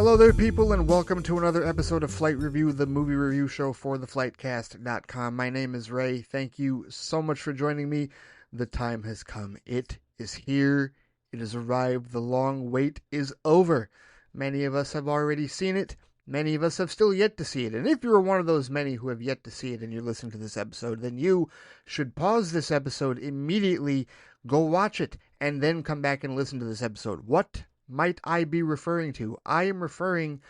Hello there, people, and welcome to another episode of Flight Review, the movie review show for theflightcast.com. My name is Ray. Thank you so much for joining me. The time has come. It is here. It has arrived. The long wait is over. Many of us have already seen it. Many of us have still yet to see it. And if you're one of those many who have yet to see it and you're listening to this episode, then you should pause this episode immediately, go watch it, and then come back and listen to this episode. What might I be referring to? I am referring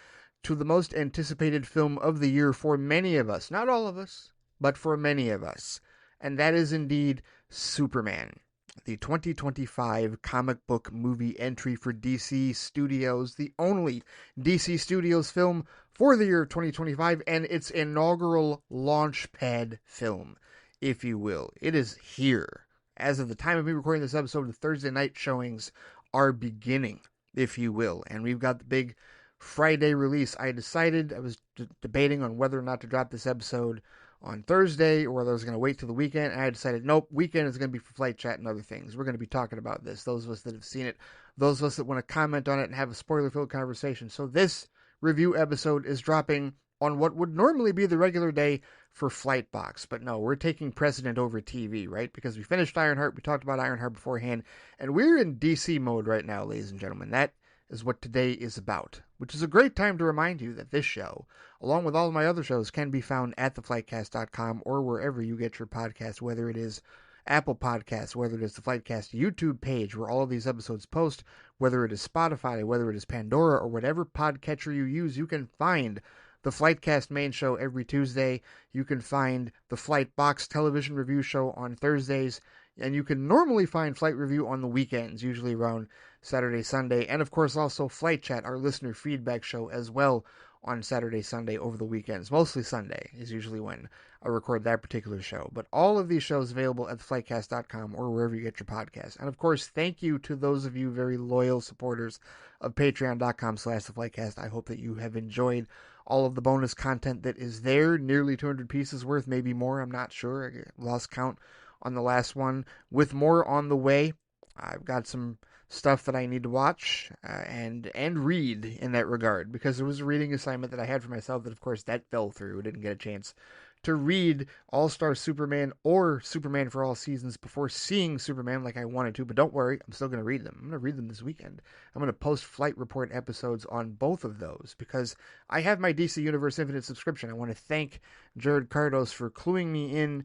to the most anticipated film of the year for many of us. Not all of us, but for many of us. And that is indeed Superman, the 2025 comic book movie entry for DC Studios, the only DC Studios film for the year 2025, and its inaugural launchpad film, if you will. It is here. As of the time of me recording this episode, the Thursday night showings are beginning, if you will, and we've got the big Friday release. I was debating on whether or not to drop this episode on Thursday or whether I was going to wait till the weekend, and I decided, nope, weekend is going to be for Flight Chat and other things. We're going to be talking about this, those of us that have seen it, those of us that want to comment on it and have a spoiler-filled conversation. So this review episode is dropping on what would normally be the regular day for Flightbox. But no, we're taking precedent over TV, right? Because we finished Ironheart, we talked about Ironheart beforehand, and we're in DC mode right now, ladies and gentlemen. That is what today is about, which is a great time to remind you that this show, along with all of my other shows, can be found at theflightcast.com or wherever you get your podcast, whether it is Apple Podcasts, whether it is the Flightcast YouTube page where all of these episodes post, whether it is Spotify, whether it is Pandora, or whatever podcatcher you use, you can find the Flightcast main show every Tuesday. You can find the Flightbox television review show on Thursdays, and you can normally find Flight Review on the weekends, usually around Saturday, Sunday, and of course also Flight Chat, our listener feedback show as well, on Saturday, Sunday, over the weekends. Mostly Sunday is usually when I record that particular show. But all of these shows available at theflightcast.com or wherever you get your podcasts. And of course, thank you to those of you very loyal supporters of patreon.com/theflightcast. I hope that you have enjoyed all of the bonus content that is there. Nearly 200 pieces worth, maybe more, I'm not sure. I lost count on the last one. With more on the way. I've got some stuff that I need to watch and read in that regard, because there was a reading assignment that I had for myself that, of course, that fell through. I didn't get a chance to read All-Star Superman or Superman for All Seasons before seeing Superman like I wanted to, but don't worry, I'm still going to read them. I'm going to read them this weekend. I'm going to post Flight Report episodes on both of those, because I have my DC Universe Infinite subscription. I want to thank Jared Cardos for cluing me in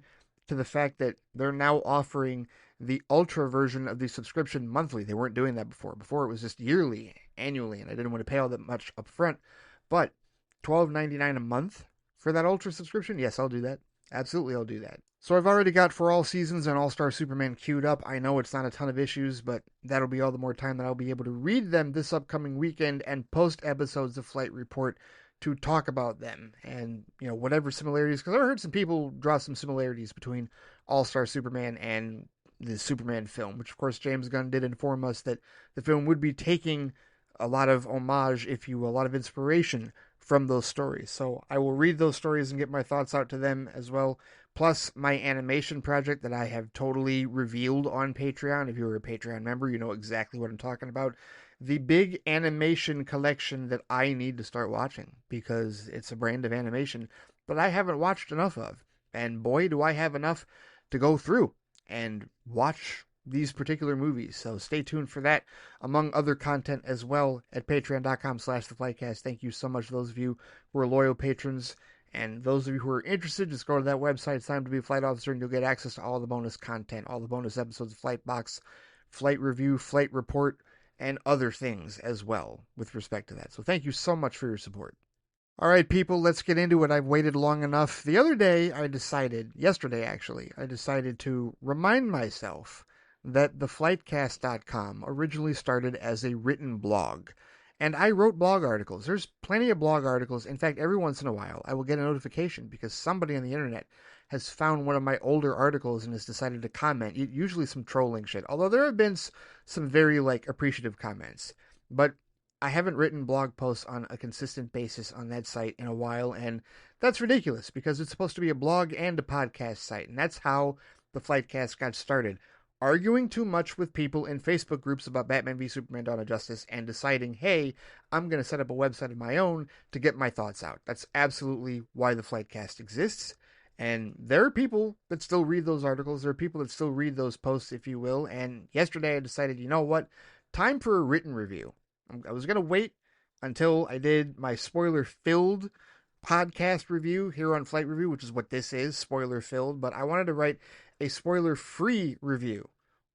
to the fact that they're now offering the Ultra version of the subscription monthly. They weren't doing that before. Before it was just yearly, annually, and I didn't want to pay all that much up front. But $12.99 a month for that Ultra subscription? Yes, I'll do that. Absolutely, I'll do that. So I've already got For All Seasons and All-Star Superman queued up. I know it's not a ton of issues, but that'll be all the more time that I'll be able to read them this upcoming weekend and post episodes of Flight Report to talk about them and, whatever similarities, because I heard some people draw some similarities between All-Star Superman and the Superman film, which of course James Gunn did inform us that the film would be taking a lot of homage, if you will, a lot of inspiration from those stories. So I will read those stories and get my thoughts out to them as well. Plus my animation project that I have totally revealed on Patreon. If you're a Patreon member, you know exactly what I'm talking about. The big animation collection that I need to start watching, because it's a brand of animation that I haven't watched enough of. And boy, do I have enough to go through and watch these particular movies. So stay tuned for that, among other content as well, at patreon.com/theflightcast. Thank you so much to those of you who are loyal patrons. And those of you who are interested, just go to that website, sign up to be a flight officer, and you'll get access to all the bonus content, all the bonus episodes of Flightbox, Flight Review, Flight Report, and other things as well with respect to that. So thank you so much for your support. All right, people, let's get into it. I've waited long enough. The other day, yesterday actually, I decided to remind myself that theflightcast.com originally started as a written blog. And I wrote blog articles. There's plenty of blog articles. In fact, every once in a while, I will get a notification because somebody on the internet has found one of my older articles and has decided to comment. Usually some trolling shit. Although there have been some very, appreciative comments. But I haven't written blog posts on a consistent basis on that site in a while, and that's ridiculous because it's supposed to be a blog and a podcast site, and that's how the Flightcast got started. arguing too much with people in Facebook groups about Batman v Superman Dawn of Justice and deciding, hey, I'm going to set up a website of my own to get my thoughts out. That's absolutely why the Flightcast exists. And there are people that still read those articles. There are people that still read those posts, if you will. And yesterday I decided, you know what? Time for a written review. I was going to wait until I did my spoiler-filled podcast review here on Flight Review, which is what this is, spoiler-filled. But I wanted to write a spoiler-free review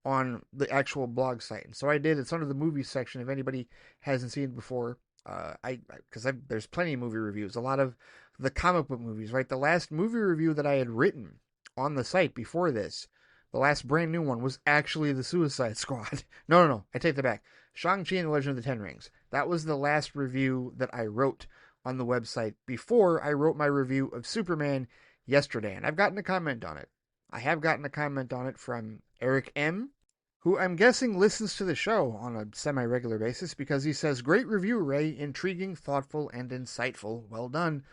on the actual blog site. And so I did. It's under the movies section if anybody hasn't seen it before. There's plenty of movie reviews. A lot of the comic book movies, right? The last movie review that I had written on the site before this, the last brand new one, was actually the Suicide Squad. No, I take that back. Shang-Chi and the Legend of the Ten Rings. That was the last review that I wrote on the website before I wrote my review of Superman yesterday. And I've gotten a comment on it. I have gotten a comment on it from Eric M., who I'm guessing listens to the show on a semi-regular basis, because he says, "Great review, Ray. Intriguing, thoughtful, and insightful. Well done.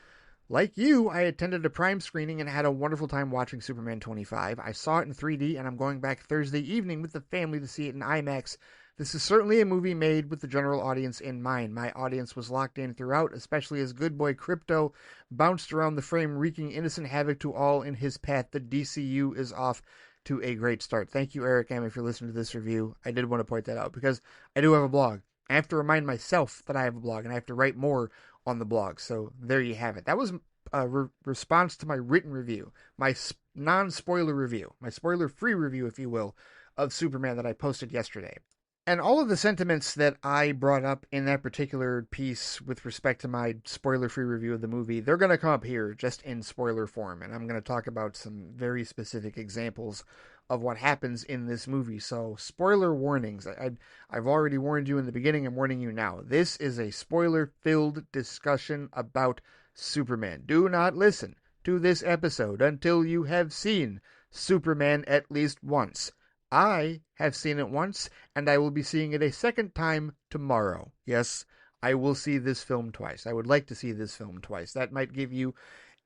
Like you, I attended a Prime screening and had a wonderful time watching Superman 25. I saw it in 3D, and I'm going back Thursday evening with the family to see it in IMAX. This is certainly a movie made with the general audience in mind. My audience was locked in throughout, especially as good boy Crypto bounced around the frame, wreaking innocent havoc to all in his path. The DCU is off to a great start." Thank you, Eric M., if you're listening to this review. I did want to point that out because I do have a blog. I have to remind myself that I have a blog, and I have to write more on the blog. So there you have it. That was a response to my written review, my non-spoiler review, my spoiler-free review, if you will, of Superman that I posted yesterday. And all of the sentiments that I brought up in that particular piece with respect to my spoiler-free review of the movie, they're going to come up here just in spoiler form. And I'm going to talk about some very specific examples of what happens in this movie. So, spoiler warnings. I've already warned you in the beginning. I'm warning you now. This is a spoiler-filled discussion about Superman. Do not listen to this episode until you have seen Superman at least once. I have seen it once, and I will be seeing it a second time tomorrow. Yes, I will see this film twice. I would like to see this film twice. That might give you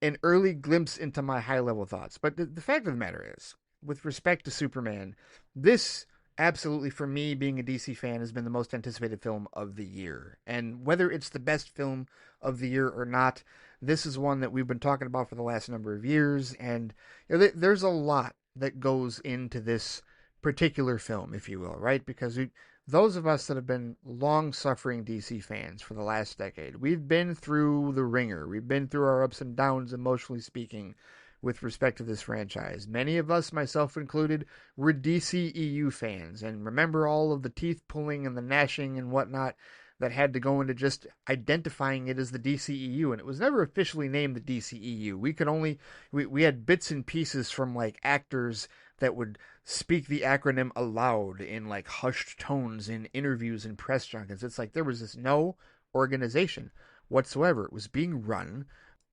an early glimpse into my high-level thoughts. But the fact of the matter is, with respect to Superman, this absolutely, for me, being a DC fan, has been the most anticipated film of the year. And whether it's the best film of the year or not, this is one that we've been talking about for the last number of years. And there's a lot that goes into this particular film, if you will, right? Because those of us that have been long-suffering DC fans for the last decade, we've been through the ringer. We've been through our ups and downs, emotionally speaking, with respect to this franchise. Many of us, myself included, were DCEU fans and remember all of the teeth-pulling and the gnashing and whatnot that had to go into just identifying it as the DCEU, and it was never officially named the DCEU. We had bits and pieces from like actors that would speak the acronym aloud in like hushed tones in interviews and press junkets. It's like there was this no organization whatsoever. It was being run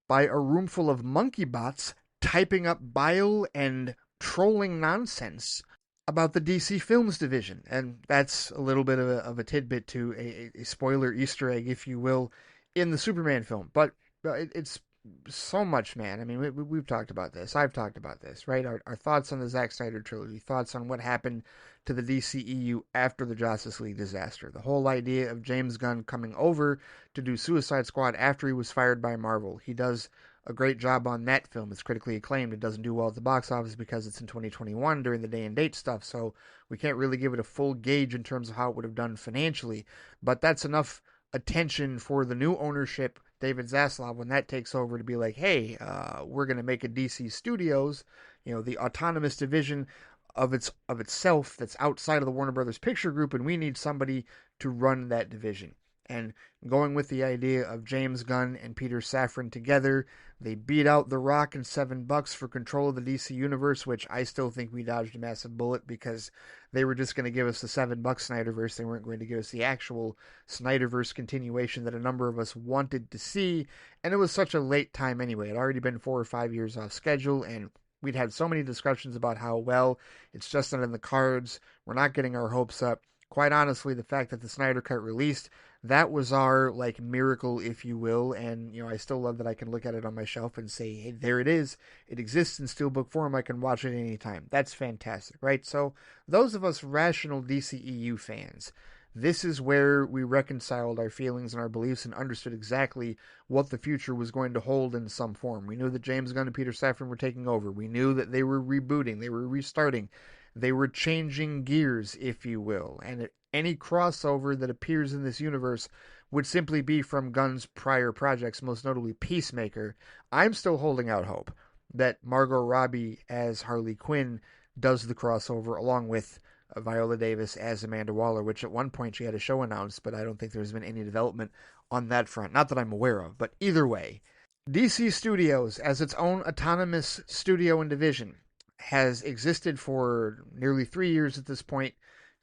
by a room full of monkey bots typing up bile and trolling nonsense about the DC Films division. And that's a little bit of a tidbit to a spoiler Easter egg, if you will, in the Superman film. But it's so much, man. I mean, we've talked about this. I've talked about this, right? Our thoughts on the Zack Snyder trilogy, thoughts on what happened to the DCEU after the Justice League disaster. The whole idea of James Gunn coming over to do Suicide Squad after he was fired by Marvel. He does a great job on that film. It's critically acclaimed. It doesn't do well at the box office because it's in 2021 during the day and date stuff, so we can't really give it a full gauge in terms of how it would have done financially. But that's enough attention for the new ownership, David Zaslav, when that takes over, to be like, hey, we're going to make a DC Studios, the autonomous division of itself that's outside of the Warner Brothers Picture Group, and we need somebody to run that division. And going with the idea of James Gunn and Peter Safran together, they beat out The Rock and $7 for control of the DC Universe, which I still think we dodged a massive bullet because they were just going to give us the $7 Snyderverse. They weren't going to give us the actual Snyderverse continuation that a number of us wanted to see. And it was such a late time anyway. It had already been 4 or 5 years off schedule, and we'd had so many discussions about how, well, it's just not in the cards. We're not getting our hopes up. Quite honestly, the fact that the Snyder Cut released, That was our like miracle, if you will. And I still love that I can look at it on my shelf and say, hey, there it is. It exists in steelbook form. I can watch it anytime. That's fantastic, right? So those of us rational DCEU fans, this is where we reconciled our feelings and our beliefs and understood exactly what the future was going to hold in some form. We knew that James Gunn and Peter Safran were taking over. We knew that they were rebooting, they were restarting, they were changing gears, if you will. And any crossover that appears in this universe would simply be from Gunn's prior projects, most notably Peacemaker. I'm still holding out hope that Margot Robbie as Harley Quinn does the crossover along with Viola Davis as Amanda Waller, which at one point she had a show announced, but I don't think there's been any development on that front. Not that I'm aware of, but either way, DC Studios, as its own autonomous studio and division, has existed for nearly 3 years at this point.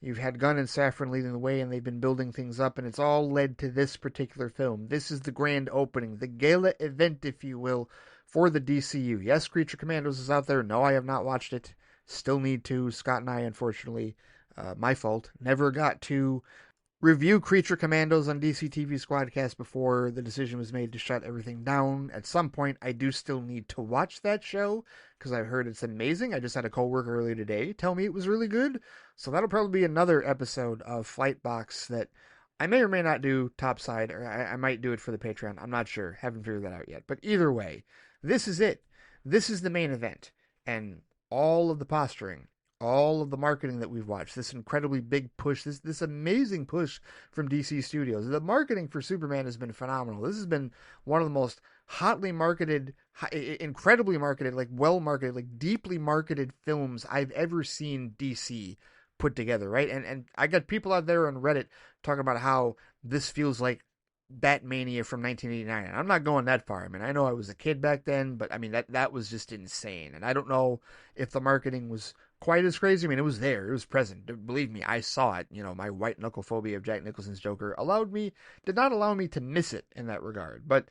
You've had Gunn and Safran leading the way, and they've been building things up, and it's all led to this particular film. This is the grand opening, the gala event, if you will, for the DCU. Yes, Creature Commandos is out there. No, I have not watched it. Still need to. Scott and I, unfortunately, my fault, never got to review Creature Commandos on DC TV Squadcast before the decision was made to shut everything down. At some point, I do still need to watch that show because I've heard it's amazing. I just had a coworker earlier today tell me it was really good. So that'll probably be another episode of Flight Box that I may or may not do topside, or I might do it for the Patreon. I'm not sure. Haven't figured that out yet. But either way, this is it. This is the main event. And all of the posturing, all of the marketing that we've watched, this incredibly big push, this amazing push from DC Studios. The marketing for Superman has been phenomenal. This has been one of the most hotly marketed, incredibly marketed, like well marketed, like deeply marketed films I've ever seen DC put together, right? And I got people out there on Reddit talking about how this feels like Batmania from 1989. And I'm not going that far. I mean, I know I was a kid back then, but I mean, that was just insane. And I don't know if the marketing was quite as crazy. I mean, it was there. It was present. Believe me, I saw it. My white knuckle phobia of Jack Nicholson's Joker did not allow me to miss it in that regard. But,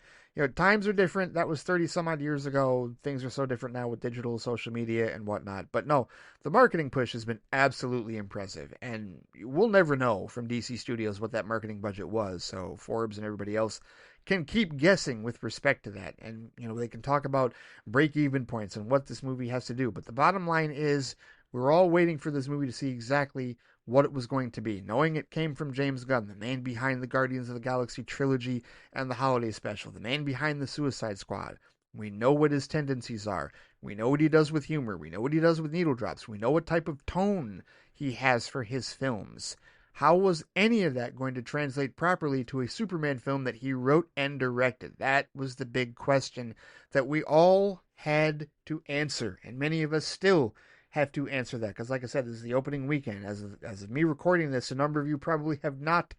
times are different. That was 30 some odd years ago. Things are so different now with digital, social media, and whatnot. But no, the marketing push has been absolutely impressive. And we'll never know from DC Studios what that marketing budget was. So Forbes and everybody else can keep guessing with respect to that. And, they can talk about break-even points and what this movie has to do. But the bottom line is, we're all waiting for this movie to see exactly what it was going to be, knowing it came from James Gunn, the man behind the Guardians of the Galaxy trilogy and the holiday special, the man behind the Suicide Squad. We know what his tendencies are. We know what he does with humor. We know what he does with needle drops. We know what type of tone he has for his films. How was any of that going to translate properly to a Superman film that he wrote and directed? That was the big question that we all had to answer, and many of us still have to answer that, because like I said, this is the opening weekend. As of me recording this, a number of you probably have not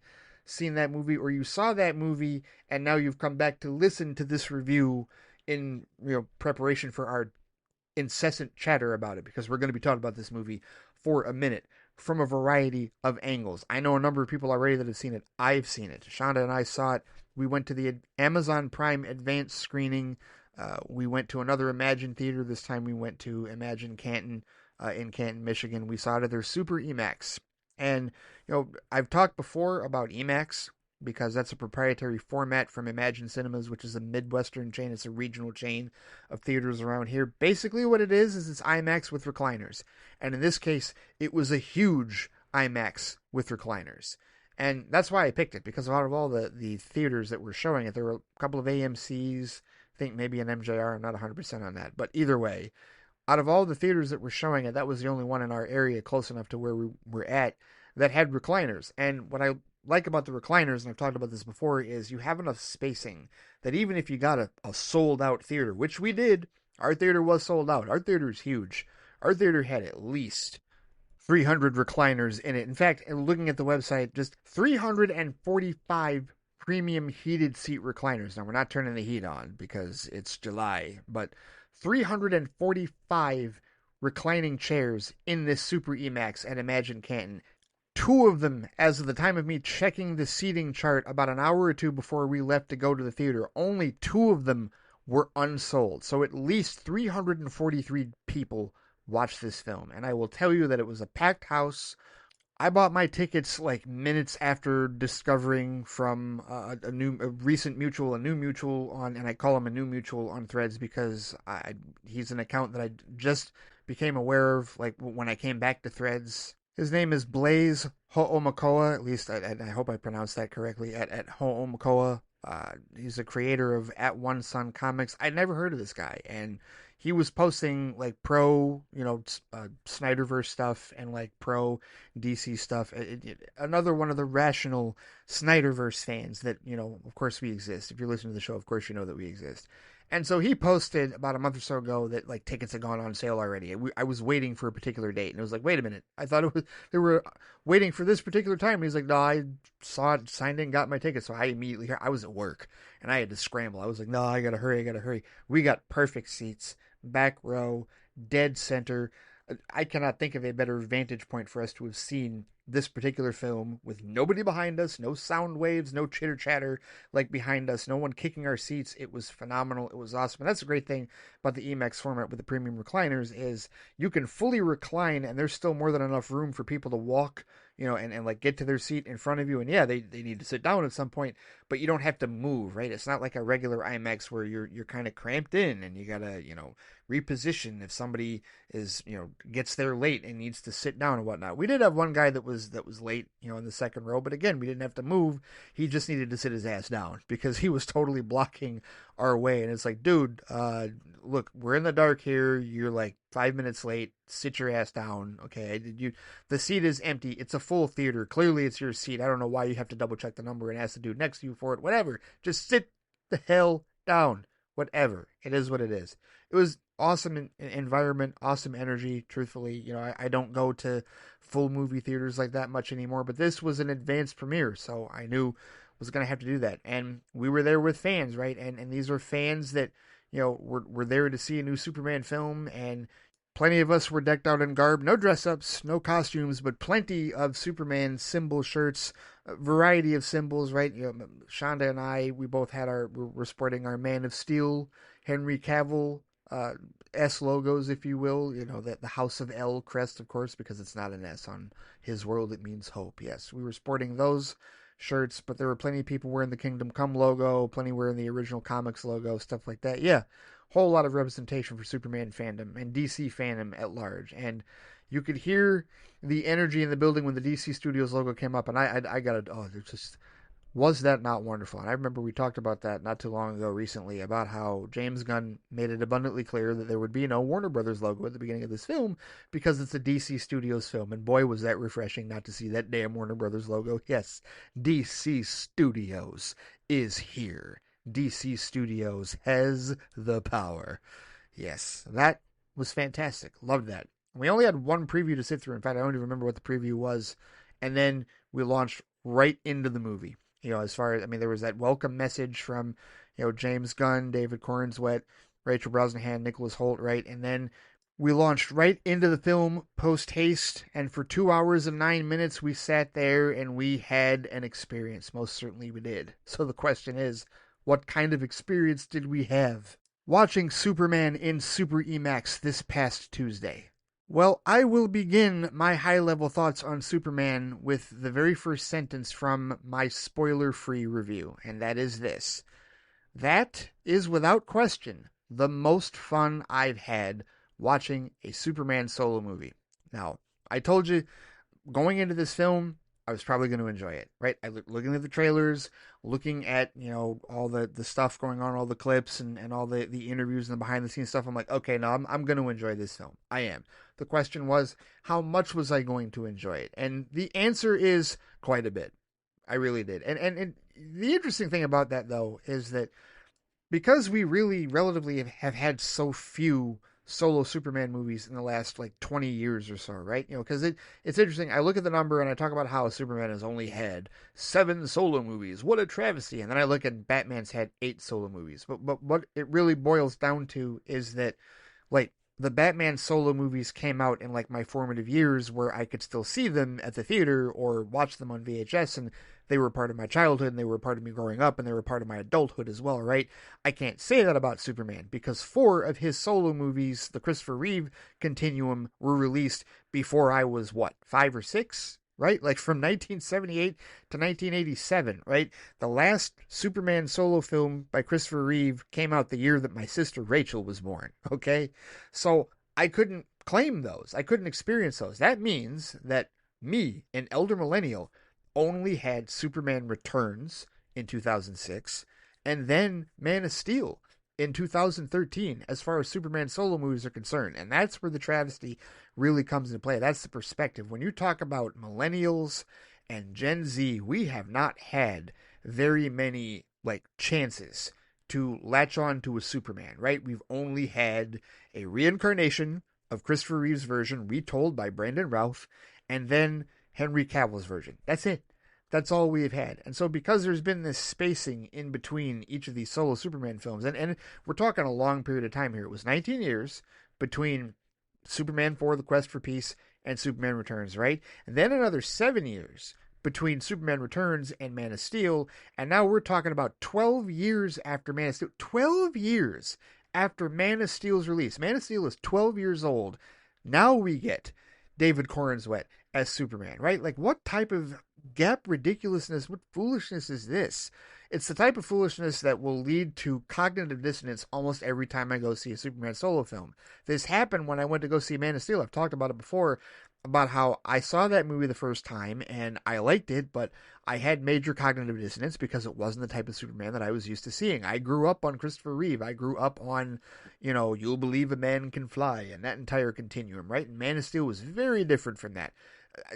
seen that movie, or you saw that movie and now you've come back to listen to this review in preparation for our incessant chatter about it, because we're going to be talking about this movie for a minute from a variety of angles. I know a number of people already that have seen it. I've seen it. Shonda and I saw it. We went to the Amazon Prime advanced screening. We went to another Imagine theater. This time we went to Imagine Canton in Canton, Michigan. We saw it at their Super IMAX. And, I've talked before about IMAX because that's a proprietary format from Imagine Cinemas, which is a Midwestern chain. It's a regional chain of theaters around here. Basically what it is it's IMAX with recliners. And in this case, it was a huge IMAX with recliners. And that's why I picked it, because out of all the theaters that were showing it, there were a couple of AMCs, I think maybe an MJR, I'm not 100% on that. But either way, out of all the theaters that were showing it, that was the only one in our area close enough to where we were at that had recliners. And what I like about the recliners, and I've talked about this before, is you have enough spacing that even if you got a sold-out theater, which we did, our theater was sold out. Our theater is huge. Our theater had at least 300 recliners in it. In fact, looking at the website, just 345 premium heated seat recliners. Now, we're not turning the heat on because it's July, but 345 reclining chairs in this Super IMAX at Imagine Canton. Two of them, as of the time of me checking the seating chart about an hour or two before we left to go to the theater, only two of them were unsold. So at least 343 people watched this film. And I will tell you that it was a packed house I bought my tickets like minutes after discovering from a recent mutual, a new mutual on, and I call him a new mutual on Threads because he's an account that I just became aware of like when I came back to Threads. His name is Blaze Ho'omakoa. At least I hope I pronounced that correctly. At Ho'omakoa, he's a creator of At One Sun Comics. I'd never heard of this guy, and he was posting like pro, Snyderverse stuff and like pro DC stuff. Another one of the rational Snyderverse fans that, of course we exist. If you're listening to the show, of course you know that we exist. And so he posted about a month or so ago that like tickets had gone on sale already. I was waiting for a particular date, and it was like, wait a minute, I thought they were waiting for this particular time. And he's like, no, I saw it, signed in, got my ticket. So I immediately, I was at work and I had to scramble. I was like, no, I gotta hurry. We got perfect seats, back row, dead center. I cannot think of a better vantage point for us to have seen this particular film with nobody behind us, no sound waves, no chitter chatter like behind us, no one kicking our seats. It was phenomenal. It was awesome. And that's a great thing about the IMAX format with the premium recliners is you can fully recline and there's still more than enough room for people to walk, and like get to their seat in front of you. And yeah, they need to sit down at some point, but you don't have to move, right? It's not like a regular IMAX where you're kind of cramped in and you gotta, reposition if somebody is, gets there late and needs to sit down and whatnot. We did have one guy that was late, in the second row, but again, we didn't have to move. He just needed to sit his ass down because he was totally blocking our way. And it's like, dude, look, we're in the dark here. You're like 5 minutes late. Sit your ass down. Okay. The seat is empty. It's a full theater. Clearly it's your seat. I don't know why you have to double check the number and ask the dude next to you for it. Whatever. Just sit the hell down. Whatever. It is what it is. It was awesome environment, awesome energy. Truthfully, I don't go to full movie theaters like that much anymore, but this was an advanced premiere, so I knew I was going to have to do that. And we were there with fans, right? And these are fans that, were there to see a new Superman film, and plenty of us were decked out in garb, no dress-ups, no costumes, but plenty of Superman symbol shirts, a variety of symbols, right? Shonda and I, we both had we're sporting our Man of Steel, Henry Cavill, S logos, if you will, the House of L crest, of course, because it's not an S on his world, it means hope. Yes, we were sporting those shirts, but there were plenty of people wearing the Kingdom Come logo, plenty wearing the original comics logo, stuff like that. Yeah, whole lot of representation for Superman fandom and DC fandom at large. And you could hear the energy in the building when the DC Studios logo came up, and I got there's just, was that not wonderful? And I remember we talked about that not too long ago recently about how James Gunn made it abundantly clear that there would be no Warner Brothers logo at the beginning of this film because it's a DC Studios film. And boy, was that refreshing not to see that damn Warner Brothers logo. Yes, DC Studios is here. DC Studios has the power. Yes, that was fantastic. Loved that. We only had one preview to sit through. In fact, I don't even remember what the preview was. And then we launched right into the movie. As far as, there was that welcome message from, James Gunn, David Cornswet, Rachel Brosnahan, Nicholas Hoult, right? And then we launched right into the film post haste. And for 2 hours and 9 minutes, we sat there and we had an experience. Most certainly we did. So the question is, what kind of experience did we have watching Superman in Super IMAX this past Tuesday? Well, I will begin my high-level thoughts on Superman with the very first sentence from my spoiler-free review, and that is this. That is, without question, the most fun I've had watching a Superman solo movie. Now, I told you, going into this film, I was probably going to enjoy it, right? Looking at the trailers, looking at, all the stuff going on, all the clips and all the interviews and the behind the scenes stuff. I'm like, okay, no, I'm going to enjoy this film. I am. The question was, how much was I going to enjoy it? And the answer is quite a bit. I really did. And the interesting thing about that, though, is that because we really relatively have had so few solo Superman movies in the last 20 years or so, right? Because it's interesting. I look at the number and I talk about how Superman has only had 7 solo movies. What a travesty. And then I look at Batman's had 8 solo movies. But what it really boils down to is that the Batman solo movies came out in my formative years where I could still see them at the theater or watch them on VHS, and they were part of my childhood and they were part of me growing up and they were part of my adulthood as well, right? I can't say that about Superman because 4 of his solo movies, the Christopher Reeve continuum, were released before I was 5 or 6? right? Like from 1978 to 1987, right? The last Superman solo film by Christopher Reeve came out the year that my sister Rachel was born, okay? So I couldn't claim those. I couldn't experience those. That means that me, an elder millennial, only had Superman Returns in 2006 and then Man of Steel in 2013 as far as Superman solo movies are concerned. And that's where the travesty really comes into play. That's the perspective. When you talk about millennials and Gen Z, we have not had very many like chances to latch on to a Superman, right? We've only had a reincarnation of Christopher Reeve's version retold by Brandon Routh and then Henry Cavill's version. That's it. That's all we've had. And so because there's been this spacing in between each of these solo Superman films, and we're talking a long period of time here. It was 19 years between Superman 4, The Quest for Peace, and Superman Returns, right? And then another 7 years between Superman Returns and Man of Steel. And now we're talking about 12 years after Man of Steel. 12 years after Man of Steel's release. Man of Steel is 12 years old. Now we get David Corenswet as Superman, right? Like, what type of gap ridiculousness, what foolishness is this? It's the type of foolishness that will lead to cognitive dissonance almost every time I go see a Superman solo film. This happened when I went to go see Man of Steel. I've talked about it before, about how I saw that movie the first time and I liked it, but I had major cognitive dissonance because it wasn't the type of Superman that I was used to seeing. I grew up on Christopher Reeve. I grew up on, You'll Believe a Man Can Fly and that entire continuum, right? And Man of Steel was very different from that.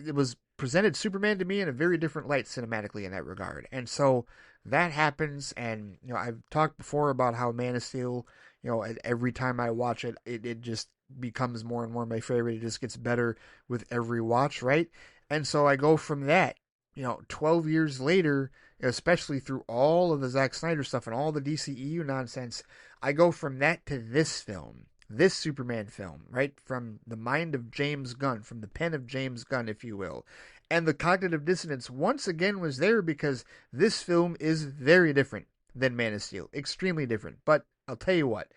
It was presented Superman to me in a very different light cinematically in that regard. And so that happens, and I've talked before about how Man of Steel, every time I watch it, it just becomes more and more my favorite. It just gets better with every watch, right? And so I go from that, 12 years later, especially through all of the Zack Snyder stuff and all the DCEU nonsense, I go from that to this film, this Superman film, right? From the mind of James Gunn, from the pen of James Gunn, if you will. And the cognitive dissonance once again was there because this film is very different than Man of Steel. Extremely different. But I'll tell you what,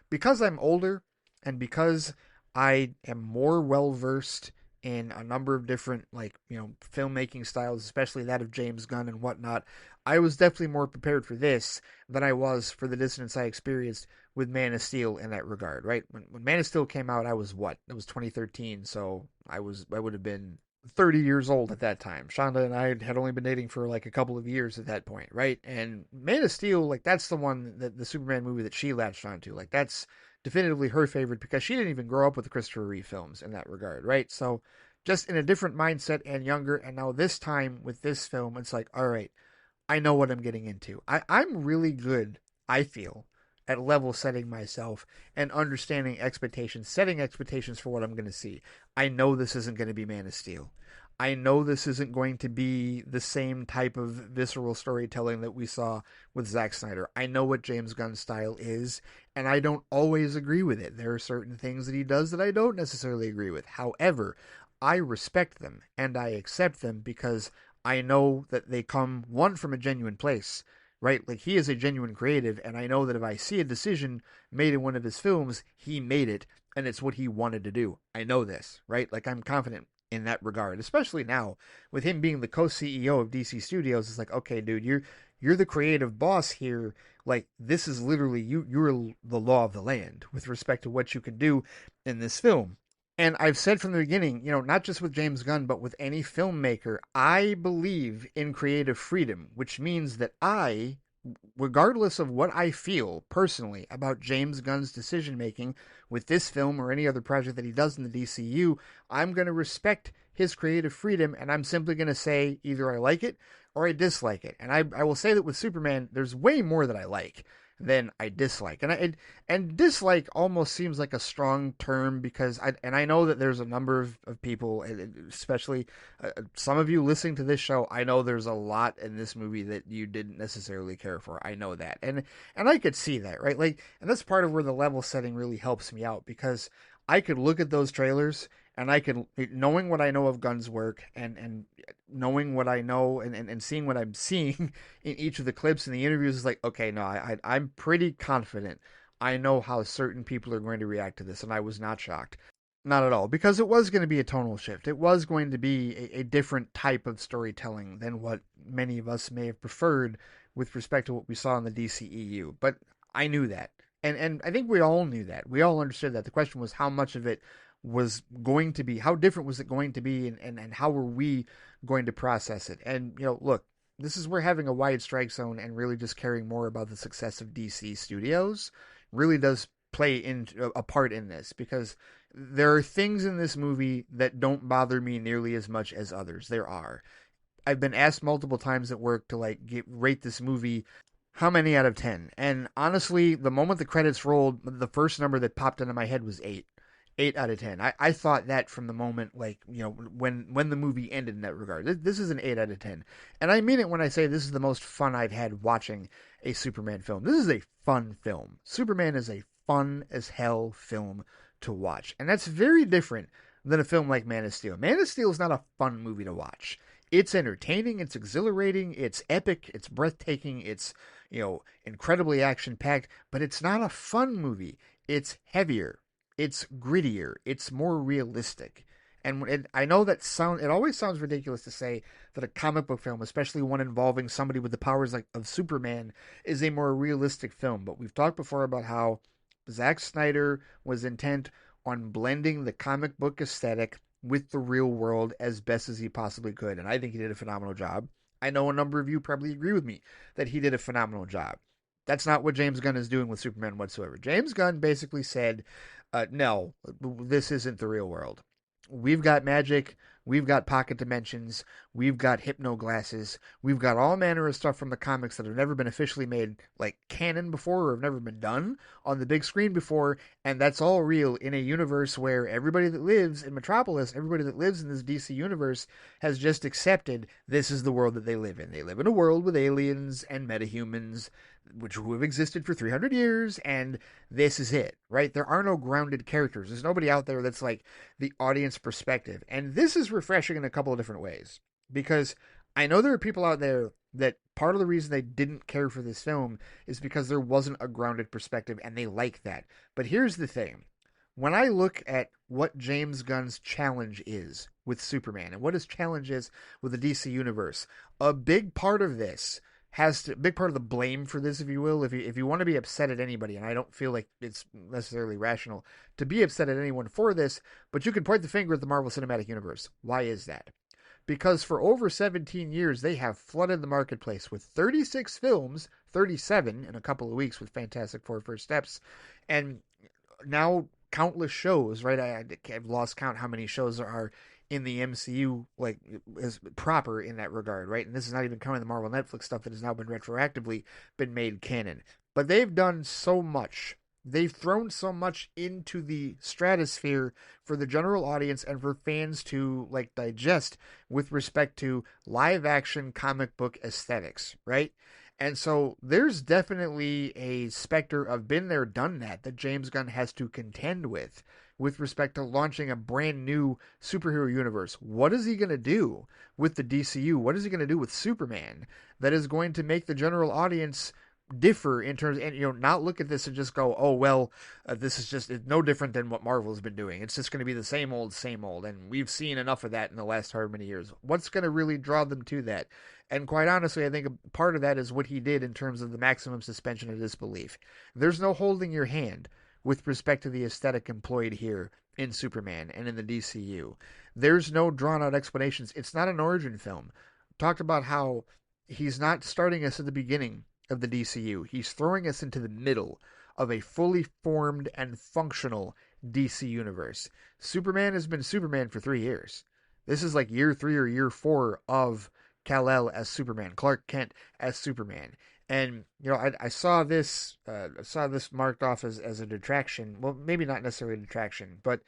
because I'm older and because I am more well versed in a number of different, filmmaking styles, especially that of James Gunn and whatnot, I was definitely more prepared for this than I was for the dissonance I experienced with Man of Steel in that regard, right? When Man of Steel came out, I was what? It was 2013, so I would have been 30 years old at that time. Shonda and I had only been dating for like a couple of years at that point, right? And Man of Steel, like, that's the one, that the Superman movie that she latched onto. Like, that's definitively her favorite because she didn't even grow up with the Christopher Reeve films in that regard, right? So just in a different mindset and younger. And now this time with this film, it's like, all right, I know what I'm getting into. I'm really good, I feel, at level setting myself and understanding expectations, setting expectations for what I'm going to see. I know this isn't going to be Man of Steel. I know this isn't going to be the same type of visceral storytelling that we saw with Zack Snyder. I know what James Gunn's style is, and I don't always agree with it. There are certain things that he does that I don't necessarily agree with. However, I respect them and I accept them because I know that they come, one, from a genuine place, right? Like, he is a genuine creative, and I know that if I see a decision made in one of his films, he made it, and it's what he wanted to do. I know this, right? Like, I'm confident in that regard, especially now with him being the co-CEO of DC Studios. It's like, okay, dude, you're the creative boss here. Like, this is literally you're the law of the land with respect to what you can do in this film. And I've said from the beginning, not just with James Gunn, but with any filmmaker, I believe in creative freedom, which means that I, regardless of what I feel personally about James Gunn's decision making with this film or any other project that he does in the DCU, I'm going to respect his creative freedom, and I'm simply going to say either I like it or I dislike it. And I will say that with Superman, there's way more that I like than I dislike. And dislike almost seems like a strong term because I know that there's a number of people, especially some of you listening to this show, I know there's a lot in this movie that you didn't necessarily care for. I know that. And I could see that, right? Like, and that's part of where the level setting really helps me out because I could look at those trailers and I could, knowing what I know of Gunn's work and knowing what I know and seeing what I'm seeing in each of the clips and the interviews is like, okay, no, I'm pretty confident. I know how certain people are going to react to this, and I was not shocked. Not at all, because it was going to be a tonal shift. It was going to be a different type of storytelling than what many of us may have preferred with respect to what we saw in the DCEU. But I knew that. And I think we all knew that. We all understood that. The question was how much of it was going to be, how different was it going to be, and how were we going to process it? And, look, this is where having a wide strike zone and really just caring more about the success of DC Studios really does play in a part in this, because there are things in this movie that don't bother me nearly as much as others. There are. I've been asked multiple times at work to rate this movie how many out of 10. And honestly, the moment the credits rolled, the first number that popped into my head was 8. 8 out of 10. I thought that from the moment, when the movie ended in that regard. This is an 8 out of 10. And I mean it when I say this is the most fun I've had watching a Superman film. This is a fun film. Superman is a fun as hell film to watch. And that's very different than a film like Man of Steel. Man of Steel is not a fun movie to watch. It's entertaining, it's exhilarating, it's epic, it's breathtaking, it's, incredibly action-packed, but it's not a fun movie. It's heavier, it's grittier, it's more realistic. And I know it always sounds ridiculous to say that a comic book film, especially one involving somebody with the powers of Superman, is a more realistic film. But we've talked before about how Zack Snyder was intent on blending the comic book aesthetic with the real world as best as he possibly could. And I think he did a phenomenal job. I know a number of you probably agree with me that he did a phenomenal job. That's not what James Gunn is doing with Superman whatsoever. James Gunn basically said, no, this isn't the real world. We've got magic, we've got pocket dimensions, we've got hypno glasses, we've got all manner of stuff from the comics that have never been officially made canon before, or have never been done on the big screen before, and that's all real in a universe where everybody that lives in Metropolis, everybody that lives in this DC universe, has just accepted this is the world that they live in. They live in a world with aliens and metahumans, who have existed for 300 years, and this is it, right? There are no grounded characters. There's nobody out there that's the audience perspective. And this is refreshing in a couple of different ways, because I know there are people out there that part of the reason they didn't care for this film is because there wasn't a grounded perspective, and they like that. But here's the thing. When I look at what James Gunn's challenge is with Superman and what his challenge is with the DC universe, a big part of this big part of the blame for this, if you will, if you want to be upset at anybody, and I don't feel like it's necessarily rational to be upset at anyone for this, but you can point the finger at the Marvel Cinematic Universe. Why is that? Because for over 17 years, they have flooded the marketplace with 36 films, 37 in a couple of weeks with Fantastic Four First Steps, and now countless shows, right? I've lost count how many shows there are in the MCU, is proper in that regard, right? And this is not even counting the Marvel Netflix stuff that has now been retroactively been made canon. But they've done so much. They've thrown so much into the stratosphere for the general audience and for fans to digest with respect to live action comic book aesthetics, right? And so there's definitely a specter of been there, done that James Gunn has to contend with respect to launching a brand new superhero universe. What is he going to do with the DCU? What is he going to do with Superman that is going to make the general audience differ in terms, and not look at this and just go, oh well, this is just no different than what Marvel's been doing. It's just going to be the same old, and we've seen enough of that in the last however many years. What's going to really draw them to that? And quite honestly, I think a part of that is what he did in terms of the maximum suspension of disbelief. There's no holding your hand with respect to the aesthetic employed here in Superman and in the DCU. There's no drawn-out explanations. It's not an origin film. Talked about how he's not starting us at the beginning of the DCU. He's throwing us into the middle of a fully formed and functional DC universe. Superman has been Superman for 3 years. This is year 3 or year 4 of Kal-El as Superman, Clark Kent as Superman. And, I saw this marked off as a detraction. Well, maybe not necessarily a detraction, but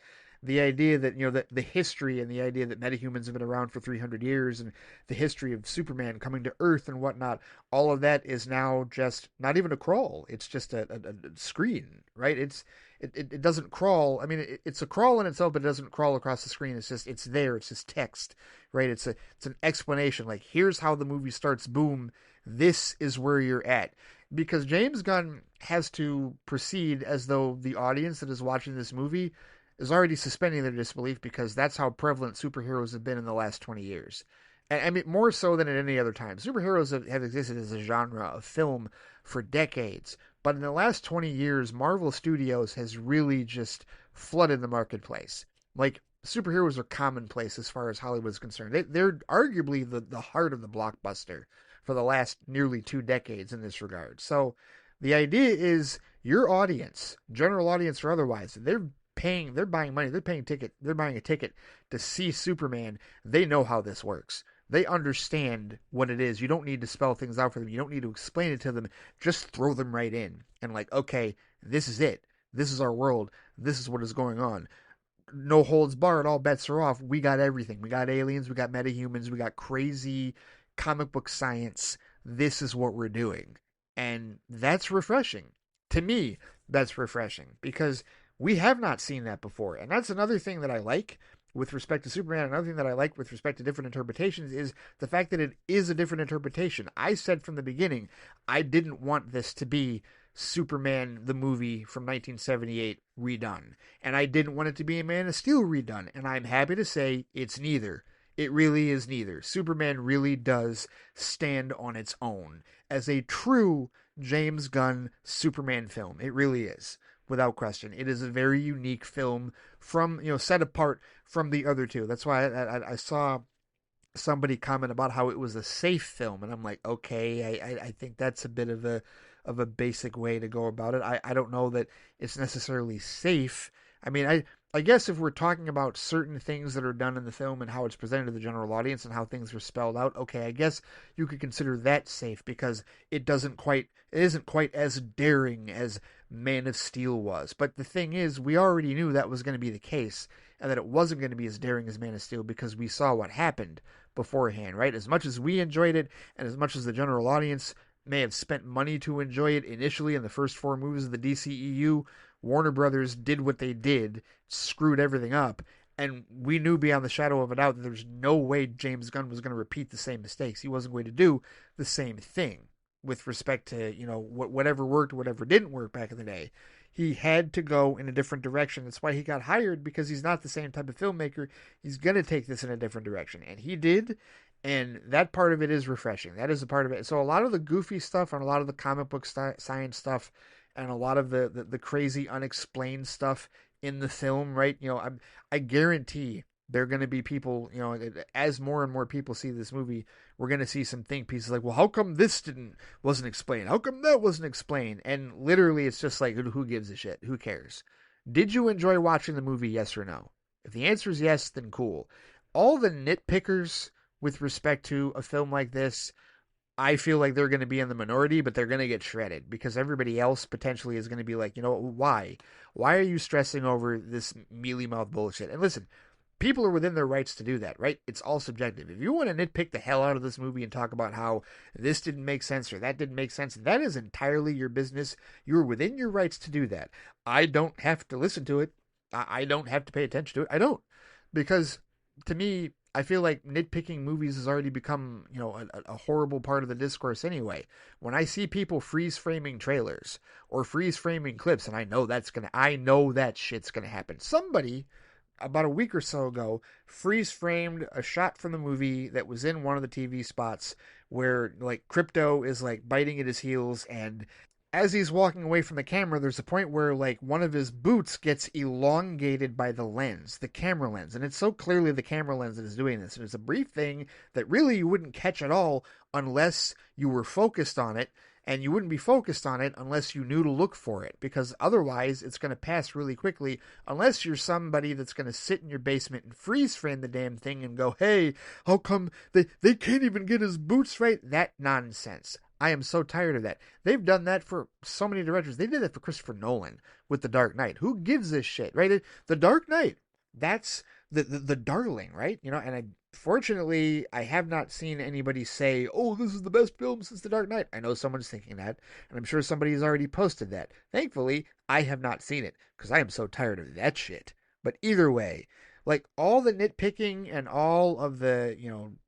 the idea that, that the history and the idea that metahumans have been around for 300 years and the history of Superman coming to Earth and whatnot, all of that is now just not even a crawl. It's just a screen, right? It doesn't crawl. I mean, it's a crawl in itself, but it doesn't crawl across the screen. It's there. It's just text, right? It's an explanation. Here's how the movie starts. Boom. This is where you're at. Because James Gunn has to proceed as though the audience that is watching this movie is already suspending their disbelief because that's how prevalent superheroes have been in the last 20 years. And I mean, more so than at any other time. Superheroes have existed as a genre of film for decades. But in the last 20 years, Marvel Studios has really just flooded the marketplace. Like, superheroes are commonplace as far as Hollywood's concerned. They're arguably the heart of the blockbuster for the last nearly 2 decades in this regard. So the idea is your audience, general audience or otherwise, they're buying money, they're buying a ticket to see Superman. They know how this works. They understand what it is. You don't need to spell things out for them. You don't need to explain it to them. Just throw them right in. And like, okay, this is it. This is our world. This is what is going on. No holds barred. All bets are off. We got everything. We got aliens. We got metahumans. We got crazy comic book science. This is what we're doing. And that's refreshing. To me, that's refreshing because we have not seen that before. And that's another thing that I like with respect to Superman. Another thing that I like with respect to different interpretations is the fact that it is a different interpretation. I said from the beginning, I didn't want this to be Superman the movie from 1978 redone. And I didn't want it to be a Man of Steel redone. And I'm happy to say it's neither. It really is neither. Superman really does stand on its own as a true James Gunn Superman film. It really is, without question. It is a very unique film from, set apart from the other two. That's why I saw somebody comment about how it was a safe film, and I'm like, okay, I think that's a bit of a basic way to go about it. I don't know that it's necessarily safe. I mean, I guess if we're talking about certain things that are done in the film and how it's presented to the general audience and how things are spelled out, okay, I guess you could consider that safe because it isn't quite as daring as Man of Steel was. But the thing is, we already knew that was going to be the case and that it wasn't going to be as daring as Man of Steel because we saw what happened beforehand, right? As much as we enjoyed it and as much as the general audience may have spent money to enjoy it initially in the first 4 movies of the DCEU, Warner Brothers did what they did, screwed everything up, and we knew beyond the shadow of a doubt that there's no way James Gunn was going to repeat the same mistakes. He wasn't going to do the same thing with respect to, whatever worked, whatever didn't work back in the day. He had to go in a different direction. That's why he got hired, because he's not the same type of filmmaker. He's going to take this in a different direction, and he did. And that part of it is refreshing. That is a part of it. So a lot of the goofy stuff and a lot of the comic book science stuff and a lot of the crazy unexplained stuff in the film, right? I guarantee there are going to be people, as more and more people see this movie, we're going to see some think pieces like, well, how come this wasn't explained? How come that wasn't explained? And literally it's just like, who gives a shit? Who cares? Did you enjoy watching the movie? Yes or no? If the answer is yes, then cool. All the nitpickers with respect to a film like this, I feel like they're going to be in the minority, but they're going to get shredded because everybody else potentially is going to be like, why? Why are you stressing over this mealy-mouthed bullshit? And listen, people are within their rights to do that, right? It's all subjective. If you want to nitpick the hell out of this movie and talk about how this didn't make sense or that didn't make sense, that is entirely your business. You're within your rights to do that. I don't have to listen to it. I don't have to pay attention to it. I don't. Because to me, I feel like nitpicking movies has already become, a horrible part of the discourse anyway. When I see people freeze framing trailers or freeze framing clips, and I know that shit's gonna happen. Somebody about a week or so ago freeze framed a shot from the movie that was in one of the TV spots where like Crypto is like biting at his heels, and as he's walking away from the camera, there's a point where like one of his boots gets elongated by the lens, the camera lens. And it's so clearly the camera lens that is doing this. And it's a brief thing that really you wouldn't catch at all unless you were focused on it. And you wouldn't be focused on it unless you knew to look for it, because otherwise it's going to pass really quickly unless you're somebody that's going to sit in your basement and freeze frame the damn thing and go, hey, how come they can't even get his boots right? That nonsense. I am so tired of that. They've done that for so many directors. They did that for Christopher Nolan with The Dark Knight. Who gives a shit, right? The Dark Knight, that's the darling, right? And fortunately, I have not seen anybody say, oh, this is the best film since The Dark Knight. I know someone's thinking that, and I'm sure somebody has already posted that. Thankfully, I have not seen it, because I am so tired of that shit. But either way, like all the nitpicking and all of the,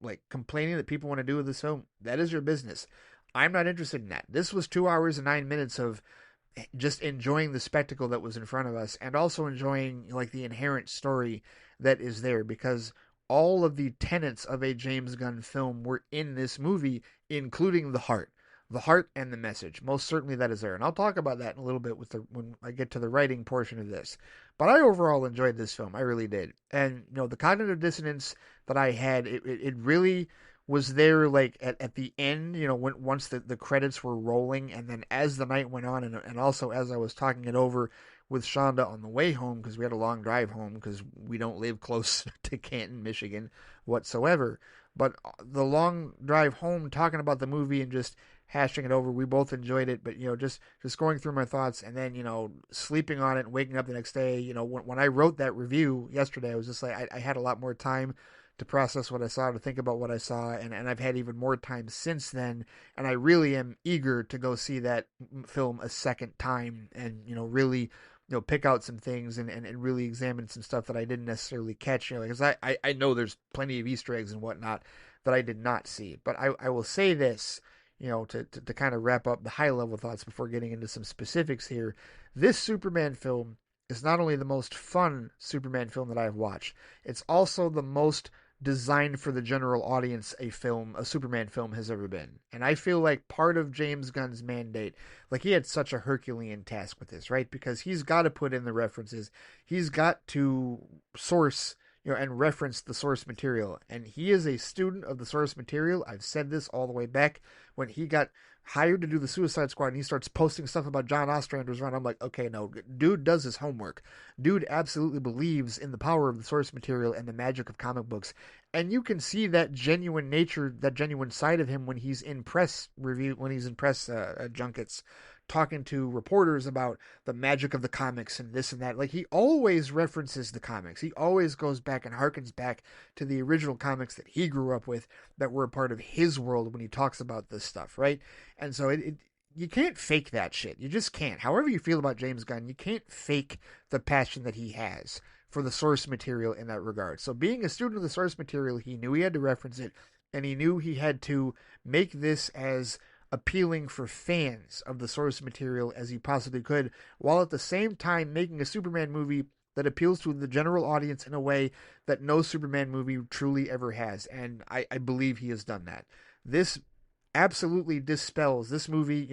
like complaining that people want to do with this film, that is your business. I'm not interested in that. This was 2 hours and 9 minutes of just enjoying the spectacle that was in front of us, and also enjoying like the inherent story that is there, because all of the tenets of a James Gunn film were in this movie, including the heart and the message. Most certainly that is there, and I'll talk about that in a little bit when I get to the writing portion of this. But I overall enjoyed this film. I really did. And the cognitive dissonance that I had, it really was there, like at the end, once the credits were rolling, and then as the night went on, and also as I was talking it over with Shonda on the way home, because we had a long drive home, because we don't live close to Canton, Michigan whatsoever. But the long drive home, talking about the movie and just hashing it over, we both enjoyed it. But just going through my thoughts, and then sleeping on it and waking up the next day. When I wrote that review yesterday, I was just like, I had a lot more time to process what I saw, to think about what I saw, and I've had even more time since then, and I really am eager to go see that film a second time, and really pick out some things, and really examine some stuff that I didn't necessarily catch, because I know there's plenty of Easter eggs and whatnot that I did not see. But I will say this, to kind of wrap up the high level thoughts before getting into some specifics here. This Superman film is not only the most fun Superman film that I've watched, it's also the most designed for the general audience a Superman film has ever been. And I feel like part of James Gunn's mandate, like he had such a Herculean task with this, right? Because he's got to put in the references. He's got to source, and reference the source material. And he is a student of the source material. I've said this all the way back when he got hired to do the Suicide Squad, and he starts posting stuff about John Ostrander's run. I'm like, okay, no, dude does his homework. Dude absolutely believes in the power of the source material and the magic of comic books. And you can see that genuine nature, that genuine side of him when he's in press junkets, talking to reporters about the magic of the comics and this and that. Like, he always references the comics. He always goes back and harkens back to the original comics that he grew up with, that were a part of his world when he talks about this stuff, right? And so you can't fake that shit. You just can't. However you feel about James Gunn, you can't fake the passion that he has for the source material in that regard. So being a student of the source material, he knew he had to reference it, and he knew he had to make this as appealing for fans of the source material as he possibly could, while at the same time making a Superman movie that appeals to the general audience in a way that no Superman movie truly ever has. And I believe he has done that. This absolutely dispels this movie.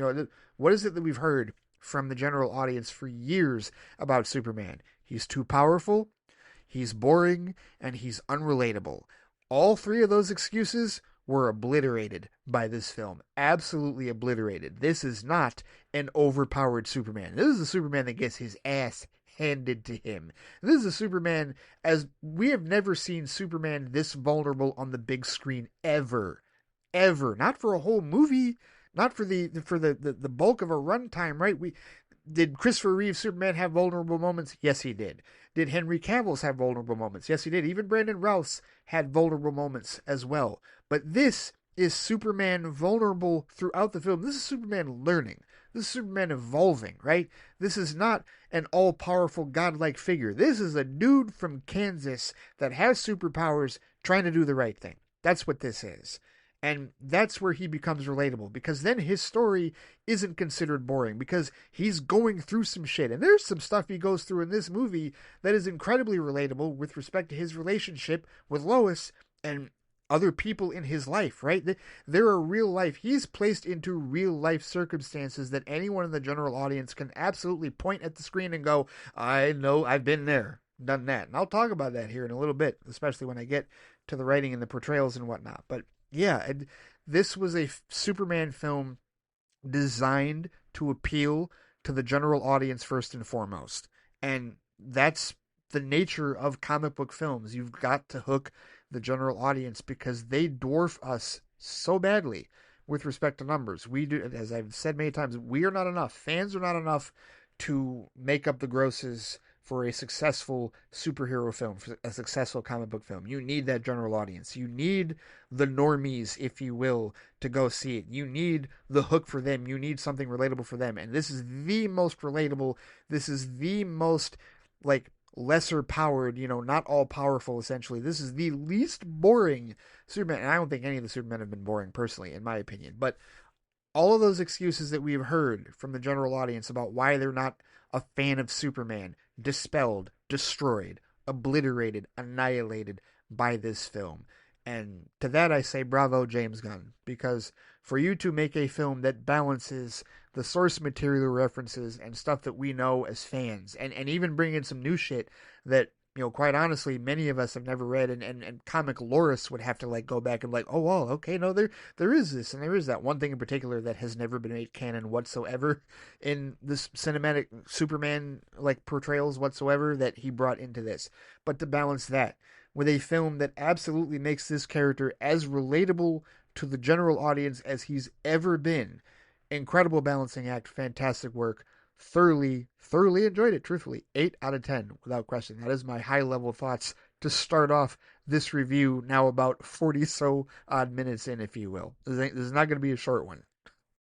What is it that we've heard from the general audience for years about Superman? He's too powerful, he's boring, and he's unrelatable. All three of those excuses were obliterated by this film. Absolutely obliterated. This is not an overpowered Superman. This is a Superman that gets his ass handed to him. This is a Superman, as we have never seen Superman this vulnerable on the big screen ever. Ever. Not for a whole movie. Not for the bulk of a runtime, right? Did Christopher Reeve's Superman have vulnerable moments? Yes, he did. Did Henry Cavill's have vulnerable moments? Yes, he did. Even Brandon Routh's had vulnerable moments as well. But this is Superman vulnerable throughout the film. This is Superman learning. This is Superman evolving, right? This is not an all-powerful godlike figure. This is a dude from Kansas that has superpowers trying to do the right thing. That's what this is. And that's where he becomes relatable, because then his story isn't considered boring, because he's going through some shit. And there's some stuff he goes through in this movie that is incredibly relatable with respect to his relationship with Lois and other people in his life, right? There are real life. He's placed into real life circumstances that anyone in the general audience can absolutely point at the screen and go, I know, I've been there, done that. And I'll talk about that here in a little bit, especially when I get to the writing and the portrayals and whatnot. But yeah, this was a Superman film designed to appeal to the general audience first and foremost. And that's the nature of comic book films. You've got to hook the general audience, because they dwarf us so badly with respect to numbers. We do, as I've said many times, we are not enough. Fans are not enough to make up the grosses for a successful superhero film, for a successful comic book film. You need that general audience. You need the normies, if you will, to go see it. You need the hook for them. You need something relatable for them. And this is the most relatable. This is the most, like, lesser powered, not all powerful, essentially. This is the least boring Superman. And I don't think any of the Supermen have been boring, personally, in my opinion. But all of those excuses that we've heard from the general audience about why they're not a fan of Superman, dispelled, destroyed, obliterated, annihilated by this film. And to that I say bravo, James Gunn, because for you to make a film that balances the source material references and stuff that we know as fans, and even bring in some new shit that, quite honestly, many of us have never read, and comic lorists would have to like go back and like, oh, well, okay, no, there is this, and there is that one thing in particular that has never been made canon whatsoever in this cinematic Superman like portrayals whatsoever that he brought into this. But to balance that with a film that absolutely makes this character as relatable to the general audience as he's ever been. Incredible balancing act, fantastic work. Thoroughly enjoyed it, truthfully. 8 out of 10, without question. That is my high level thoughts to start off this review, now about 40 so odd minutes in, if you will. This is not going to be a short one.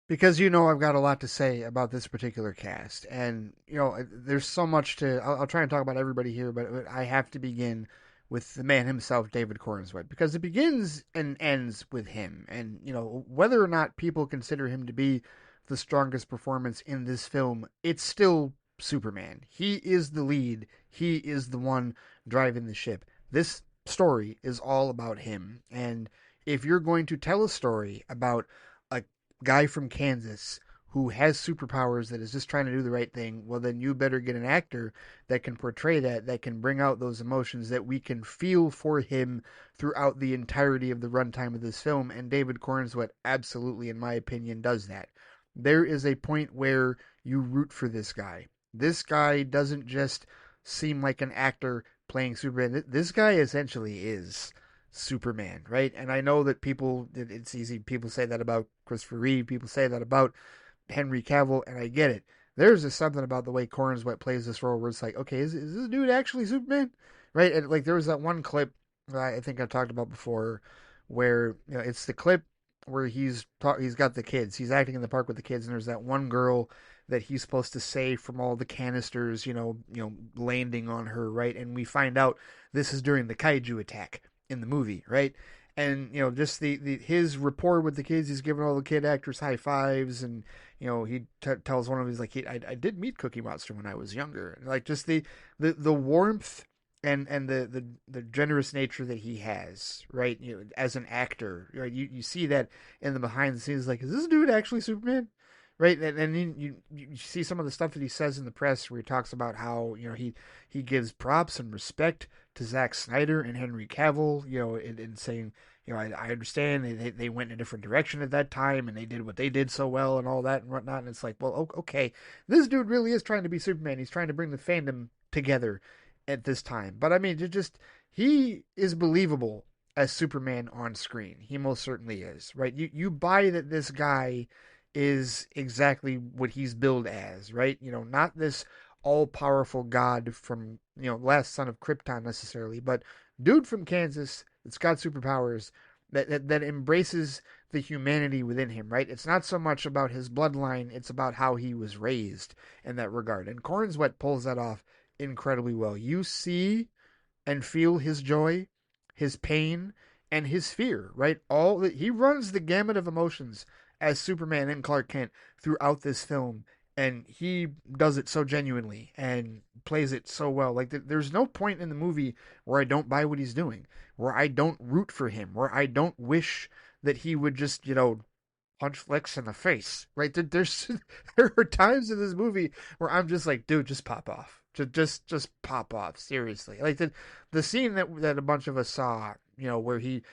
Because I've got a lot to say about this particular cast. And, there's so much to. I'll try and talk about everybody here, but I have to begin with the man himself, David Corenswet, because it begins and ends with him. And, whether or not people consider him to be the strongest performance in this film, it's still Superman. He is the lead. He is the one driving the ship. This story is all about him. And if you're going to tell a story about a guy from Kansas who has superpowers that is just trying to do the right thing, well, then you better get an actor that can portray that can bring out those emotions that we can feel for him throughout the entirety of the runtime of this film. And David Corenswet absolutely, in my opinion, does that. There is a point where you root for this guy. This guy doesn't just seem like an actor playing Superman. This guy essentially is Superman, right? And I know that it's easy. People say that about Christopher Reeve. People say that about Henry Cavill, and I get it. There's just something about the way Corenswet plays this role where it's like, okay, is this dude actually Superman? Right? And like there was that one clip I think I talked about before where it's the clip where he's got the kids. He's acting in the park with the kids, and there's that one girl that he's supposed to save from all the canisters, landing on her, right? And we find out this is during the kaiju attack in the movie, right? And just the his rapport with the kids, he's giving all the kid actors high fives, and he tells one of his like, I did meet Cookie Monster when I was younger, like just the warmth and the generous nature that he has, right? As an actor, right? You see that in the behind the scenes, like, is this dude actually Superman? Right, and then you see some of the stuff that he says in the press where he talks about how he gives props and respect to Zack Snyder and Henry Cavill, and saying, I understand they went in a different direction at that time and they did what they did so well and all that and whatnot. And it's like, well, okay, this dude really is trying to be Superman. He's trying to bring the fandom together at this time. But I mean, he is believable as Superman on screen. He most certainly is, right? You buy that this guy is exactly what he's billed as, right? Not this all-powerful god from, Last Son of Krypton necessarily, but dude from Kansas that's got superpowers that embraces the humanity within him, right? It's not so much about his bloodline, it's about how he was raised in that regard. And Corenswet pulls that off incredibly well. You see and feel his joy, his pain, and his fear, right? He runs the gamut of emotions as Superman and Clark Kent throughout this film, and he does it so genuinely and plays it so well. Like there's no point in the movie where I don't buy what he's doing, where I don't root for him, where I don't wish that he would just punch Flex in the face. Right? There are times in this movie where I'm just like, dude, just pop off. Just pop off, seriously. Like the scene that a bunch of us saw, where he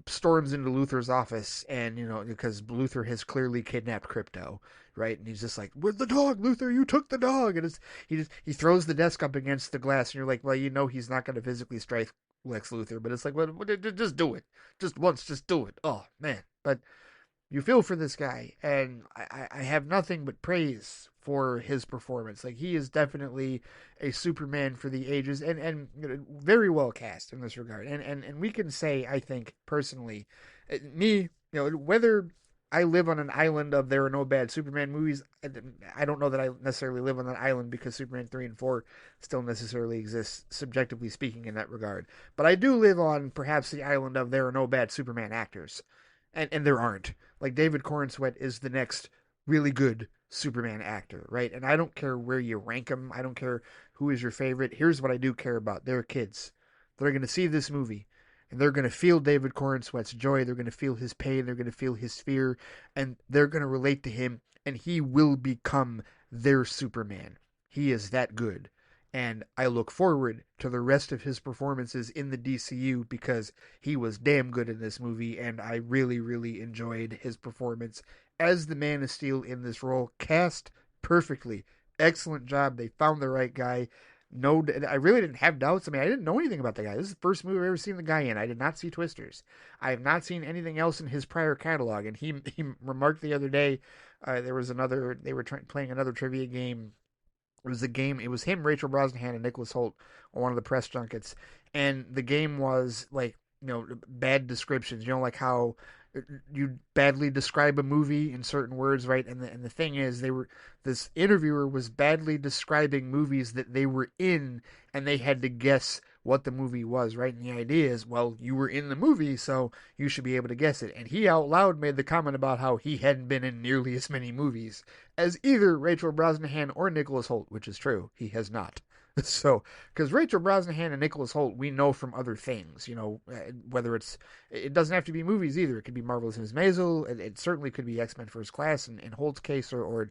storms into Luthor's office, and because Luthor has clearly kidnapped Crypto, right? And he's just like, "Where's the dog, Luthor? You took the dog!" And he throws the desk up against the glass, and you're like, well, he's not going to physically strike Lex Luthor, but it's like, well, just do it, just once, just do it. Oh man, but you feel for this guy, and I have nothing but praise for his performance. Like, he is definitely a Superman for the ages, and very well cast in this regard. And we can say, I think, personally, me, whether I live on an island of there are no bad Superman movies, I don't know that I necessarily live on that island because Superman 3 and 4 still necessarily exist, subjectively speaking, in that regard. But I do live on perhaps the island of there are no bad Superman actors. And there aren't. like David Corenswet is the next really good Superman actor, right? And I don't care where you rank him. I don't care who is your favorite. Here's what I do care about. They're kids. They're going to see this movie and they're going to feel David Corenswet's joy. They're going to feel his pain. They're going to feel his fear, and they're going to relate to him, and he will become their Superman. He is that good. And I look forward to the rest of his performances in the DCU because he was damn good in this movie, and I really, really enjoyed his performance as the Man of Steel in this role. Cast perfectly. Excellent job. They found the right guy. No, I really didn't have doubts. I mean, I didn't know anything about the guy. This is the first movie I've ever seen the guy in. I did not see Twisters. I have not seen anything else in his prior catalog. And he remarked the other day, there was another, they were playing another trivia game. It was the game. It was him, Rachel Brosnahan, and Nicholas Hoult on one of the press junkets, and the game was like, bad descriptions. Like how you badly describe a movie in certain words, right? And the thing is, this interviewer was badly describing movies that they were in, and they had to guess what the movie was, right? And the idea is, well, you were in the movie, so you should be able to guess it. And he out loud made the comment about how he hadn't been in nearly as many movies as either Rachel Brosnahan or Nicholas Hoult, which is true. He has not. So, because Rachel Brosnahan and Nicholas Hoult, we know from other things, whether it doesn't have to be movies either. It could be Marvelous Miss Maisel. It certainly could be X-Men First Class in Holt's case, or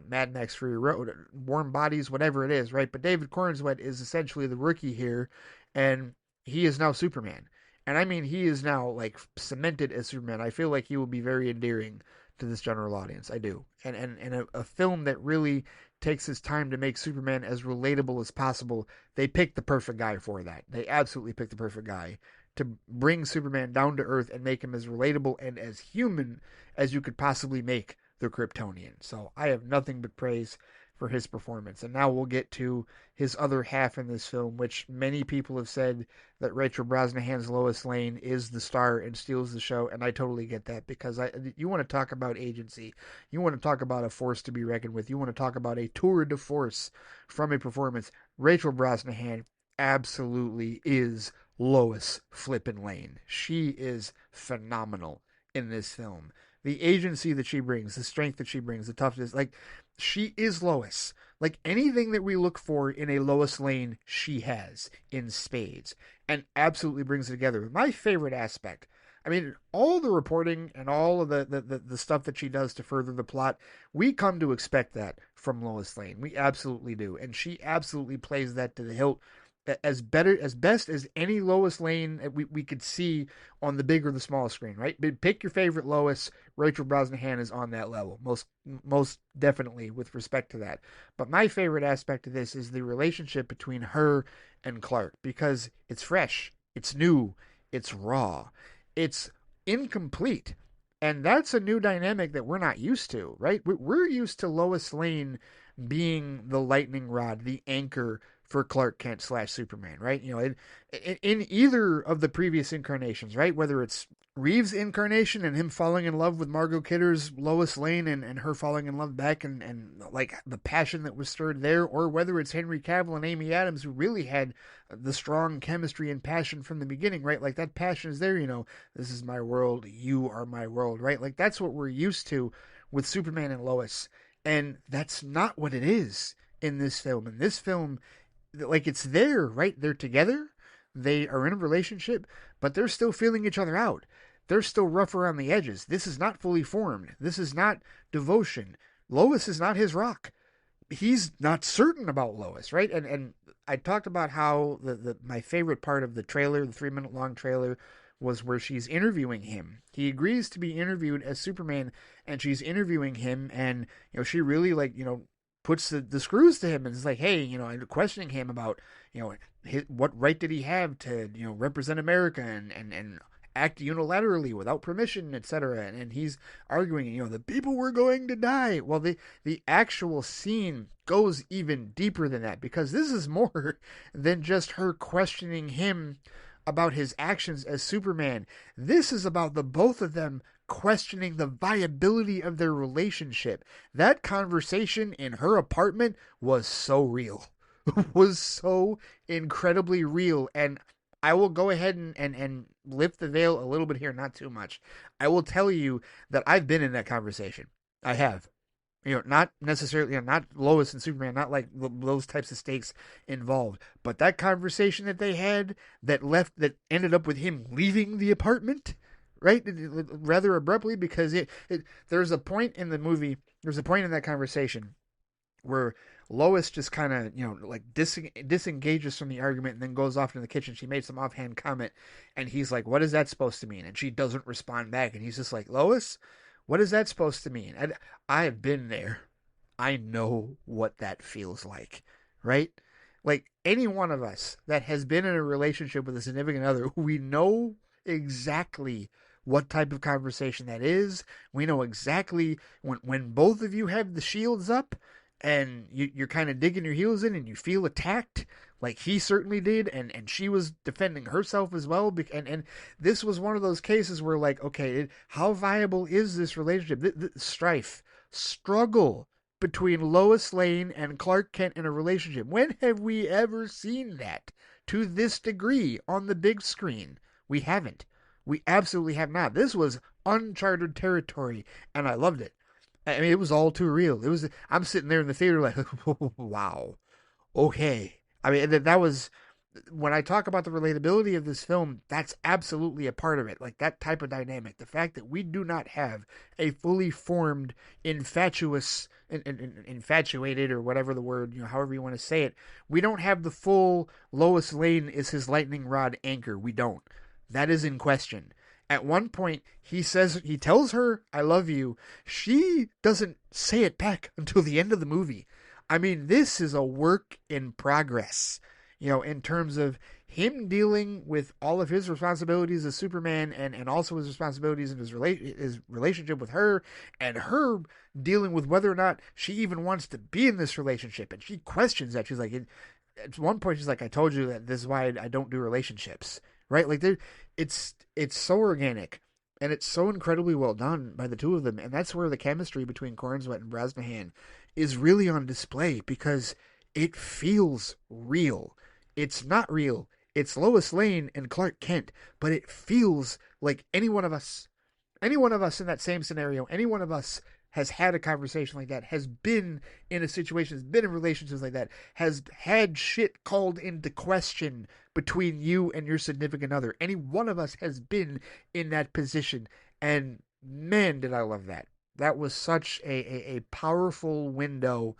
Mad Max Fury Road, Warm Bodies, whatever it is, right? But David Corenswet is essentially the rookie here, and he is now Superman. And I mean, he is now like cemented as Superman. I feel like he will be very endearing to this general audience. I do. And a film that really takes his time to make Superman as relatable as possible. They picked the perfect guy for that. They absolutely picked the perfect guy to bring Superman down to earth and make him as relatable and as human as you could possibly make the Kryptonian. So I have nothing but praise for his performance. And now we'll get to his other half in this film, which many people have said that Rachel Brosnahan's Lois Lane is the star and steals the show, and I totally get that, because you want to talk about agency. You want to talk about a force to be reckoned with. You want to talk about a tour de force from a performance. Rachel Brosnahan absolutely is Lois flippin' Lane. She is phenomenal in this film. The agency that she brings, the strength that she brings, the toughness, like, she is Lois. Like, anything that we look for in a Lois Lane, she has in spades, and absolutely brings it together. My favorite aspect, I mean, all the reporting and all of the stuff that she does to further the plot, we come to expect that from Lois Lane. We absolutely do, and she absolutely plays that to the hilt, as best as any Lois Lane we could see on the big or the small screen, right? But pick your favorite Lois. Rachel Brosnahan is on that level, most definitely, with respect to that. But my favorite aspect of this is the relationship between her and Clark, because it's fresh, it's new, it's raw, it's incomplete. And that's a new dynamic that we're not used to, right? We're used to Lois Lane being the lightning rod, the anchor for Clark Kent / Superman, right? In either of the previous incarnations, right? Whether it's Reeves' incarnation and him falling in love with Margot Kidder's Lois Lane and her falling in love back, and like the passion that was stirred there, or whether it's Henry Cavill and Amy Adams, who really had the strong chemistry and passion from the beginning, right? Like, that passion is there, this is my world, you are my world, right? Like, that's what we're used to with Superman and Lois. And that's not what it is in this film. In this film, like, it's there, right? They're together, they are in a relationship, but they're still feeling each other out. They're still rough around the edges. This is not fully formed. This is not devotion. Lois is not his rock. He's not certain about Lois, right? And I talked about how my favorite part of the trailer, the 3-minute long trailer, was where she's interviewing him. He agrees to be interviewed as Superman, and she's interviewing him, and she really, like, puts the screws to him and is like, hey, and questioning him about, what right did he have to, represent America and act unilaterally without permission, etc. And he's arguing, the people were going to die. Well, the actual scene goes even deeper than that, because this is more than just her questioning him about his actions as Superman. This is about the both of them questioning the viability of their relationship. That conversation in her apartment was so real. Was so incredibly real. And I will go ahead and lift the veil a little bit here, not too much. I will tell you that I've been in that conversation. I have. Not necessarily, not Lois and Superman, not like those types of stakes involved, but that conversation that they had that ended up with him leaving the apartment, right? Rather abruptly, because there's a point in the movie, there's a point in that conversation where Lois just kind of, like disengages from the argument and then goes off into the kitchen. She made some offhand comment, and he's like, "What is that supposed to mean?" And she doesn't respond back, and he's just like, "Lois, what is that supposed to mean?" I have been there. I know what that feels like, right? Like any one of us that has been in a relationship with a significant other, we know exactly what type of conversation that is. We know exactly when both of you have the shields up and you're kind of digging your heels in and you feel attacked like he certainly did, and she was defending herself as well, and this was one of those cases where, like, okay, how viable is this relationship? The strife, struggle between Lois Lane and Clark Kent in a relationship. When have we ever seen that to this degree on the big screen? We haven't. We absolutely have not. This was uncharted territory, and I loved it. I mean, it was all too real. It was. I'm sitting there in the theater like, wow, okay. I mean, that was when I talk about the relatability of this film. That's absolutely a part of it. Like that type of dynamic. The fact that we do not have a fully formed, infatuated, or whatever the word, however you want to say it. We don't have the full Lois Lane is his lightning rod anchor. We don't. That is in question. At one point, he tells her, "I love you." She doesn't say it back until the end of the movie. I mean, this is a work in progress, in terms of him dealing with all of his responsibilities as Superman, and also his responsibilities in his relationship with her, and her dealing with whether or not she even wants to be in this relationship. And she questions that. She's like, at one point, she's like, "I told you that this is why I don't do relationships." Right? Like, it's so organic, and it's so incredibly well done by the two of them, and that's where the chemistry between Cornswet and Brosnahan is really on display, because it feels real. It's not real. It's Lois Lane and Clark Kent, but it feels like any one of us in that same scenario, any one of us has had a conversation like that, has been in a situation, has been in relationships like that, has had shit called into question between you and your significant other. Any one of us has been in that position. And man, did I love that. That was such a powerful window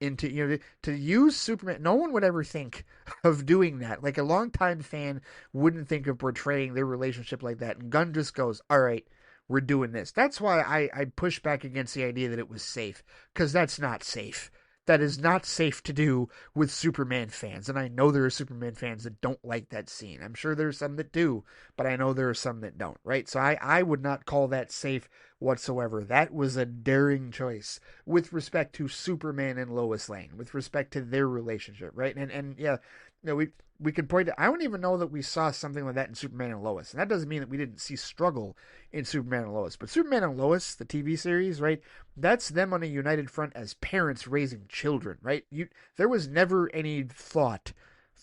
into, to use Superman. No one would ever think of doing that. Like a longtime fan wouldn't think of portraying their relationship like that. And Gunn just goes, "All right, we're doing this." That's why I push back against the idea that it was safe, because that's not safe. That is not safe to do with Superman fans. And I know there are Superman fans that don't like that scene. I'm sure there are some that do, but I know there are some that don't, right? So I would not call that safe whatsoever. That was a daring choice with respect to Superman and Lois Lane, with respect to their relationship, right? And yeah, we could point to, I don't even know that we saw something like that in Superman and Lois. And that doesn't mean that we didn't see struggle in Superman and Lois. But Superman and Lois, the TV series, right? That's them on a united front as parents raising children, right? There was never any thought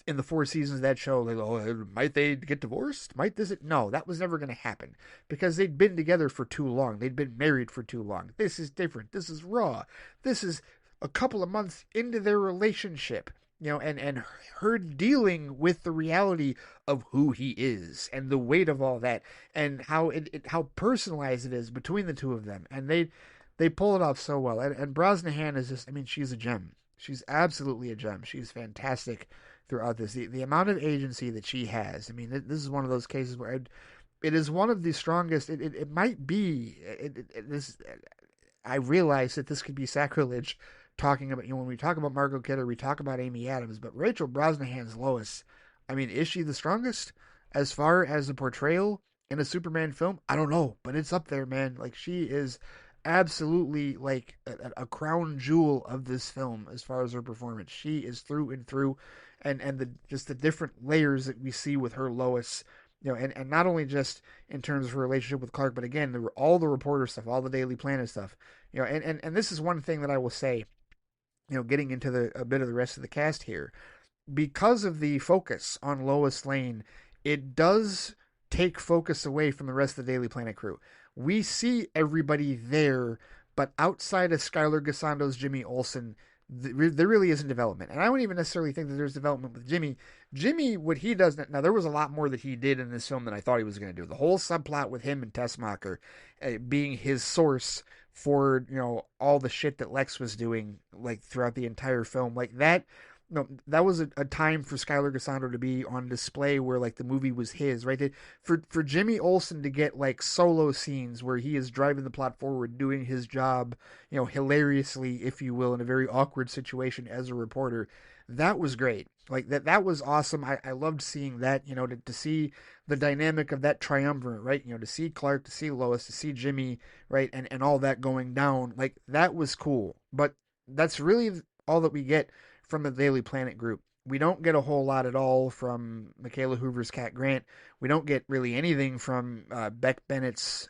in the 4 seasons of that show, like, oh, might they get divorced? Might this? No, that was never going to happen, because they'd been together for too long. They'd been married for too long. This is different. This is raw. This is a couple of months into their relationship, and her dealing with the reality of who he is and the weight of all that, and how how personalized it is between the two of them. And they pull it off so well. And Brosnahan is just, I mean, she's a gem. She's absolutely a gem. She's fantastic throughout this. The amount of agency that she has. I mean, this is one of those cases where it is one of the strongest. It might be. This. I realize that this could be sacrilege talking about, when we talk about Margot Kidder, we talk about Amy Adams, but Rachel Brosnahan's Lois, I mean, is she the strongest as far as a portrayal in a Superman film? I don't know, but it's up there, man. Like, she is absolutely like a crown jewel of this film as far as her performance. She is through and through, and the different layers that we see with her Lois, and not only just in terms of her relationship with Clark, but again, all the reporter stuff, all the Daily Planet stuff, and this is one thing that I will say, getting into a bit of the rest of the cast here, because of the focus on Lois Lane it does take focus away from the rest of the Daily Planet crew. We see everybody there, but outside of Skylar Gassando's Jimmy Olsen, there really isn't development. And I don't even necessarily think that there's development with Jimmy. Jimmy, what he does now, there was a lot more that he did in this film than I thought he was going to do. The whole subplot with him and Tessmacher being his source for all the shit that Lex was doing like throughout the entire film, like that. No, that was a time for Skylar Gassando to be on display where like the movie was his, right? For Jimmy Olsen to get like solo scenes where he is driving the plot forward, doing his job, hilariously, if you will, in a very awkward situation as a reporter, that was great. Like that was awesome. I loved seeing that, to see the dynamic of that triumvirate, right? To see Clark, to see Lois, to see Jimmy, right? And all that going down, like that was cool. But that's really all that we get from the Daily Planet group. We don't get a whole lot at all from Michaela Hoover's Cat Grant. We don't get really anything from Beck Bennett's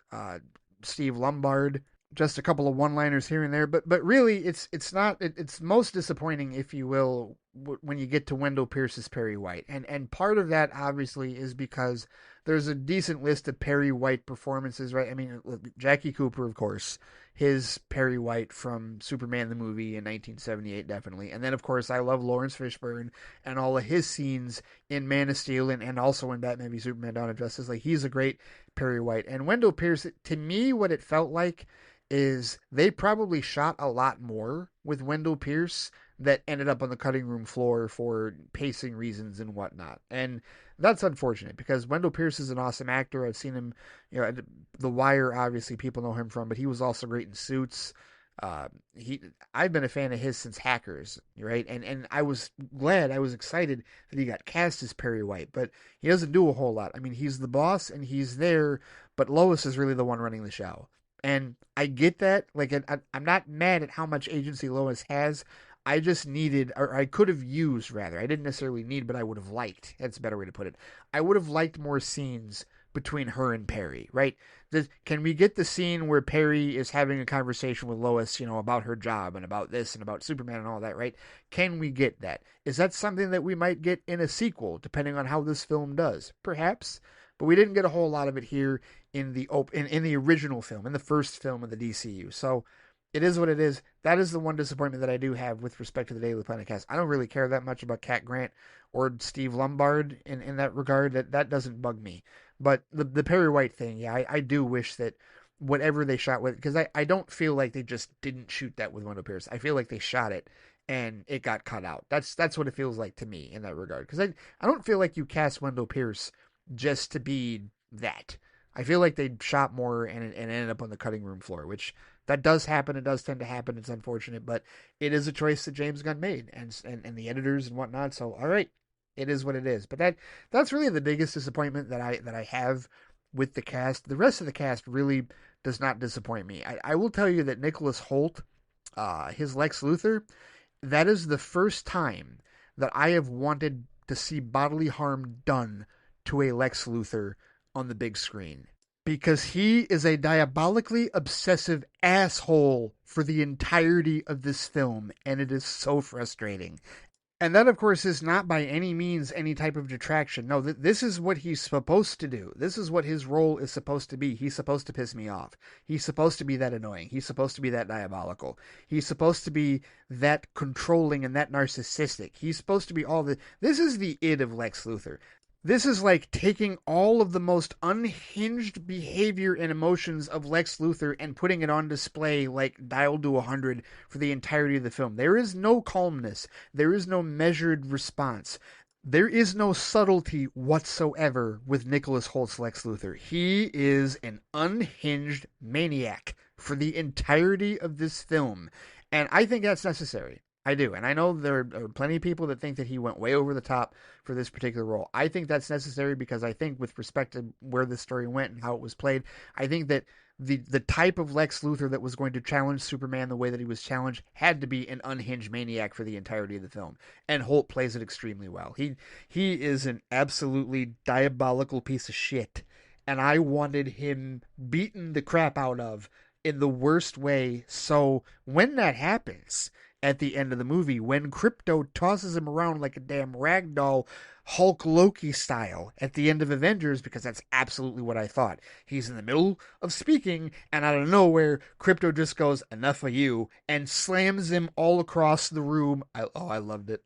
Steve Lombard. Just a couple of one-liners here and there, but really, it's most disappointing, if you will, when you get to Wendell Pierce's Perry White, and part of that obviously is because there's a decent list of Perry White performances, right? I mean, Jackie Cooper, of course, his Perry White from Superman the movie in 1978, definitely, and then of course I love Lawrence Fishburne and all of his scenes in Man of Steel and also in Batman v Superman: Dawn of Justice. Like he's a great Perry White, and Wendell Pierce. To me, what it felt like is they probably shot a lot more with Wendell Pierce that ended up on the cutting room floor for pacing reasons and whatnot. And that's unfortunate because Wendell Pierce is an awesome actor. I've seen him, The Wire, obviously people know him from, but he was also great in Suits. I've been a fan of his since Hackers, right? And I was excited that he got cast as Perry White, but he doesn't do a whole lot. I mean, he's the boss and he's there, but Lois is really the one running the show. And I get that. Like, I'm not mad at how much agency Lois has. I just needed, or I could have used, rather. I didn't necessarily need, but I would have liked. That's a better way to put it. I would have liked more scenes between her and Perry, right? Can we get the scene where Perry is having a conversation with Lois, about her job and about this and about Superman and all that, right? Can we get that? Is that something that we might get in a sequel, depending on how this film does? Perhaps. But we didn't get a whole lot of it here in the original film, in the first film of the DCU. So it is what it is. That is the one disappointment that I do have with respect to the Daily Planet cast. I don't really care that much about Cat Grant or Steve Lombard in that regard. That doesn't bug me. But the Perry White thing, yeah, I do wish that whatever they shot with, because I don't feel like they just didn't shoot that with Wendell Pierce. I feel like they shot it and it got cut out. That's what it feels like to me in that regard. Because I don't feel like you cast Wendell Pierce just to be that. I feel like they shot more and ended up on the cutting room floor, which that does happen. It does tend to happen. It's unfortunate, but it is a choice that James Gunn made and the editors and whatnot. So, all right, it is what it is. But that's really the biggest disappointment that I have with the cast. The rest of the cast really does not disappoint me. I will tell you that Nicholas Hoult, his Lex Luthor, that is the first time that I have wanted to see bodily harm done to a Lex Luthor on the big screen, because he is a diabolically obsessive asshole for the entirety of this film, and it is so frustrating. And that, of course, is not by any means any type of detraction. No, this is what he's supposed to do. This is what his role is supposed to be. He's supposed to piss me off. He's supposed to be that annoying. He's supposed to be that diabolical. He's supposed to be that controlling and that narcissistic. He's supposed to be all the... This is the id of Lex Luthor. This is like taking all of the most unhinged behavior and emotions of Lex Luthor and putting it on display like dialed to 100 for the entirety of the film. There is no calmness. There is no measured response. There is no subtlety whatsoever with Nicholas Holt's Lex Luthor. He is an unhinged maniac for the entirety of this film. And I think that's necessary. I do. And I know there are plenty of people that think that he went way over the top for this particular role. I think that's necessary because I think with respect to where this story went and how it was played, I think that the type of Lex Luthor that was going to challenge Superman the way that he was challenged had to be an unhinged maniac for the entirety of the film. And Holt plays it extremely well. He is an absolutely diabolical piece of shit. And I wanted him beaten the crap out of in the worst way. So when that happens, at the end of the movie when Crypto tosses him around like a damn rag doll, Hulk Loki style at the end of Avengers, because that's absolutely what I thought. He's in the middle of speaking, and out of nowhere, Crypto just goes, "Enough of you," and slams him all across the room. I loved it.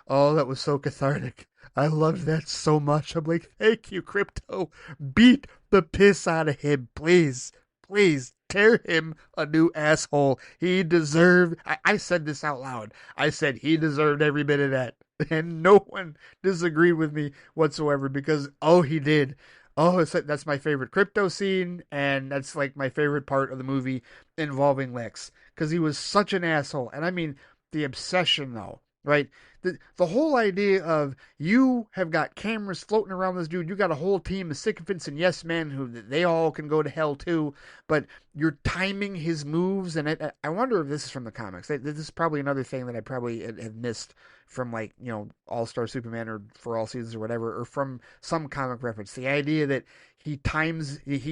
Oh, that was so cathartic. I loved that so much. I'm like, thank you, Crypto. Beat the piss out of him, please. Please tear him a new asshole. He deserved. I said this out loud. I said he deserved every bit of that. And no one disagreed with me whatsoever because, oh, he did. Oh, that's my favorite Crypto scene, and that's like my favorite part of the movie involving Lex because he was such an asshole. And I mean, the obsession, though, right? The whole idea of you have got cameras floating around this dude, you got a whole team of sycophants and yes men who they all can go to hell too, but you're timing his moves, and I wonder if this is from the comics. This is probably another thing that I probably have missed from, like, All Star Superman or For All Seasons or whatever, or from some comic reference. The idea that he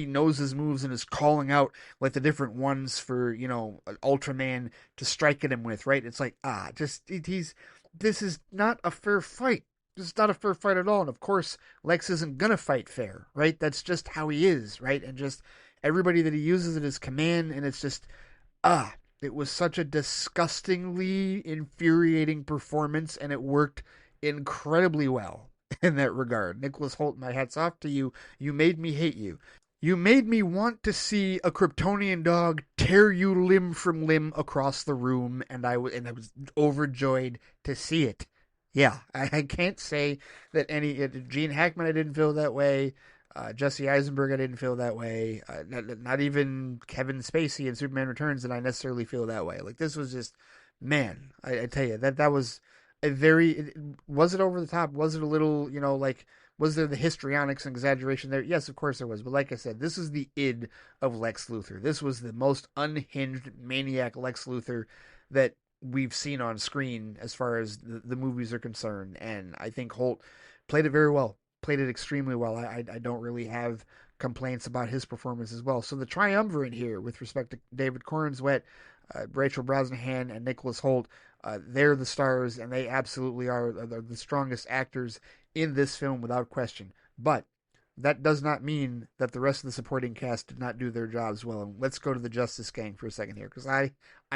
knows his moves and is calling out like the different ones for Ultraman to strike at him with, right? It's like this is not a fair fight. This is not a fair fight at all. And of course, Lex isn't gonna fight fair, right? That's just how he is, right? And just everybody that he uses at his command, and it's just it was such a disgustingly infuriating performance, and it worked incredibly well in that regard. Nicholas Hoult, my hat's off to you. You made me hate you. You made me want to see a Kryptonian dog tear you limb from limb across the room, and I was overjoyed to see it. Yeah, I can't say that Gene Hackman, I didn't feel that way. Jesse Eisenberg, I didn't feel that way. Not even Kevin Spacey in Superman Returns did I necessarily feel that way. Like, this was just, man, I tell you, that was a very, was it over the top? Was it a little, like, was there the histrionics and exaggeration there? Yes, of course there was. But like I said, this is the id of Lex Luthor. This was the most unhinged maniac Lex Luthor that we've seen on screen as far as the movies are concerned. And I think Holt played it very well. Played it extremely well. I don't really have complaints about his performance as well. So the triumvirate here with respect to David Cornswet, Rachel Brosnahan, and Nicholas Hoult, they're the stars, and they absolutely are the strongest actors in this film without question. But that does not mean that the rest of the supporting cast did not do their jobs well. And let's go to the Justice Gang for a second here, because I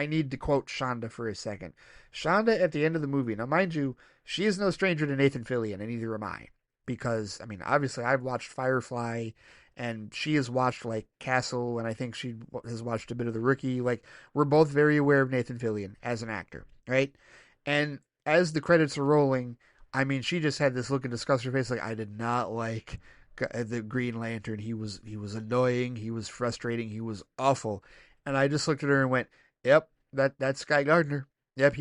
need to quote Shonda for a second. Shonda at the end of the movie, now mind you, she is no stranger to Nathan Fillion, and neither am I. Because, I mean, obviously I've watched Firefly, and she has watched, like, Castle, and I think she has watched a bit of The Rookie. Like, we're both very aware of Nathan Fillion as an actor, right? And as the credits are rolling, I mean, she just had this look of disgust on her face, like, I did not like the Green Lantern. He was annoying, he was frustrating, he was awful. And I just looked at her and went, yep, that's Guy Gardner. Yep,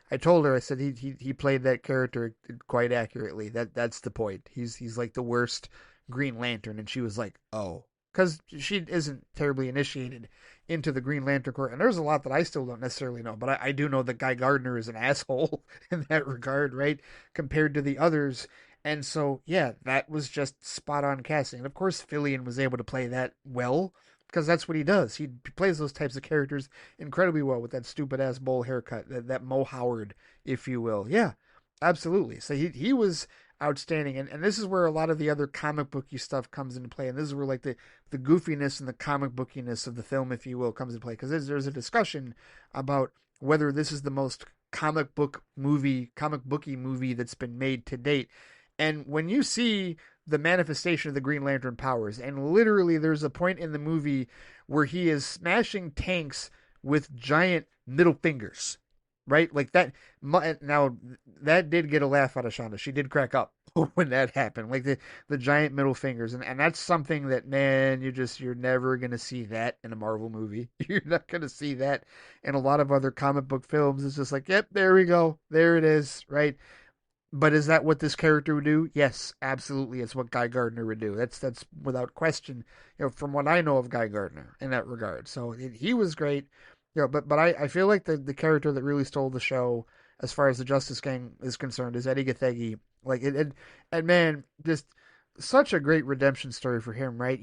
I told her, I said he played that character quite accurately. That's the point. He's like the worst Green Lantern. And she was like, oh, because she isn't terribly initiated into the Green Lantern Corps. And there's a lot that I still don't necessarily know, but I do know that Guy Gardner is an asshole in that regard, right? Compared to the others. And so, yeah, that was just spot on casting. And of course, Fillion was able to play that well, because that's what he does. He plays those types of characters incredibly well with that stupid ass bowl haircut, that Mo Howard, if you will. Yeah, absolutely. So he was outstanding, and this is where a lot of the other comic booky stuff comes into play, and this is where like the goofiness and the comic bookiness of the film, if you will, comes into play, because there's a discussion about whether this is the most comic booky movie that's been made to date. And when you see the manifestation of the Green Lantern powers, and literally there's a point in the movie where he is smashing tanks with giant middle fingers, right? Like that. Now that did get a laugh out of Shonda. She did crack up when that happened, like the giant middle fingers, and that's something that, man, you're never gonna see that in a Marvel movie. You're not gonna see that in a lot of other comic book films. It's just like, yep, there we go, there it is, right? But is that what this character would do? Yes, absolutely. It's what Guy Gardner would do. That's without question. From what I know of Guy Gardner in that regard. So he was great. But I feel like the character that really stole the show as far as the Justice Gang is concerned is Eddie Gathegi. Like and man, just such a great redemption story for him, right?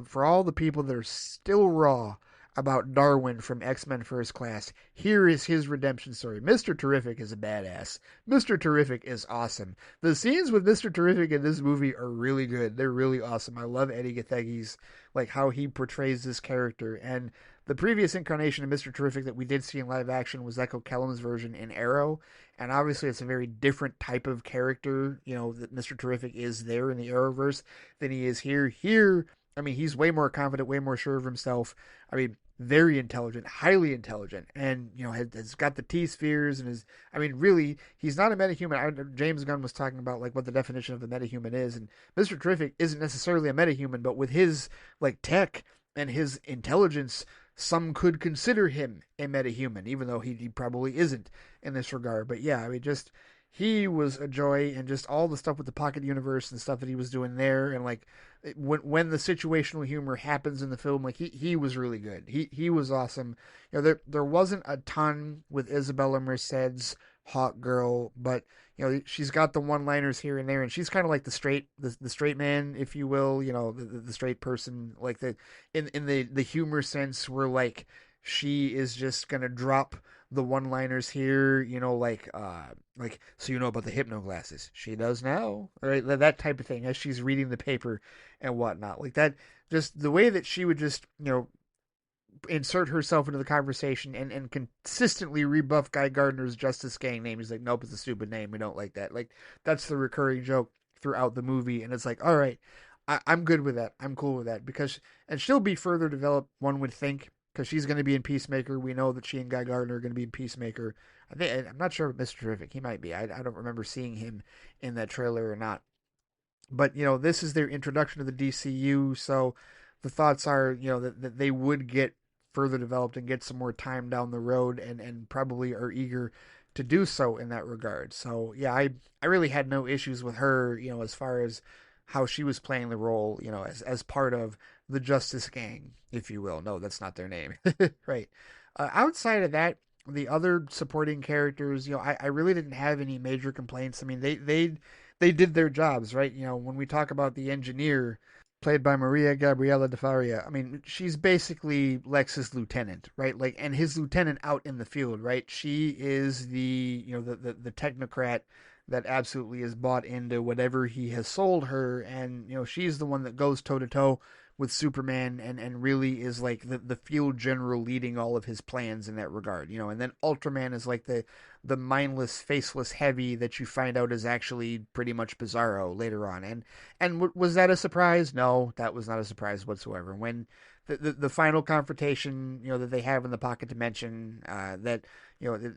For all the people that are still raw about Darwin from X-Men First Class. Here is his redemption story. Mr. Terrific is a badass. Mr. Terrific is awesome. The scenes with Mr. Terrific in this movie are really good. They're really awesome. I love Eddie Gathegi's, like, how he portrays this character. And the previous incarnation of Mr. Terrific that we did see in live action was Echo Kellum's version in Arrow. And obviously it's a very different type of character, that Mr. Terrific is there in the Arrowverse than he is here. Here, I mean, he's way more confident, way more sure of himself. I mean, very intelligent, highly intelligent, and has got the T spheres and is. I mean, really, he's not a metahuman. James Gunn was talking about like what the definition of a metahuman is, and Mister Terrific isn't necessarily a metahuman, but with his like tech and his intelligence, some could consider him a metahuman, even though he probably isn't in this regard. But yeah, I mean, just he was a joy, and just all the stuff with the pocket universe and stuff that he was doing there, and like when the situational humor happens in the film, like he was really good. He was awesome. There wasn't a ton with Isabella Merced's Hawk Girl, but she's got the one-liners here and there, and she's kind of like the straight man, if you will. The straight person, like in the humor sense, where like she is just gonna drop the one-liners here, like so about the hypno glasses. She does now, right? That type of thing as she's reading the paper and whatnot, like that. Just the way that she would just insert herself into the conversation and consistently rebuff Guy Gardner's Justice Gang name. He's like, nope, it's a stupid name. We don't like that. Like that's the recurring joke throughout the movie, and it's like, all right, I'm good with that. I'm cool with that and she'll be further developed, one would think, because she's going to be in Peacemaker. We know that she and Guy Gardner are going to be in Peacemaker. I'm not sure if Mr. Terrific. He might be. I don't remember seeing him in that trailer or not. But this is their introduction to the DCU, so the thoughts are that they would get further developed and get some more time down the road, and probably are eager to do so in that regard. So yeah, I really had no issues with her, as far as how she was playing the role, as part of the Justice Gang, if you will. No, that's not their name, right? Outside of that, the other supporting characters, I really didn't have any major complaints. I mean, they did their jobs, right? When we talk about the engineer, played by Maria Gabriela de Faria, I mean, she's basically Lex's lieutenant, right? Like, and his lieutenant out in the field, right? She is the technocrat that absolutely is bought into whatever he has sold her, and she's the one that goes toe to toe with Superman, and really is like the field general leading all of his plans in that regard, and then Ultraman is like the mindless, faceless heavy that you find out is actually pretty much Bizarro later on. And was that a surprise? No, that was not a surprise whatsoever. When the final confrontation, that they have in the pocket dimension, that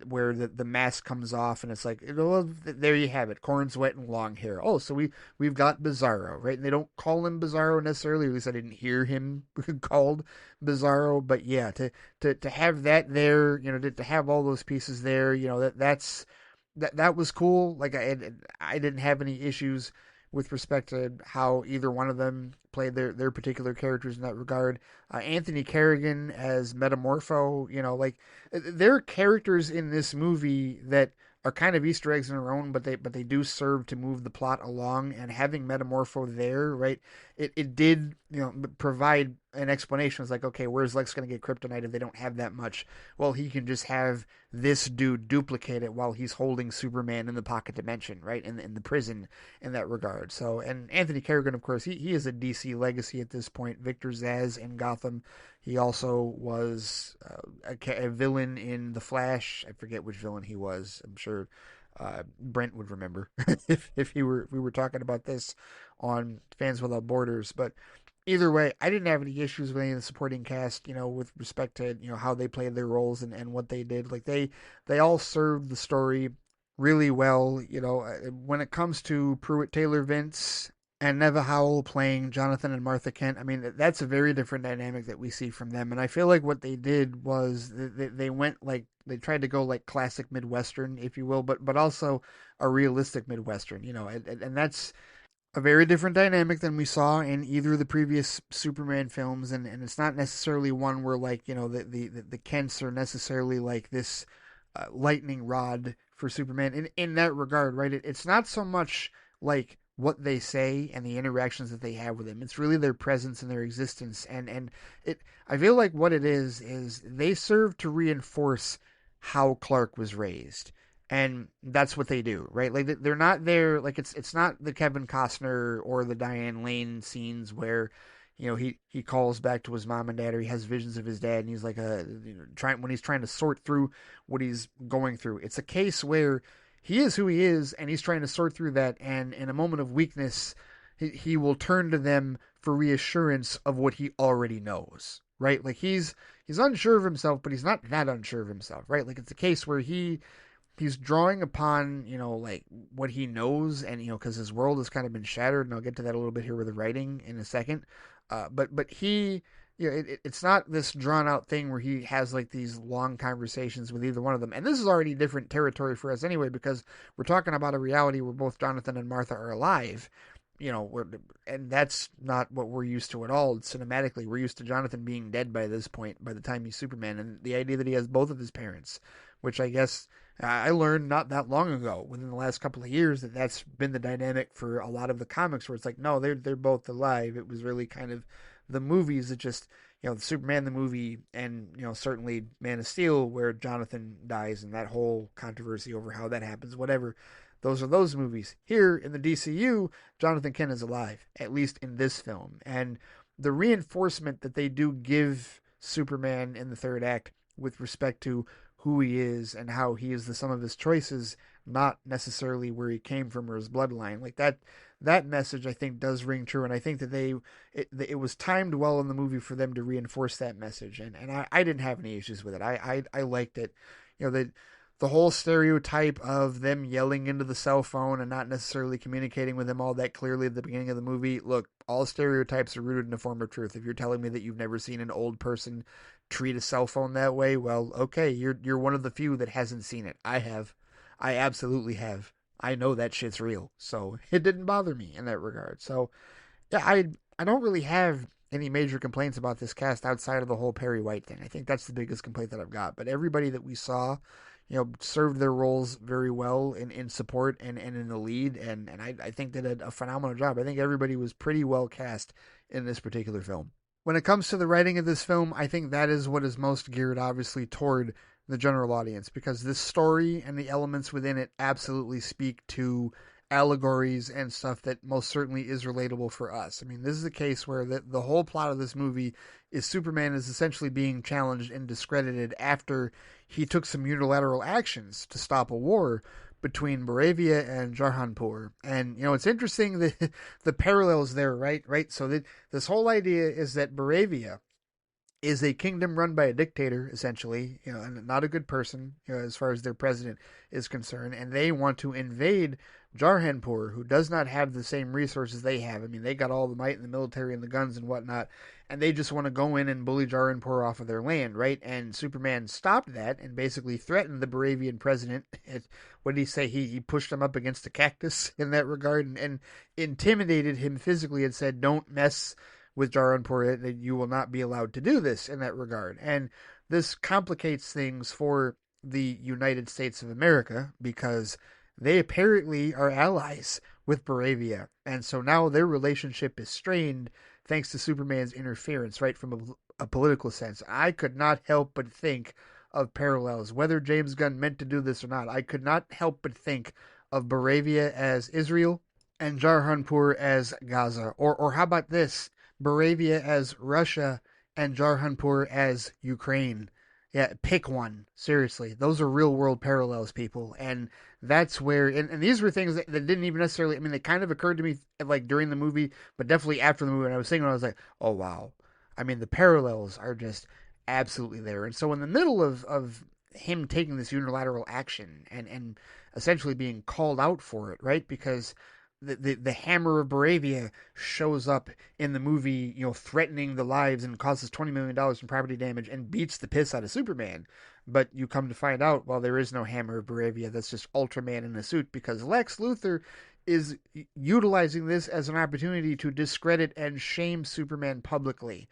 where the mask comes off, and it's like, well, there you have it, corns wet and long hair. Oh, so we've got Bizarro, right? And they don't call him Bizarro necessarily, at least I didn't hear him called Bizarro. But yeah, to have that there, to have all those pieces there, that was cool. Like I didn't have any issues with respect to how either one of them played their particular characters in that regard. Anthony Carrigan as Metamorpho, like there are characters in this movie that are kind of Easter eggs in their own, but they do serve to move the plot along. And having Metamorpho there, right, it did provide an explanation. It's like, okay, where's Lex going to get kryptonite if they don't have that much? Well, he can just have this dude duplicate it while he's holding Superman in the pocket dimension, right, in the prison in that regard. So, and Anthony Carrigan, of course, he is a DC legacy at this point. Victor Zsasz in Gotham. He also was a villain in The Flash. I forget which villain he was. I'm sure Brent would remember if we were talking about this on Fans Without Borders. But either way, I didn't have any issues with any of the supporting cast, with respect to how they played their roles and what they did. Like they all served the story really well. When it comes to Pruitt Taylor Vince and Neva Howell playing Jonathan and Martha Kent, I mean, that's a very different dynamic that we see from them. And I feel like what they did was they went like, they tried to go like classic Midwestern, if you will, but also a realistic Midwestern, and that's a very different dynamic than we saw in either of the previous Superman films. And it's not necessarily one where like, the Kents are necessarily like this lightning rod for Superman in that regard, right? It's not so much like what they say and the interactions that they have with him. It's really their presence and their existence. And it I feel like what it is they serve to reinforce how Clark was raised. And that's what they do, right? Like they're not there. Like it's not the Kevin Costner or the Diane Lane scenes where, he calls back to his mom and dad, or he has visions of his dad, and he's like trying when he's trying to sort through what he's going through. It's a case where he is who he is, and he's trying to sort through that. And in a moment of weakness, he will turn to them for reassurance of what he already knows, right? Like he's unsure of himself, but he's not that unsure of himself, right? Like it's a case where he's drawing upon like what he knows, and because his world has kind of been shattered, and I'll get to that a little bit here with the writing in a second. But he it's not this drawn out thing where he has like these long conversations with either one of them. And this is already different territory for us anyway, because we're talking about a reality where both Jonathan and Martha are alive. And that's not what we're used to at all cinematically. We're used to Jonathan being dead by this point, by the time he's Superman, and the idea that he has both of his parents, which I guess I learned not that long ago, within the last couple of years, that that's been the dynamic for a lot of the comics, where it's like, no, they're both alive. It was really kind of the movies that just, the Superman the movie, and certainly Man of Steel, where Jonathan dies, and that whole controversy over how that happens, whatever. Those are those movies. Here in the DCU, Jonathan Kent is alive, at least in this film. And the reinforcement that they do give Superman in the third act with respect to who he is and how he is the sum of his choices, not necessarily where he came from or his bloodline. Like that message, I think, does ring true. And I think that it was timed well in the movie for them to reinforce that message. And I didn't have any issues with it. I liked it. The whole stereotype of them yelling into the cell phone and not necessarily communicating with him all that clearly at the beginning of the movie. Look, all stereotypes are rooted in a form of truth. If you're telling me that you've never seen an old person treat a cell phone that way, well, okay, you're one of the few that hasn't seen it. I have. I absolutely have. I know that shit's real. So it didn't bother me in that regard. So yeah, I don't really have any major complaints about this cast outside of the whole Perry White thing. I think that's the biggest complaint that I've got. But everybody that we saw, served their roles very well in support and in the lead, and I think they did a phenomenal job. I think everybody was pretty well cast in this particular film. When it comes to the writing of this film, I think that is what is most geared, obviously, toward the general audience, because this story and the elements within it absolutely speak to allegories and stuff that most certainly is relatable for us. I mean, this is a case where the whole plot of this movie is Superman is essentially being challenged and discredited after he took some unilateral actions to stop a war between Baravia and Jarhanpur. And, it's interesting the parallels there, right? So this whole idea is that Baravia is a kingdom run by a dictator, essentially, and not a good person, as far as their president is concerned, and they want to invade Jarhanpur, who does not have the same resources they have. I mean, they got all the might in the military and the guns and whatnot, and they just want to go in and bully Jarhanpur off of their land, right? And Superman stopped that and basically threatened the Baravian president. What did he say? He pushed him up against a cactus in that regard, and intimidated him physically and said, don't mess with Jarhanpur, that you will not be allowed to do this in that regard. And this complicates things for the United States of America, because they apparently are allies with Baravia. And so now their relationship is strained thanks to Superman's interference, right, from a political sense. I could not help but think of parallels, whether James Gunn meant to do this or not. I could not help but think of Baravia as Israel and Jarhanpur as Gaza. Or how about this? Baravia as Russia and Jarhanpur as Ukraine. Yeah, pick one. Seriously. Those are real world parallels, people. And that's where, and these were things that didn't even necessarily, I mean, they kind of occurred to me like during the movie, but definitely after the movie. And I was thinking, I was like, oh, wow. I mean, the parallels are just absolutely there. And so in the middle of him taking this unilateral action and essentially being called out for it, right? Because the hammer of Baravia shows up in the movie, threatening the lives and causes $20 million in property damage and beats the piss out of Superman. But you come to find out, well, there is no hammer of Baravia. That's just Ultraman in a suit, because Lex Luthor is utilizing this as an opportunity to discredit and shame Superman publicly.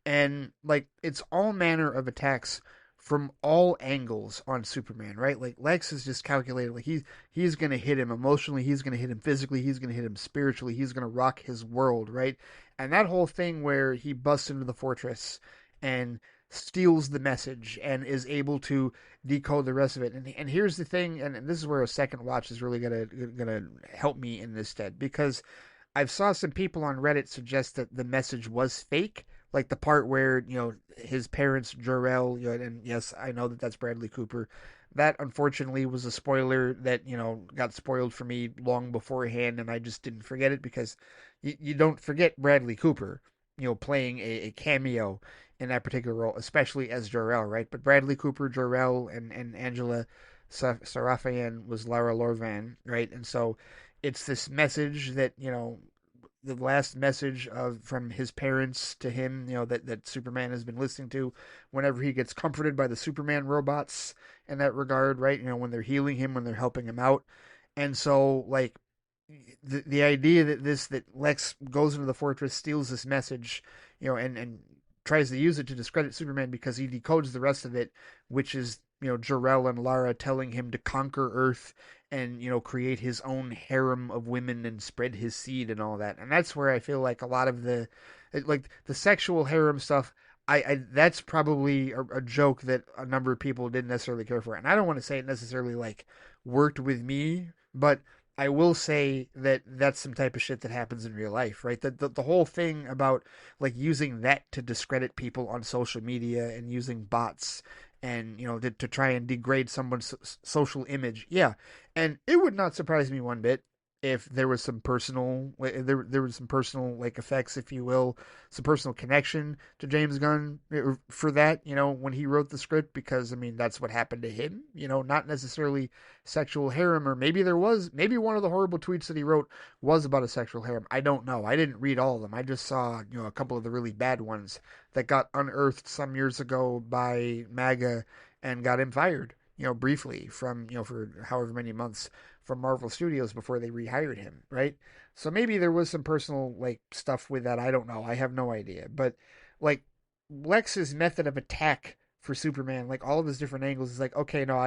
And, like, it's all manner of attacks from all angles on Superman, right? Like Lex is just calculated. Like he's gonna hit him emotionally, he's gonna hit him physically, he's gonna hit him spiritually, he's gonna rock his world, right? And that whole thing where he busts into the fortress and steals the message and is able to decode the rest of it. And here's the thing, and this is where a second watch is really gonna help me in this stead, because I've saw some people on Reddit suggest that the message was fake, like the part where his parents Jor-El, and yes, I know that that's Bradley Cooper. That unfortunately was a spoiler that got spoiled for me long beforehand, and I just didn't forget it because you don't forget Bradley Cooper, playing a cameo in that particular role, especially as Jor-El, right? But Bradley Cooper, Jor-El, and Angela Sarafian was Lara Lorvan, right? And so it's this message that the last message from his parents to him, that Superman has been listening to whenever he gets comforted by the Superman robots in that regard, right? When they're healing him, when they're helping him out. And so like the idea that Lex goes into the fortress, steals this message, and tries to use it to discredit Superman because he decodes the rest of it, which is Jor-El and Lara telling him to conquer Earth and create his own harem of women and spread his seed and all that. And that's where I feel like a lot of the sexual harem stuff. I that's probably a joke that a number of people didn't necessarily care for. And I don't want to say it necessarily like worked with me, but I will say that that's some type of shit that happens in real life, right? The whole thing about like using that to discredit people on social media and using bots and to try and degrade someone's social image. Yeah, and it would not surprise me one bit if there was some personal there was some personal like effects, if you will, some personal connection to James Gunn for that, when he wrote the script, because I mean that's what happened to him, not necessarily sexual harem, or maybe one of the horrible tweets that he wrote was about a sexual harem. I don't know. I didn't read all of them. I just saw a couple of the really bad ones that got unearthed some years ago by MAGA and got him fired, briefly from, for however many months from Marvel Studios before they rehired him, right? So maybe there was some personal like stuff with that. I don't know. I have no idea. But like Lex's method of attack for Superman, like all of his different angles, is like, okay, no,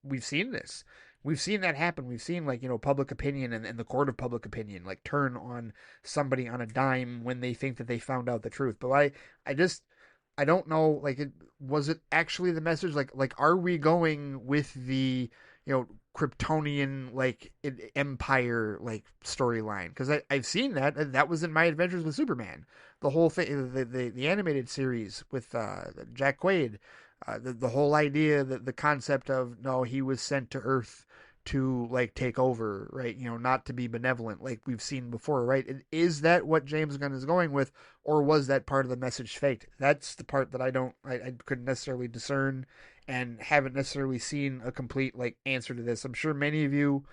we've seen this. We've seen that happen. We've seen like, public opinion and the court of public opinion like turn on somebody on a dime when they think that they found out the truth. But I just I don't know, like, was it actually the message? Like, are we going with the, Kryptonian, like, empire, like, storyline? Because I've seen that. That was in my Adventures with Superman. The whole thing, the animated series with Jack Quaid, the whole idea, the concept of, no, he was sent to Earth to like take over, right? Not to be benevolent like we've seen before, right? Is that what James Gunn is going with, or was that part of the message faked? That's the part that I couldn't necessarily discern, and haven't necessarily seen a complete like answer to this. I'm sure many of you'll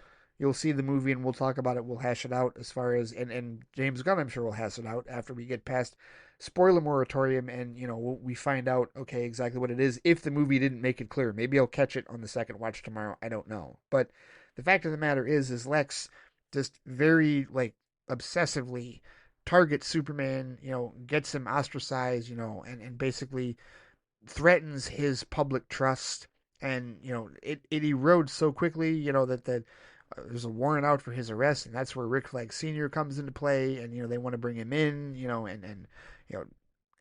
see the movie and we'll talk about it. We'll hash it out as far as and James Gunn, I'm sure, will hash it out after we get past spoiler moratorium and we find out okay exactly what it is. If the movie didn't make it clear, maybe I'll catch it on the second watch tomorrow. I don't know, but the fact of the matter is Lex just very like obsessively targets Superman, gets him ostracized, and basically threatens his public trust, and it erodes so quickly, that there's a warrant out for his arrest, and that's where Rick Flag Sr. comes into play, and they want to bring him in, and you know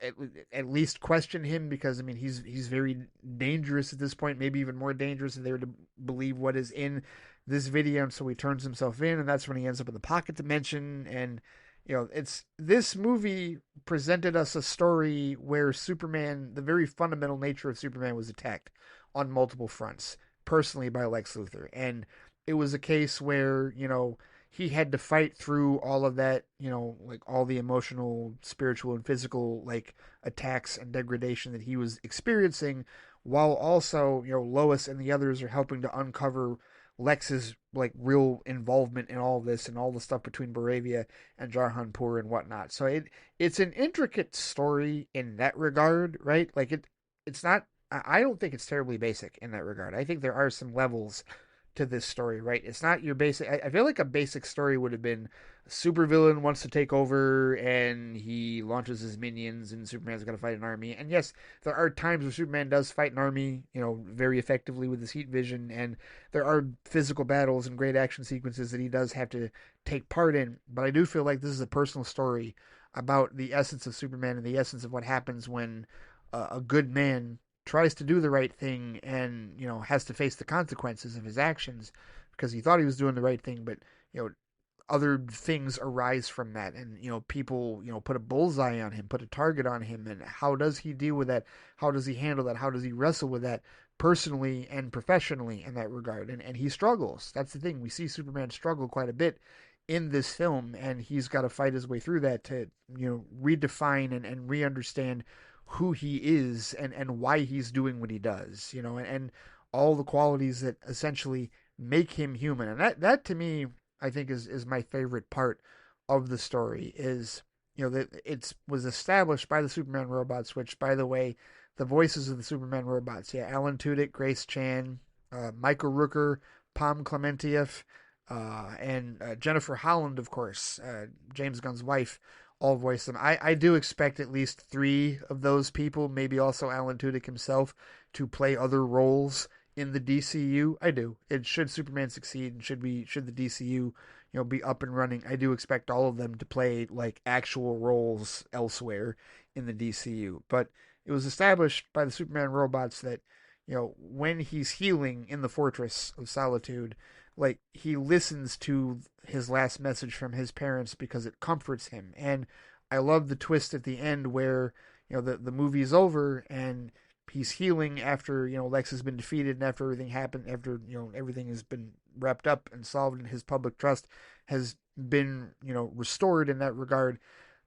at, at least question him, because I mean he's very dangerous at this point, maybe even more dangerous if they were to believe what is in this video, and so he turns himself in, and that's when he ends up in the pocket dimension, and it's this movie presented us a story where Superman, the very fundamental nature of Superman, was attacked on multiple fronts, personally by Lex Luthor, and it was a case where he had to fight through all of that, like all the emotional, spiritual, and physical like attacks and degradation that he was experiencing, while also Lois and the others are helping to uncover Lex's like real involvement in all this and all the stuff between Baravia and Jarhanpur and whatnot. So it's an intricate story in that regard, right? Like it's not. I don't think it's terribly basic in that regard. I think there are some levels to this story, right? It's not your basic. I feel like a basic story would have been a supervillain wants to take over and he launches his minions and Superman's got to fight an army. And yes, there are times where Superman does fight an army, very effectively with his heat vision, and there are physical battles and great action sequences that he does have to take part in. But I do feel like this is a personal story about the essence of Superman and the essence of what happens when a good man tries to do the right thing and has to face the consequences of his actions because he thought he was doing the right thing, but other things arise from that, and people put a bullseye on him, put a target on him, and how does he deal with that? How does he handle that? How does he wrestle with that personally and professionally in that regard? And he struggles. That's the thing. We see Superman struggle quite a bit in this film, and he's got to fight his way through that to redefine and re-understand who he is and why he's doing what he does, and all the qualities that essentially make him human. And that to me, I think is my favorite part of the story is, that it was established by the Superman robots, which, by the way, the voices of the Superman robots, yeah, Alan Tudyk, Grace Chan, Michael Rooker, Pom Klementieff, and Jennifer Holland, of course, James Gunn's wife, all voice them. I do expect at least three of those people, maybe also Alan Tudyk himself, to play other roles in the DCU. I do. It should Superman succeed and should the DCU be up and running. I do expect all of them to play like actual roles elsewhere in the DCU. But it was established by the Superman robots that when he's healing in the Fortress of Solitude, like he listens to his last message from his parents because it comforts him. And I love the twist at the end where the movie's over and he's healing after Lex has been defeated and after everything happened, after everything has been wrapped up and solved and his public trust has been restored in that regard.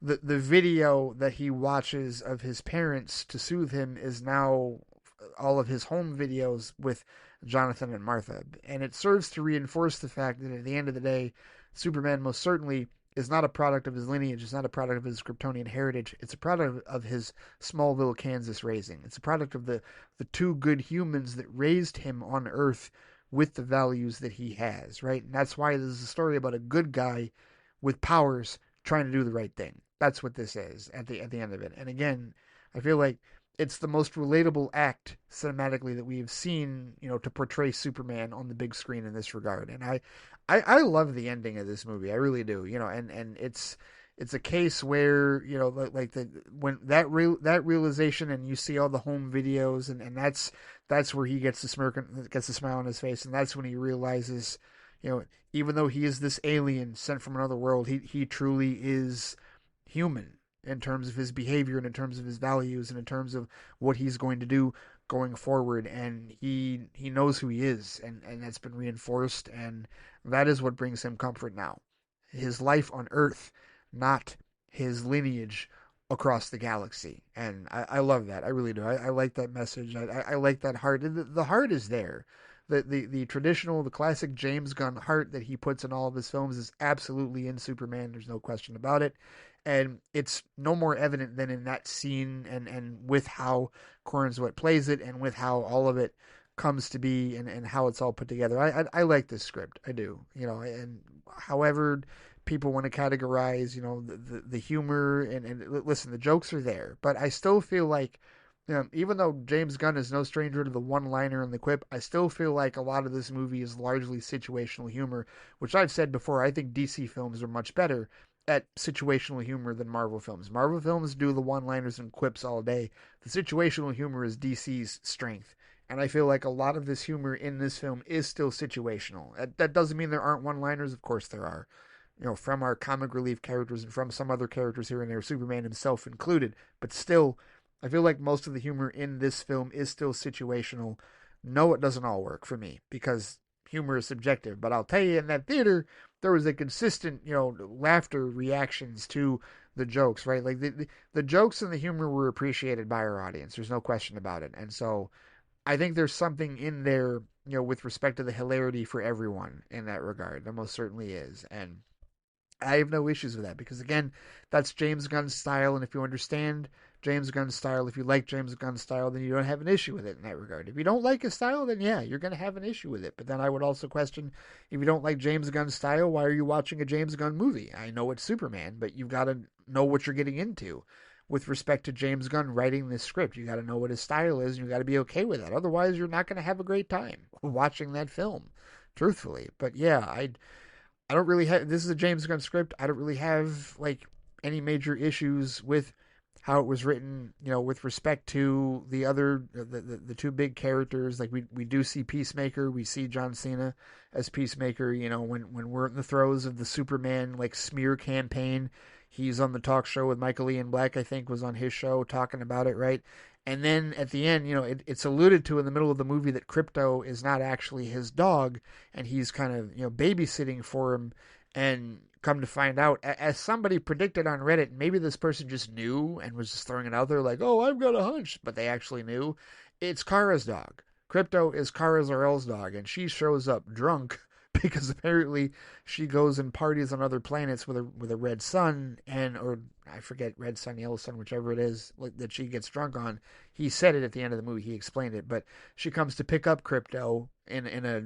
The video that he watches of his parents to soothe him is now all of his home videos with Jonathan and Martha. And it serves to reinforce the fact that at the end of the day, Superman most certainly is not a product of his lineage. It's not a product of his Kryptonian heritage. It's a product of his Smallville, Kansas raising. It's a product of the two good humans that raised him on Earth with the values that he has, right? And that's why this is a story about a good guy with powers trying to do the right thing. That's what this is at the end of it. And again, I feel like it's the most relatable act cinematically that we've seen, to portray Superman on the big screen in this regard. And I love the ending of this movie. I really do. And it's a case where, like when that realization, and you see all the home videos, and that's where he gets the smirk, gets the smile on his face, and that's when he realizes, even though he is this alien sent from another world, he truly is human in terms of his behavior and in terms of his values and in terms of what he's going to do going forward. And he knows who he is, and that's been reinforced, and that is what brings him comfort now. His life on Earth, not his lineage across the galaxy. And I love that. I really do. I like that message. I like that heart. The heart is there. The traditional, the classic James Gunn heart that he puts in all of his films is absolutely in Superman. There's no question about it. And it's no more evident than in that scene, and with how Cornswet plays it, and with how all of it comes to be, and how it's all put together. I like this script. I do. And however people want to categorize, the humor, and listen, the jokes are there, but I still feel like, even though James Gunn is no stranger to the one-liner and the quip, I still feel like a lot of this movie is largely situational humor, which I've said before. I think DC films are much better at situational humor than Marvel films. Marvel films do the one-liners and quips all day. The situational humor is DC's strength. And I feel like a lot of this humor in this film is still situational. That doesn't mean there aren't one-liners. Of course there are. From our comic relief characters and from some other characters here and there, Superman himself included. But still, I feel like most of the humor in this film is still situational. No, it doesn't all work for me, because humor is subjective. But I'll tell you, in that theater, there was a consistent, laughter reactions to the jokes, right? Like the jokes and the humor were appreciated by our audience. There's no question about it. And so I think there's something in there, with respect to the hilarity for everyone in that regard. There most certainly is. And I have no issues with that, because again, that's James Gunn's style. And if you understand James Gunn's style. If you like James Gunn's style, then you don't have an issue with it in that regard. If you don't like his style, then yeah, you're going to have an issue with it. But then I would also question, if you don't like James Gunn's style, why are you watching a James Gunn movie? I know it's Superman, but you've got to know what you're getting into with respect to James Gunn writing this script. You got to know what his style is, and you got to be okay with that. Otherwise, you're not going to have a great time watching that film, truthfully. But yeah, I don't really have. This is a James Gunn script. I don't really have like any major issues with how it was written. You know, with respect to the other the two big characters. Like we do see Peacemaker. We see John Cena as Peacemaker. You know, when we're in the throes of the Superman like smear campaign, he's on the talk show with Michael Ian Black. I think was on his show talking about it, right? And then at the end, you know, it's alluded to in the middle of the movie that Krypto is not actually his dog, and he's kind of, you know, babysitting for him. And come to find out, as somebody predicted on Reddit, maybe this person just knew and was just throwing it out there like, oh, I've got a hunch, but they actually knew. It's Kara's dog. Krypto is Kara Zor-El's dog, and she shows up drunk because apparently she goes and parties on other planets with a red sun, and or I forget, red sun, yellow sun, whichever it is that she gets drunk on. He said it at the end of the movie. He explained it, but she comes to pick up Krypto in a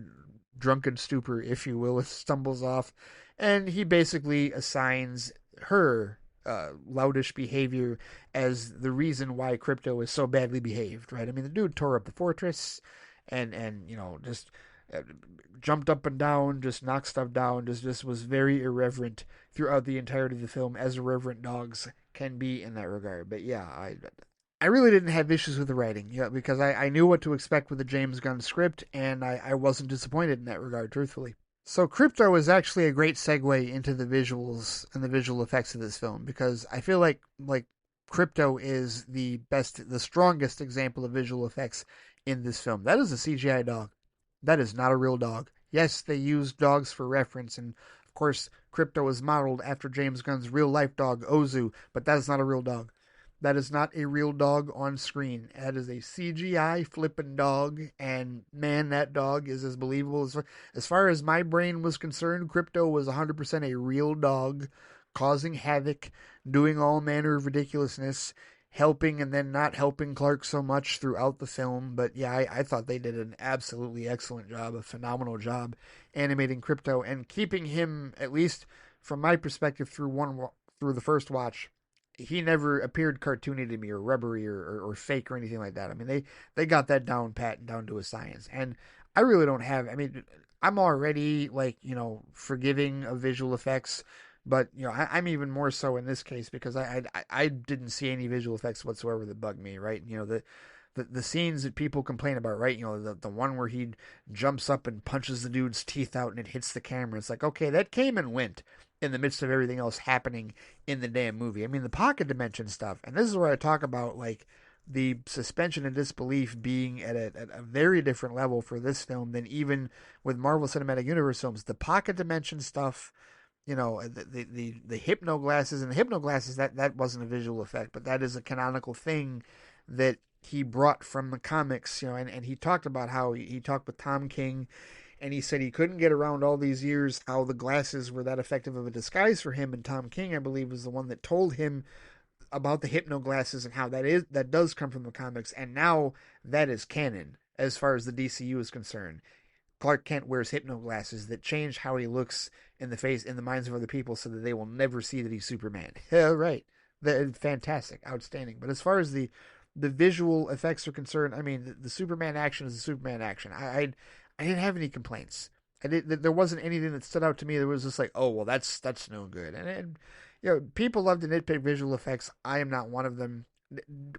drunken stupor, if you will. It stumbles off, and he basically assigns her loutish behavior as the reason why Krypto is so badly behaved. Right? I mean, the dude tore up the fortress, and you know, just jumped up and down, just knocked stuff down, just was very irreverent throughout the entirety of the film, as irreverent dogs can be in that regard. But yeah, I really didn't have issues with the writing, yeah, because I knew what to expect with the James Gunn script, and I wasn't disappointed in that regard, truthfully. So Krypto is actually a great segue into the visuals and the visual effects of this film, because I feel like Krypto is the best, the strongest example of visual effects in this film. That is a CGI dog. That is not a real dog. Yes, they used dogs for reference, and of course, Krypto is modeled after James Gunn's real-life dog, Ozu, but that is not a real dog. That is not a real dog on screen. That is a CGI flipping dog, and man, that dog is as believable. As far as my brain was concerned, Krypto was 100% a real dog, causing havoc, doing all manner of ridiculousness, helping and then not helping Clark so much throughout the film. But yeah, I thought they did an absolutely excellent job, a phenomenal job animating Krypto and keeping him, at least from my perspective, through the first watch. He never appeared cartoony to me or rubbery or fake or anything like that. I mean, they got that down pat and down to a science. And I really don't have, I mean, I'm already like, you know, forgiving of visual effects. But you know, I'm even more so in this case because I didn't see any visual effects whatsoever that bugged me. Right? You know, the scenes that people complain about. Right? You know, the one where he jumps up and punches the dude's teeth out and it hits the camera. It's like, okay, that came and went in the midst of everything else happening in the damn movie. I mean, the pocket dimension stuff, and this is where I talk about like the suspension of disbelief being at a very different level for this film than even with Marvel Cinematic Universe films. The pocket dimension stuff, you know, the hypno glasses, and the hypno glasses, that wasn't a visual effect, but that is a canonical thing that he brought from the comics, you know, and he talked about how he talked with Tom King, and he said he couldn't get around all these years how the glasses were that effective of a disguise for him, and Tom King, I believe, was the one that told him about the hypno glasses and how that does come from the comics, and now that is canon as far as the DCU is concerned. Clark Kent wears hypno glasses that change how he looks in the minds of other people so that they will never see that he's Superman. Yeah, right. Fantastic, outstanding. But as far as the visual effects are concerned, I mean, the Superman action is the Superman action. I didn't have any complaints. There wasn't anything that stood out to me that was just like, oh, well, that's no good. And you know, people love to nitpick visual effects. I am not one of them.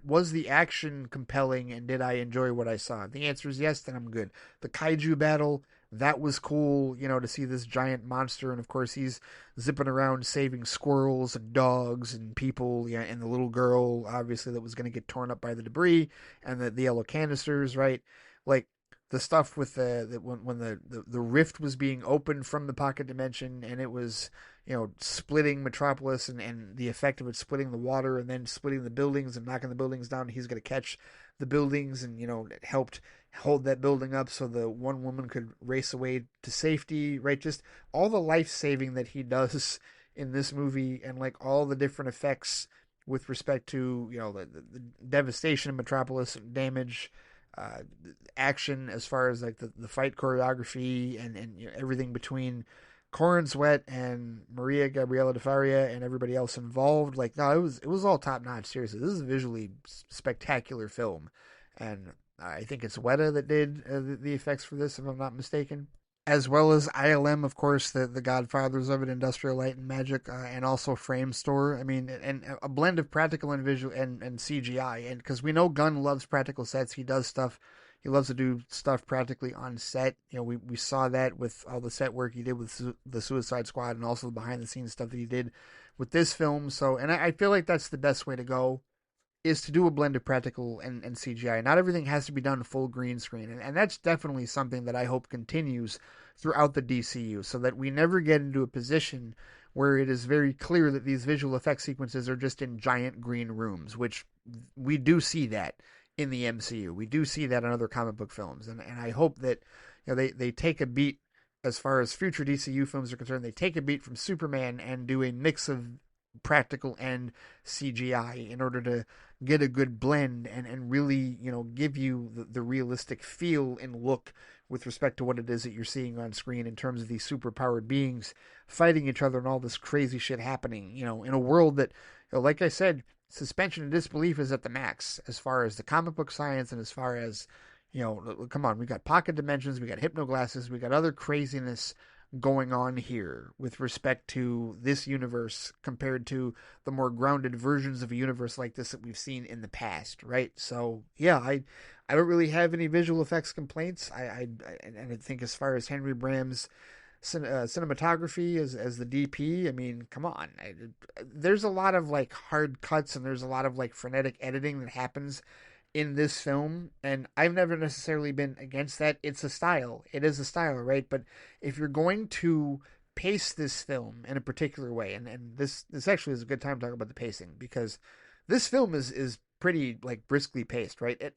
Was the action compelling, and did I enjoy what I saw? The answer is yes, then I'm good. The kaiju battle, that was cool, you know, to see this giant monster, and of course he's zipping around saving squirrels and dogs and people, yeah, and the little girl, obviously, that was going to get torn up by the debris, and the yellow canisters, right? Like, the stuff with when the rift was being opened from the pocket dimension, and it was, you know, splitting Metropolis, and the effect of it splitting the water and then splitting the buildings and knocking the buildings down. He's going to catch the buildings, and you know, it helped hold that building up so the one woman could race away to safety, right? Just all the life saving that he does in this movie, and like all the different effects with respect to, the devastation of Metropolis, damage, uh, action as far as like the fight choreography and everything between Corn Sweat and Maria Gabriela de Faria and everybody else involved. Like, no, it was all top notch. Seriously, this is a visually spectacular film, and I think it's Weta that did the effects for this, if I'm not mistaken, as well as ILM, of course, the godfathers of it, Industrial Light and Magic, and also Frame Store. I mean, and a blend of practical and visual and CGI. And because we know Gunn loves practical sets, he does stuff. He loves to do stuff practically on set. We saw that with all the set work he did with the Suicide Squad, and also the behind the scenes stuff that he did with this film. So, and I feel like that's the best way to go, is to do a blend of practical and CGI. Not everything has to be done full green screen. And that's definitely something that I hope continues throughout the DCU, so that we never get into a position where it is very clear that these visual effects sequences are just in giant green rooms, which we do see that in the MCU. We do see that in other comic book films. And I hope that they take a beat as far as future DCU films are concerned. They take a beat from Superman and do a mix of practical and CGI in order to get a good blend and really, give you the realistic feel and look with respect to what it is that you're seeing on screen in terms of these super powered beings fighting each other and all this crazy shit happening, in a world that, like I said, suspension of disbelief is at the max as far as the comic book science and as far as, come on, we got pocket dimensions, we got hypnoglasses, we got other craziness going on here with respect to this universe compared to the more grounded versions of a universe like this that we've seen in the past, right? So yeah, I don't really have any visual effects complaints. And I think as far as Henry Bram's cinematography as the DP, I mean, come on, there's a lot of like hard cuts and there's a lot of like frenetic editing that happens in this film, and I've never necessarily been against that. It's a style. It is a style, right? But if you're going to pace this film in a particular way, and this actually is a good time to talk about the pacing, because this film is pretty like briskly paced, right?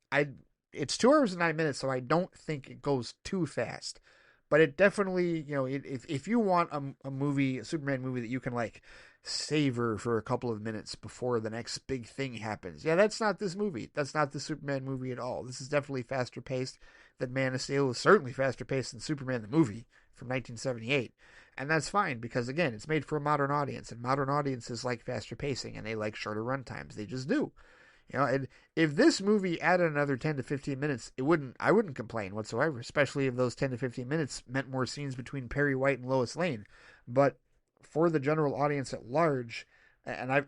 It's 2 hours and 9 minutes, so I don't think it goes too fast. But it definitely, if you want a movie, a Superman movie that you can like savor for a couple of minutes before the next big thing happens. Yeah, that's not this movie. That's not the Superman movie at all. This is definitely faster paced than Man of Steel. Is certainly faster paced than Superman the movie from 1978. And that's fine, because again, it's made for a modern audience, and modern audiences like faster pacing and they like shorter run times. They just do. And if this movie added another 10 to 15 minutes, I wouldn't complain whatsoever, especially if those 10 to 15 minutes meant more scenes between Perry White and Lois Lane. But for the general audience at large, and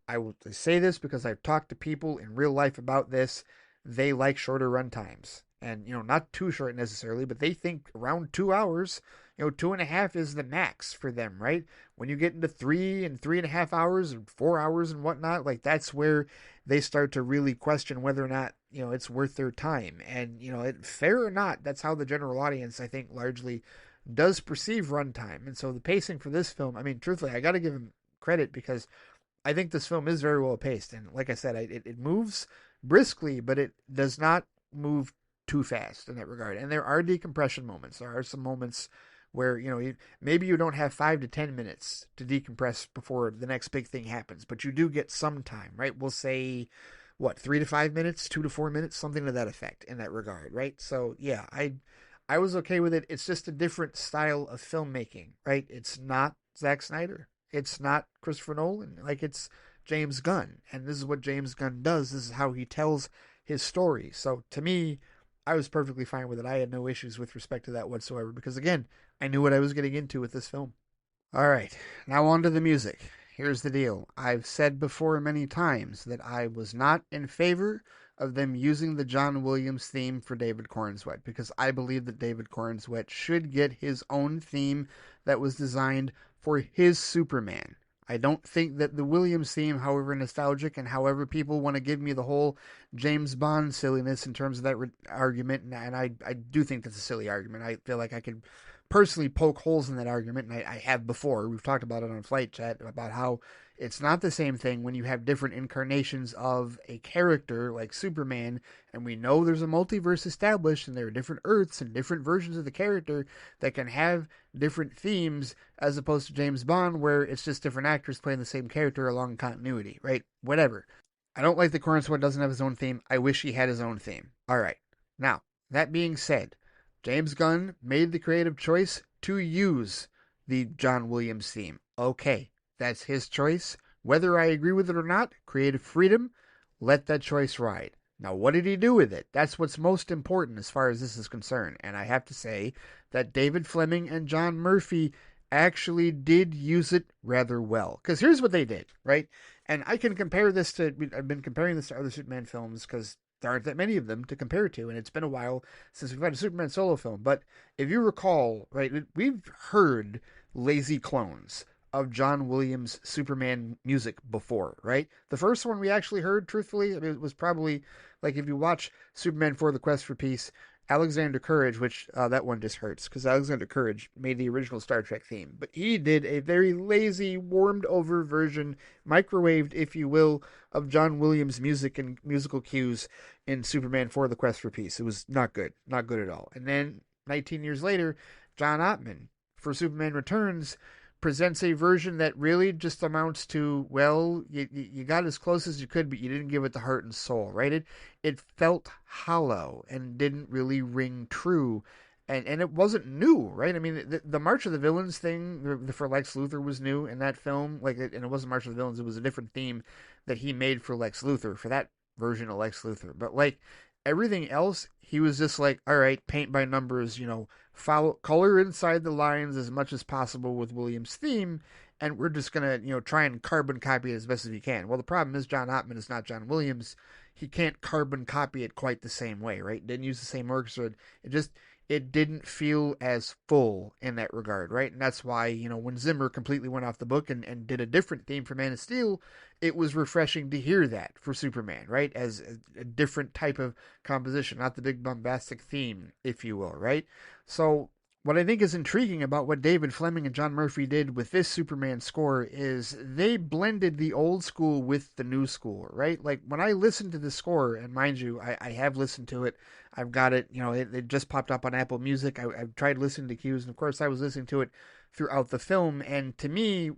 I will say this because I've talked to people in real life about this, they like shorter run times. And, not too short necessarily, but they think around 2 hours, 2.5 is the max for them, right? When you get into 3.5 hours and 4 hours and whatnot, like that's where they start to really question whether or not, it's worth their time. And, fair or not, that's how the general audience, I think, largely does perceive runtime. And so the pacing for this film, I mean, truthfully, I got to give him credit, because I think this film is very well paced. And like I said, it moves briskly, but it does not move too fast in that regard. And there are decompression moments. There are some moments where, maybe you don't have 5 to 10 minutes to decompress before the next big thing happens, but you do get some time, right? We'll say, 3 to 5 minutes, 2 to 4 minutes, something to that effect in that regard, right? So yeah, I was okay with it. It's just a different style of filmmaking, right? It's not Zack Snyder. It's not Christopher Nolan. Like, it's James Gunn. And this is what James Gunn does. This is how he tells his story. So to me, I was perfectly fine with it. I had no issues with respect to that whatsoever, because again, I knew what I was getting into with this film. All right, now on to the music. Here's the deal. I've said before many times that I was not in favor of them using the John Williams theme for David Cornsweet, because I believe that David Cornsweet should get his own theme that was designed for his Superman. I don't think that the Williams theme, however nostalgic and however people want to give me the whole James Bond silliness in terms of that argument, and I do think that's a silly argument. I feel like I could personally poke holes in that argument, and I have before. We've talked about it on Flight Chat about how it's not the same thing when you have different incarnations of a character like Superman, and we know there's a multiverse established, and there are different Earths and different versions of the character that can have different themes, as opposed to James Bond, where it's just different actors playing the same character along continuity, right? Whatever. I don't like the Cornsword doesn't have his own theme. I wish he had his own theme. All right. Now, that being said, James Gunn made the creative choice to use the John Williams theme. Okay, that's his choice. Whether I agree with it or not, creative freedom, let that choice ride. Now, what did he do with it? That's what's most important as far as this is concerned. And I have to say that David Fleming and John Murphy actually did use it rather well. Because here's what they did, right? And I can compare this to, I've been comparing this to other Superman films because there aren't that many of them to compare to, and it's been a while since we've had a Superman solo film. But if you recall, right, we've heard lazy clones of John Williams' Superman music before, right? The first one we actually heard, truthfully, I mean, it was probably, like, if you watch Superman 4: The Quest for Peace, Alexander Courage, which that one just hurts because Alexander Courage made the original Star Trek theme, but he did a very lazy, warmed over version, microwaved, if you will, of John Williams' music and musical cues in Superman 4: The Quest for Peace. It was not good at all. And then 19 years later, John Ottman for Superman Returns presents a version that really just amounts to, well, you got as close as you could, but you didn't give it the heart and soul, right? It felt hollow and didn't really ring true, and it wasn't new, right? I mean, the March of the Villains thing for Lex Luthor was new in that film, and it wasn't March of the Villains; it was a different theme that he made for Lex Luthor for that version of Lex Luthor. But like everything else, he was just like, all right, paint by numbers, follow color inside the lines as much as possible with Williams' theme, and we're just gonna, try and carbon copy it as best as we can. Well, the problem is John Ottman is not John Williams. He can't carbon copy it quite the same way, right? Didn't use the same orchestra. It didn't feel as full in that regard, right? And that's why, when Zimmer completely went off the book and did a different theme for Man of Steel, it was refreshing to hear that for Superman, right? As a different type of composition, not the big bombastic theme, if you will, right? So what I think is intriguing about what David Fleming and John Murphy did with this Superman score is they blended the old school with the new school, right? Like when I listened to the score, and mind you, I have listened to it. I've got it, it just popped up on Apple Music. I've tried listening to cues, and of course I was listening to it throughout the film. And to me,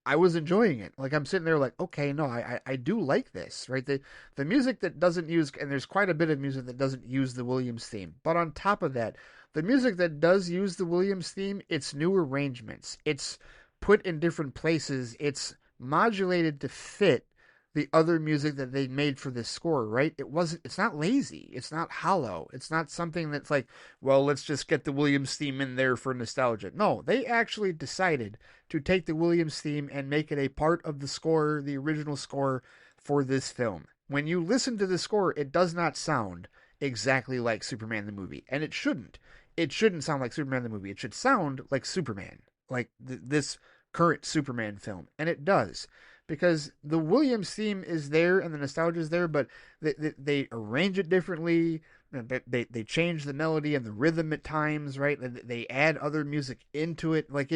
I was enjoying it. Like I'm sitting there like, okay, no, I do like this, right? The music that doesn't use, and there's quite a bit of music that doesn't use the Williams theme. But on top of that, the music that does use the Williams theme, it's new arrangements. It's put in different places. It's modulated to fit the other music that they made for this score, right? It's not lazy. It's not hollow. It's not something that's like, well, let's just get the Williams theme in there for nostalgia. No, they actually decided to take the Williams theme and make it a part of the score, the original score for this film. When you listen to the score, it does not sound exactly like Superman the movie, and it shouldn't. It shouldn't sound like Superman the movie. It should sound like Superman, like this current Superman film, and it does. Because the Williams theme is there and the nostalgia is there, but they arrange it differently. They change the melody and the rhythm at times, right? They add other music into it. Like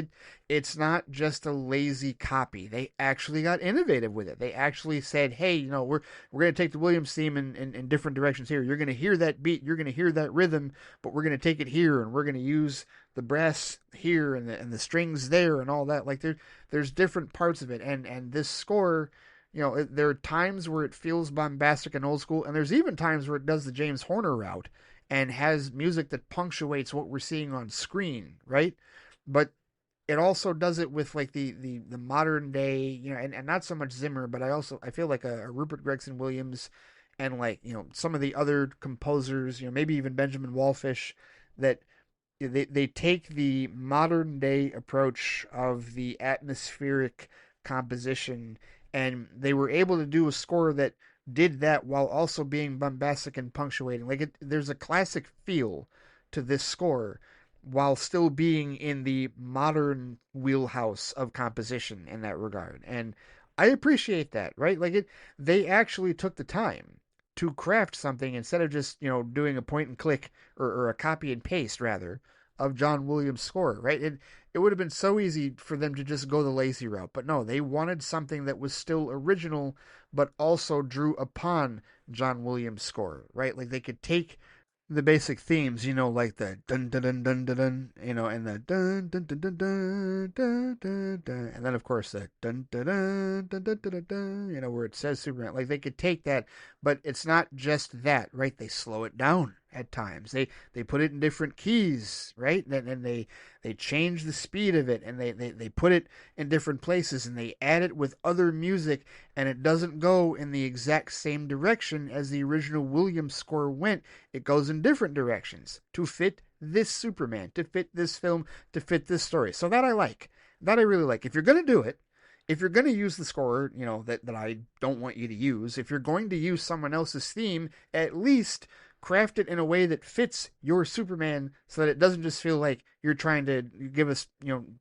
it's not just a lazy copy. They actually got innovative with it. They actually said, hey, we're going to take the Williams theme in different directions here. You're going to hear that beat, you're going to hear that rhythm, but we're going to take it here and we're going to use the brass here and the strings there and all that. Like there's different parts of it, and this score, there are times where it feels bombastic and old school, and there's even times where it does the James Horner route and has music that punctuates what we're seeing on screen, right? But it also does it with like the modern day, and not so much Zimmer, but I feel like a Rupert Gregson Williams and like some of the other composers, maybe even Benjamin Wallfish, that they take the modern day approach of the atmospheric composition, and they were able to do a score that did that while also being bombastic and punctuating. Like there's a classic feel to this score while still being in the modern wheelhouse of composition in that regard. And I appreciate that, right? Like they actually took the time to craft something instead of just, doing a point and click or a copy and paste rather of John Williams' score, right? It would have been so easy for them to just go the lazy route, but no, they wanted something that was still original, but also drew upon John Williams' score, right? Like they could take the basic themes, like the dun dun dun dun dun dun, and the dun dun dun dun dun dun dun dun, and then of course the dun dun dun dun dun dun dun, where it says Superman. Like they could take that, but it's not just that, right? They slow it down at times. They put it in different keys, right? And they change the speed of it, and they put it in different places, and they add it with other music, and it doesn't go in the exact same direction as the original Williams score went. It goes in different directions to fit this Superman, to fit this film, to fit this story. So that I like. That I really like. If you're going to do it, if you're going to use the score, that I don't want you to use, if you're going to use someone else's theme, at least craft it in a way that fits your Superman so that it doesn't just feel like you're trying to give us,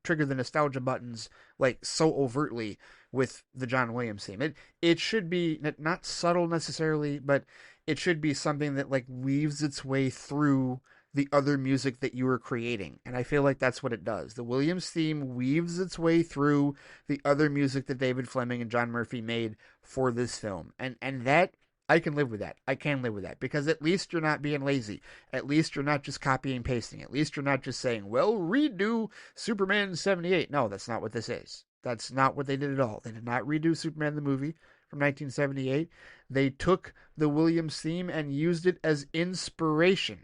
trigger the nostalgia buttons like so overtly with the John Williams theme. It should be not subtle necessarily, but it should be something that like weaves its way through the other music that you were creating. And I feel like that's what it does. The Williams theme weaves its way through the other music that David Fleming and John Murphy made for this film. And that I can live with that. I can live with that because at least you're not being lazy. At least you're not just copying and pasting. At least you're not just saying, well, redo Superman 78. No, that's not what this is. That's not what they did at all. They did not redo Superman the movie from 1978. They took the Williams theme and used it as inspiration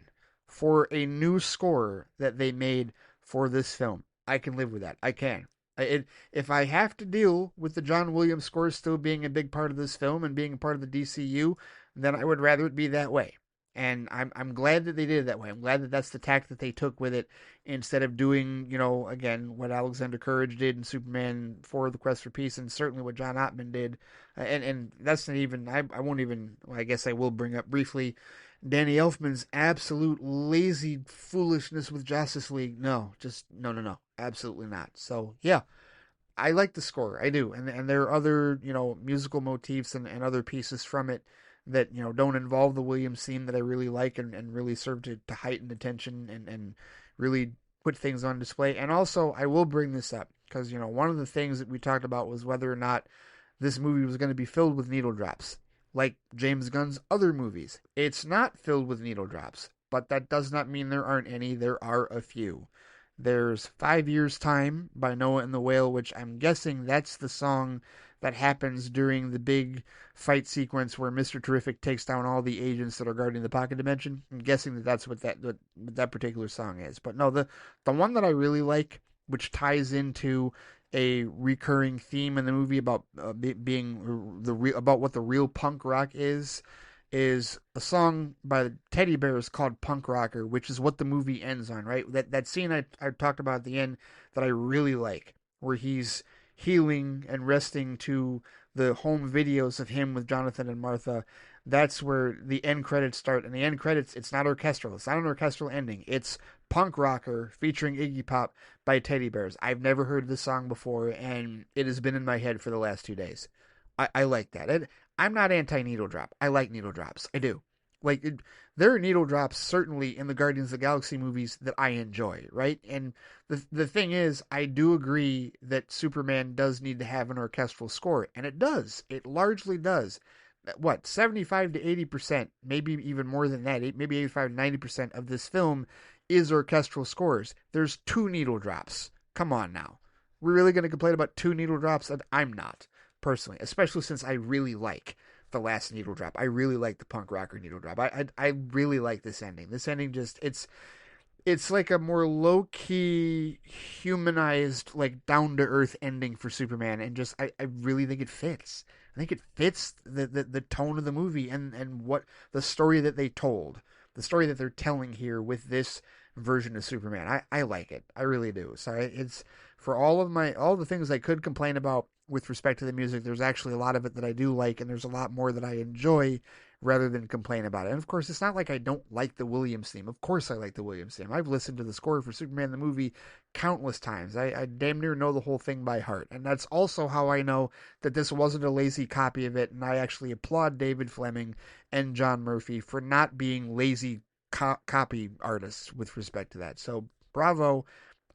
for a new score that they made for this film. I can live with that. I can. If I have to deal with the John Williams score still being a big part of this film and being a part of the DCU, then I would rather it be that way. And I'm glad that they did it that way. I'm glad that that's the tack that they took with it instead of doing, again, what Alexander Courage did in Superman for The Quest for Peace, and certainly what John Ottman did. And that's not even, I won't even, well, I guess I will bring up briefly Danny Elfman's absolute lazy foolishness with Justice League. No, just no. Absolutely not. So, yeah, I like the score. I do. And there are other, musical motifs and other pieces from it that, don't involve the Williams theme that I really like and really serve to heighten the tension and really put things on display. And also, I will bring this up because, one of the things that we talked about was whether or not this movie was going to be filled with needle drops, like James Gunn's other movies. It's not filled with needle drops, but that does not mean there aren't any. There are a few. There's 5 Years' Time by Noah and the Whale, which I'm guessing that's the song that happens during the big fight sequence where Mr. Terrific takes down all the agents that are guarding the pocket dimension. I'm guessing that that's what that particular song is. But no, the one that I really like, which ties into a recurring theme in the movie about being about what the real punk rock is a song by the Teddy Bears called Punk Rocker, which is what the movie ends on, right? That scene I talked about at the end that I really like, where he's healing and resting to the home videos of him with Jonathan and Martha. That's where the end credits start. And the end credits, it's not orchestral. It's not an orchestral ending. It's Punk Rocker featuring Iggy Pop by Teddy Bears. I've never heard this song before, and it has been in my head for the last 2 days. I like that. I'm not anti-needle drop. I like needle drops. I do. There are needle drops certainly in the Guardians of the Galaxy movies that I enjoy, right? And the thing is, I do agree that Superman does need to have an orchestral score, and it does. It largely does. 75 to 80%, maybe even more than that, maybe 85 to 90% of this film is orchestral scores. There's 2 needle drops. Come on now. We're really going to complain about 2 needle drops? And I'm not, personally, especially since I really like the last needle drop. I really like the Punk Rocker needle drop. I really like this ending. This ending just, it's like a more low-key, humanized, like down-to-earth ending for Superman, and just I really think it fits. I think it fits the tone of the movie and what the story that they told, the story that they're telling here with this version of Superman. I like it. I really do. So it's for all the things I could complain about with respect to the music, there's actually a lot of it that I do like, and there's a lot more that I enjoy rather than complain about it. And of course, it's not like I don't like the Williams theme. Of course I like the Williams theme. I've listened to the score for Superman the movie countless times. I damn near know the whole thing by heart. And that's also how I know that this wasn't a lazy copy of it, and I actually applaud David Fleming and John Murphy for not being lazy copy artists with respect to that. So bravo.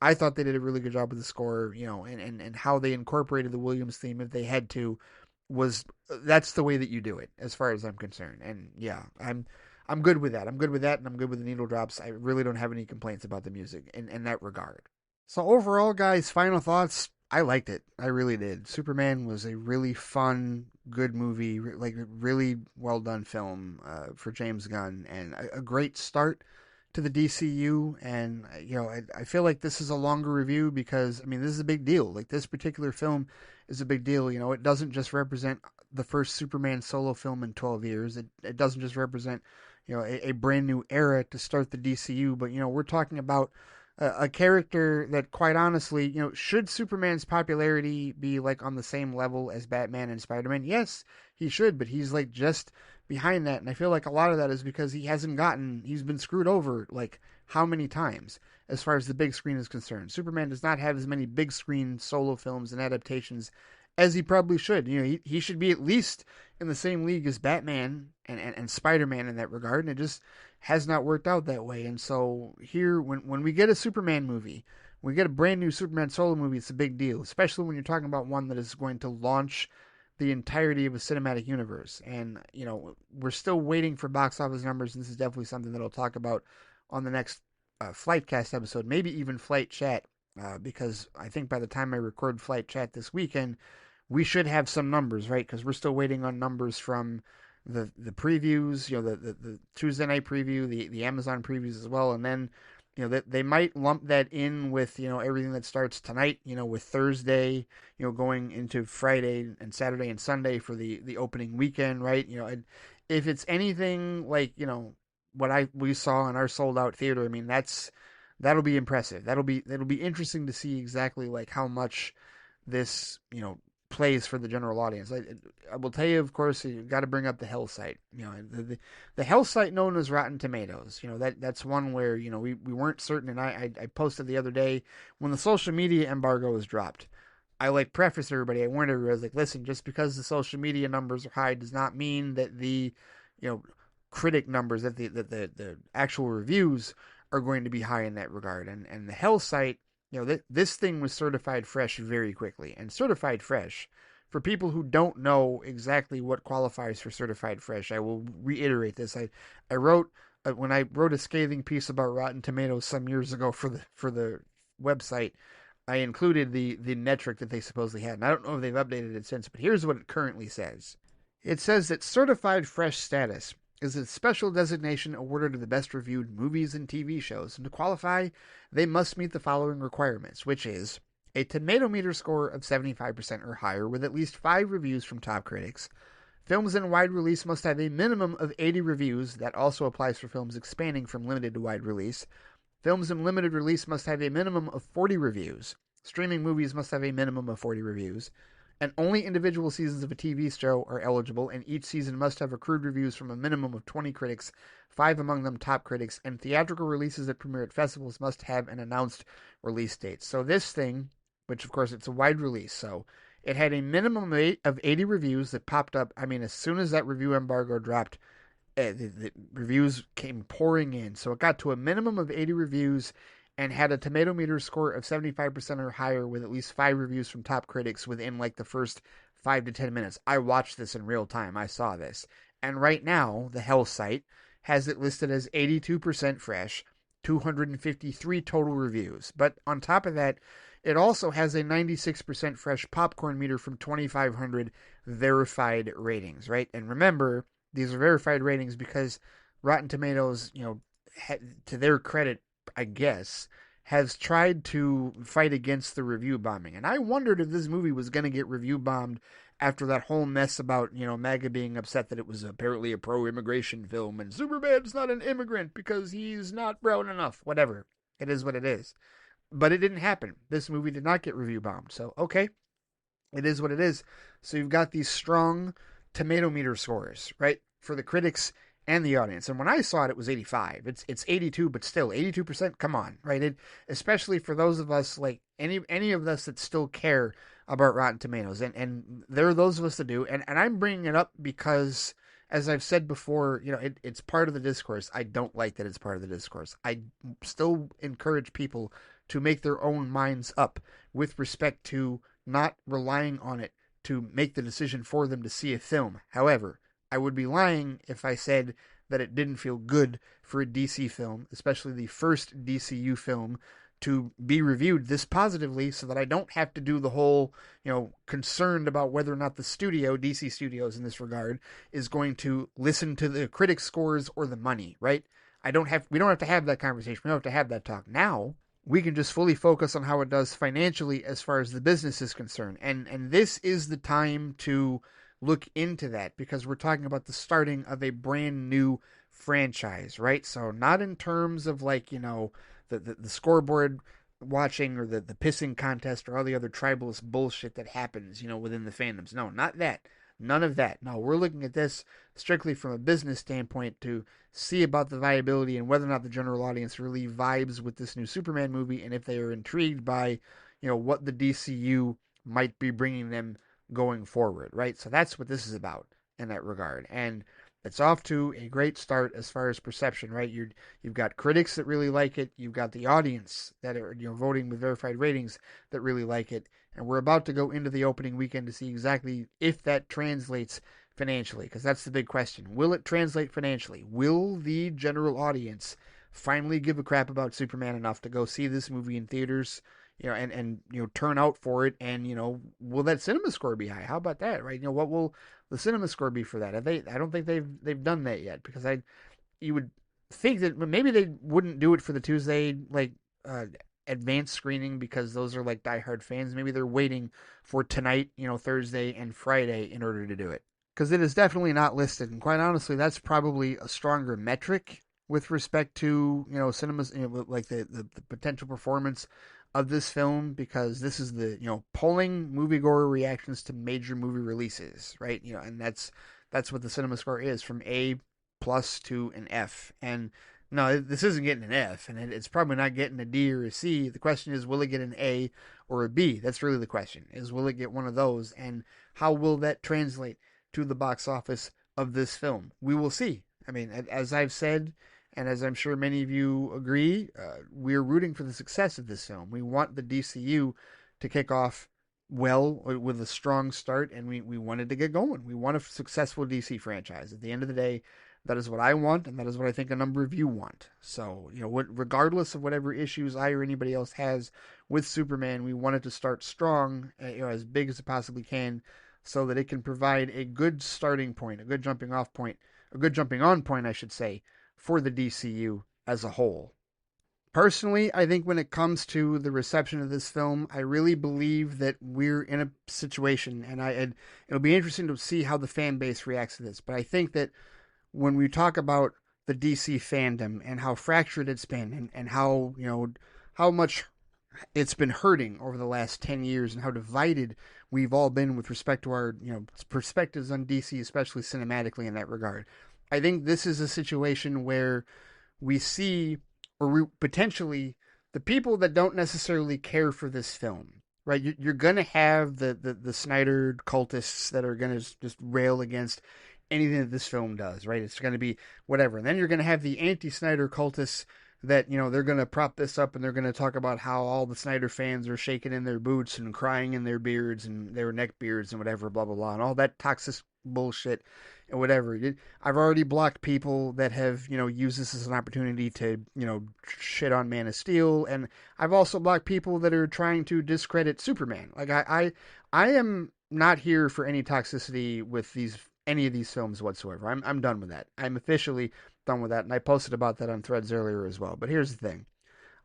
I thought they did a really good job with the score, and how they incorporated the Williams theme if they had to was that's the way that you do it as far as I'm concerned. And yeah, I'm good with that. I'm good with that, and I'm good with the needle drops. I really don't have any complaints about the music in that regard. So overall, guys, final thoughts. I liked it. I really did. Superman was a really fun, good movie, like really well done film for James Gunn, and a great start to the DCU. And I feel like this is a longer review because I mean this is a big deal. Like this particular film is a big deal. It doesn't just represent the first Superman solo film in 12 years. It doesn't just represent a brand new era to start the DCU, but we're talking about a character that, quite honestly, should Superman's popularity be like on the same level as Batman and Spider-Man? Yes, he should, but he's like just behind that, and I feel like a lot of that is because he's been screwed over like how many times as far as the big screen is concerned. Superman does not have as many big screen solo films and adaptations as he probably should. He should be at least in the same league as Batman and Spider-Man in that regard, and it just has not worked out that way. And so here, when we get a Superman movie, when we get a brand new Superman solo movie, it's a big deal, especially when you're talking about one that is going to launch the entirety of a cinematic universe. And, we're still waiting for box office numbers, and this is definitely something that I'll talk about on the next FLITEcast episode, maybe even Flight Chat, because I think by the time I record Flight Chat this weekend, we should have some numbers, right? Because we're still waiting on numbers from the previews, the Tuesday night preview, the Amazon previews as well, and then that they might lump that in with everything that starts tonight, with Thursday, going into Friday and Saturday and Sunday for the opening weekend, right? And if it's anything like what we saw in our sold out theater, I mean that'll be impressive. That'll be interesting to see exactly like how much this plays for the general audience. I will tell you, of course, you got to bring up the Hell site. The Hell site known as Rotten Tomatoes. That's one where we weren't certain, and I posted the other day when the social media embargo was dropped. I prefaced everybody. I warned everybody. I was like, listen, just because the social media numbers are high does not mean that the critic numbers, that the actual reviews are going to be high in that regard. And the Hell site. This thing was certified fresh very quickly. And certified fresh, for people who don't know exactly what qualifies for certified fresh, I will reiterate this. I wrote when I wrote a scathing piece about Rotten Tomatoes some years ago for the website, I included the metric that they supposedly had. And I don't know if they've updated it since, but here's what it currently says. It says that certified fresh status is a special designation awarded to the best reviewed movies and TV shows, and to qualify, they must meet the following requirements, which is a tomato meter score of 75% or higher with at least 5 reviews from top critics. Films in wide release must have a minimum of 80 reviews. That also applies for films expanding from limited to wide release. Films in limited release must have a minimum of 40 reviews. Streaming movies must have a minimum of 40 reviews. And only individual seasons of a TV show are eligible, and each season must have accrued reviews from a minimum of 20 critics, 5 among them top critics, and theatrical releases that premiere at festivals must have an announced release date. So this thing, which of course it's a wide release, so it had a minimum of 80 reviews that popped up. I mean, as soon as that review embargo dropped, the reviews came pouring in. So it got to a minimum of 80 reviews and had a tomato meter score of 75% or higher with at least 5 reviews from top critics within like the first 5 to 10 minutes. I watched this in real time. I saw this. And right now, the Hell site has it listed as 82% fresh, 253 total reviews. But on top of that, it also has a 96% fresh popcorn meter from 2,500 verified ratings, right? And remember, these are verified ratings because Rotten Tomatoes, to their credit, I guess, has tried to fight against the review bombing. And I wondered if this movie was going to get review bombed after that whole mess about, MAGA being upset that it was apparently a pro-immigration film and Superman's not an immigrant because he's not brown enough. Whatever. It is what it is. But it didn't happen. This movie did not get review bombed. So, okay. It is what it is. So you've got these strong tomato meter scores, right? For the critics and the audience. And when I saw it, it was 85. It's 82, but still 82%. Come on, right? Especially for those of us, like any of us that still care about Rotten Tomatoes, and there are those of us that do. And I'm bringing it up because as I've said before, it's part of the discourse. I don't like that it's part of the discourse. I still encourage people to make their own minds up with respect to not relying on it to make the decision for them to see a film. However, I would be lying if I said that it didn't feel good for a DC film, especially the first DCU film, to be reviewed this positively, so that I don't have to do the whole, concerned about whether or not the studio, DC Studios in this regard, is going to listen to the critic scores or the money, right? We don't have to have that conversation. We don't have to have that talk. Now, we can just fully focus on how it does financially as far as the business is concerned. And this is the time to look into that, because we're talking about the starting of a brand new franchise, right? So not in terms of the scoreboard watching or the pissing contest or all the other tribalist bullshit that happens, within the fandoms. No, not that. None of that. No, we're looking at this strictly from a business standpoint to see about the viability and whether or not the general audience really vibes with this new Superman movie, and if they are intrigued by, what the DCU might be bringing them going forward, right? So that's what this is about in that regard. And it's off to a great start as far as perception, right? You've got critics that really like it. You've got the audience that are voting with verified ratings that really like it. And we're about to go into the opening weekend to see exactly if that translates financially, because that's the big question. Will it translate financially? Will the general audience finally give a crap about Superman enough to go see this movie in theaters, and turn out for it? And will that cinema score be high? How about that, right? What will the cinema score be for that? I don't think they've done that yet, because you would think that maybe they wouldn't do it for the Tuesday advanced screening, because those are like diehard fans. Maybe they're waiting for tonight, Thursday and Friday in order to do it, because it is definitely not listed. And quite honestly, that's probably a stronger metric with respect to cinemas, like the potential performance of this film, because this is the polling moviegoer reactions to major movie releases, right? And that's what the cinema score is, from A plus to an F. And no, this isn't getting an F, and it's probably not getting a D or a C. The question is, will it get an A or a B? That's really the question, is will it get one of those, and how will that translate to the box office of this film? We will see. I mean, as I've said, and as I'm sure many of you agree, we're rooting for the success of this film. We want the DCU to kick off well, with a strong start, and we wanted to get going. We want a successful DC franchise. At the end of the day, that is what I want, and that is what I think a number of you want. So, regardless of whatever issues I or anybody else has with Superman, we want it to start strong, as big as it possibly can, so that it can provide a good starting point, a good jumping on point, I should say, for the DCU as a whole. Personally, I think when it comes to the reception of this film, I really believe that we're in a situation, and it'll be interesting to see how the fan base reacts to this. But I think that when we talk about the DC fandom and how fractured it's been, and how how much it's been hurting over the last 10 years, and how divided we've all been with respect to our perspectives on DC, especially cinematically in that regard, I think this is a situation where we see, or potentially, the people that don't necessarily care for this film, right? You're going to have the Snyder cultists that are going to just rail against anything that this film does, right? It's going to be whatever. And then you're going to have the anti-Snyder cultists that, they're going to prop this up, and they're going to talk about how all the Snyder fans are shaking in their boots and crying in their beards and their neck beards and whatever, blah, blah, blah, and all that toxic bullshit and whatever. I've already blocked people that have, used this as an opportunity to, shit on Man of Steel, and I've also blocked people that are trying to discredit Superman. Like, I am not here for any toxicity with any of these films whatsoever. I'm done with that. I'm officially done with that, and I posted about that on Threads earlier as well. But here's the thing.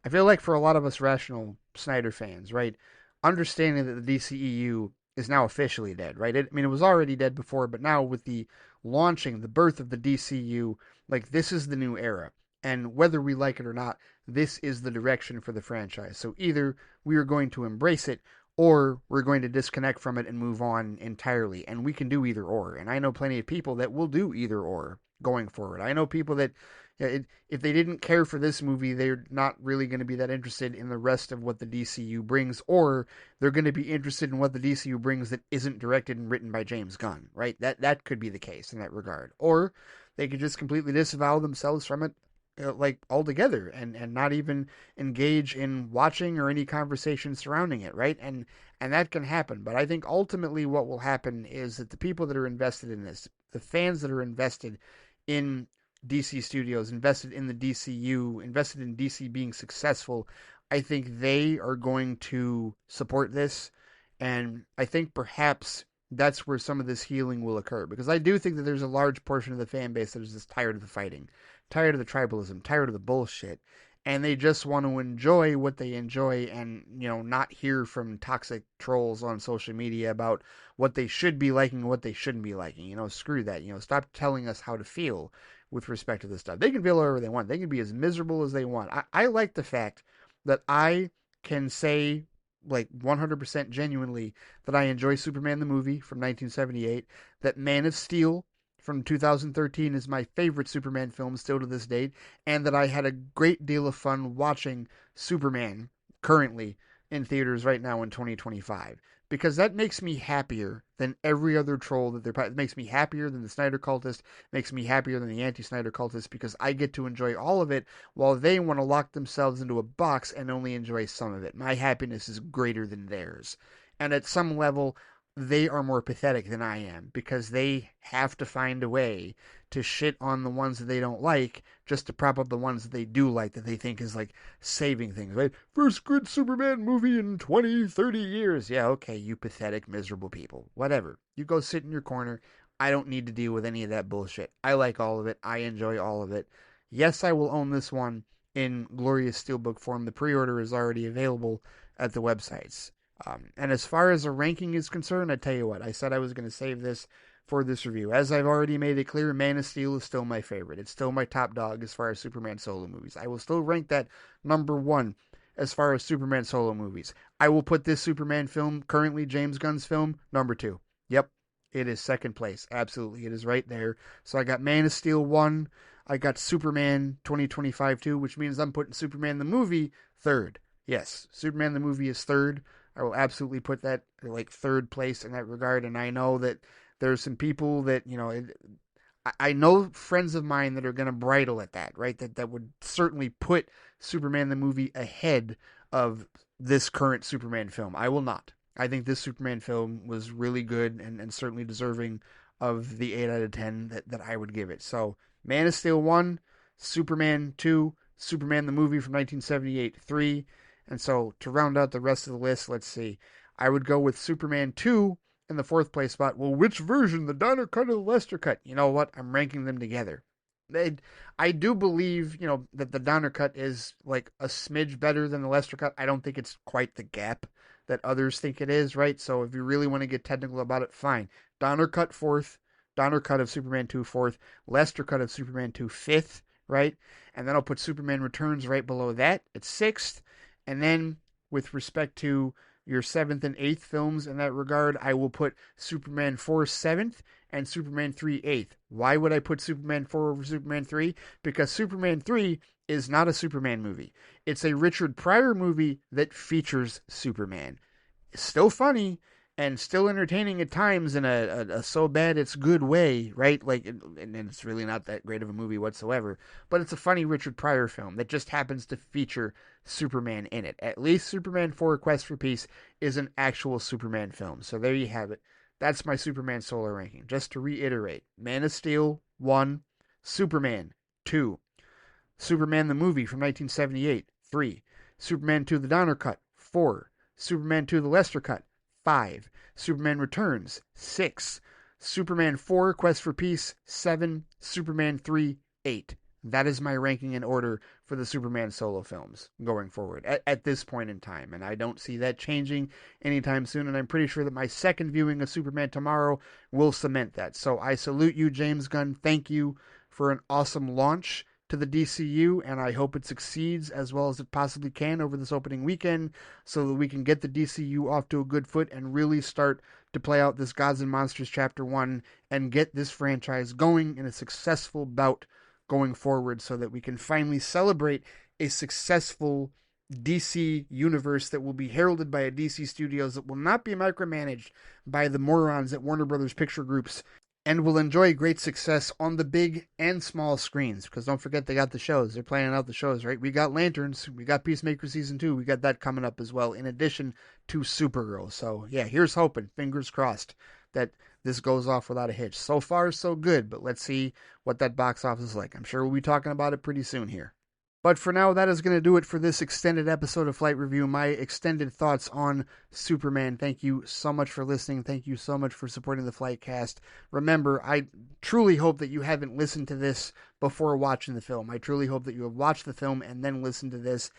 I feel like for a lot of us rational Snyder fans, right, understanding that the DCEU is now officially dead, right? It was already dead before, but now with the birth of the DCU, like, this is the new era. And whether we like it or not, this is the direction for the franchise. So either we are going to embrace it, or we're going to disconnect from it and move on entirely. And we can do either or. And I know plenty of people that will do either or going forward. I know people that, If they didn't care for this movie, they're not really going to be that interested in the rest of what the DCU brings, or they're going to be interested in what the DCU brings that isn't directed and written by James Gunn, right? That could be the case in that regard. Or they could just completely disavow themselves from it, like altogether, and not even engage in watching or any conversation surrounding it, right? And that can happen. But I think ultimately what will happen is that the people that are invested in this, the fans that are invested in DC Studios, invested in the DCU, invested in DC being successful, I think they are going to support this. And I think perhaps that's where some of this healing will occur. Because I do think that there's a large portion of the fan base that is just tired of the fighting, tired of the tribalism, tired of the bullshit. And they just want to enjoy what they enjoy and, not hear from toxic trolls on social media about what they should be liking and what they shouldn't be liking. Screw that. Stop telling us how to feel with respect to this stuff. They can feel whatever they want. They can be as miserable as they want. I like the fact that I can say, like 100% genuinely, that I enjoy Superman the movie from 1978, that Man of Steel from 2013 is my favorite Superman film still to this date, and that I had a great deal of fun watching Superman currently in theaters right now in 2025. Because that makes me happier than every other troll that it makes me happier than the Snyder cultist, makes me happier than the anti-Snyder cultist, because I get to enjoy all of it while they want to lock themselves into a box and only enjoy some of it. My happiness is greater than theirs. And at some level, they are more pathetic than I am, because they have to find a way to shit on the ones that they don't like just to prop up the ones that they do like, that they think is like saving things, right? First good Superman movie in 20, 30 years. Yeah, okay, you pathetic, miserable people. Whatever. You go sit in your corner. I don't need to deal with any of that bullshit. I like all of it. I enjoy all of it. Yes, I will own this one in glorious steelbook form. The pre-order is already available at the websites. And as far as a ranking is concerned, I tell you what, I said I was going to save this for this review. As I've already made it clear, Man of Steel is still my favorite. It's still my top dog as far as Superman solo movies. I will still rank that number one as far as Superman solo movies. I will put this Superman film, currently James Gunn's film, number two. Yep, it is second place. Absolutely, it is right there. So I got Man of Steel 1. I got Superman 2025 2, which means I'm putting Superman the movie third. Yes, Superman the movie is third. I will absolutely put that like third place in that regard. And I know that there's some people that, I know friends of mine that are going to bridle at that, right? That would certainly put Superman the movie ahead of this current Superman film. I will not. I think this Superman film was really good and certainly deserving of the 8 out of 10 that I would give it. So, Man of Steel 1, Superman 2, Superman the movie from 1978 3. And so, to round out the rest of the list, let's see. I would go with Superman 2 in the fourth place spot. Well, which version, the Donner cut or the Lester cut? You know what? I'm ranking them together. I do believe, that the Donner cut is like a smidge better than the Lester cut. I don't think it's quite the gap that others think it is, right? So if you really want to get technical about it, fine. Donner cut fourth, Donner cut of Superman 2 fourth, Lester cut of Superman 2 fifth, right? And then I'll put Superman Returns right below that at sixth. And then with respect to your seventh and eighth films in that regard, I will put Superman 4 seventh and Superman 3 eighth. Why would I put Superman 4 over Superman 3? Because Superman 3 is not a Superman movie. It's a Richard Pryor movie that features Superman. It's still funny and still entertaining at times in a so bad it's good way, right? Like, and it's really not that great of a movie whatsoever. But it's a funny Richard Pryor film that just happens to feature Superman in it. At least Superman 4 Quest for Peace is an actual Superman film. So there you have it. That's my Superman solo ranking. Just to reiterate, Man of Steel 1, Superman 2, Superman the movie from 1978 3, Superman 2 the Donner cut 4, Superman 2 the Lester cut 5, Superman Returns 6, Superman 4 Quest for Peace 7, Superman 3 8. That is my ranking in order for the Superman solo films going forward at this point in time. And I don't see that changing anytime soon. And I'm pretty sure that my second viewing of Superman tomorrow will cement that. So I salute you, James Gunn. Thank you for an awesome launch to the DCU. And I hope it succeeds as well as it possibly can over this opening weekend so that we can get the DCU off to a good foot and really start to play out this Gods and Monsters Chapter 1 and get this franchise going in a successful bout going forward so that we can finally celebrate a successful DC universe that will be heralded by a DC Studios that will not be micromanaged by the morons at Warner Brothers Picture Groups and will enjoy great success on the big and small screens. Because don't forget, they got the shows. They're planning out the shows, right? We got Lanterns. We got Peacemaker Season 2. We got that coming up as well, in addition to Supergirl. So, yeah, here's hoping, fingers crossed, that this goes off without a hitch. So far, so good, but let's see what that box office is like. I'm sure we'll be talking about it pretty soon here. But for now, that is going to do it for this extended episode of Flight Review, my extended thoughts on Superman. Thank you so much for listening. Thank you so much for supporting the Flightcast. Remember, I truly hope that you haven't listened to this before watching the film. I truly hope that you have watched the film and then listened to this.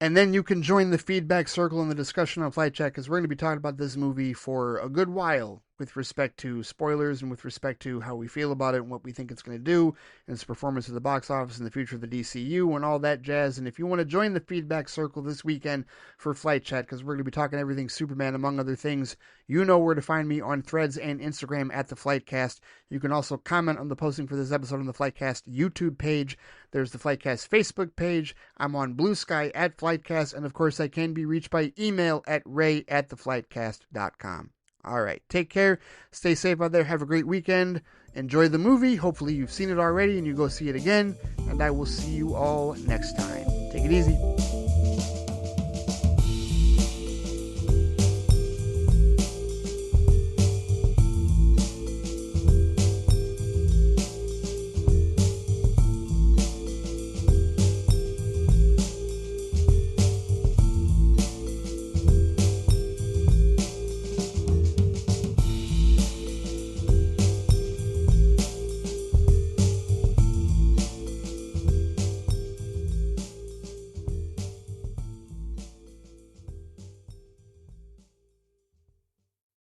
And then you can join the feedback circle in the discussion on Flight Chat, because we're going to be talking about this movie for a good while with respect to spoilers and with respect to how we feel about it and what we think it's going to do and its performance at the box office and the future of the DCU and all that jazz. And if you want to join the feedback circle this weekend for Flight Chat, because we're going to be talking everything Superman among other things, you know where to find me on Threads and Instagram at the Flightcast. You can also comment on the posting for this episode on the Flightcast YouTube page. There's the Flightcast Facebook page. I'm on BLUESKY at Flightcast, and of course I can be reached by email at ray@theflightcast.com. All right, take care, stay safe out there, have a great weekend, enjoy the movie, hopefully you've seen it already and you go see it again, and I will see you all next time. Take it easy.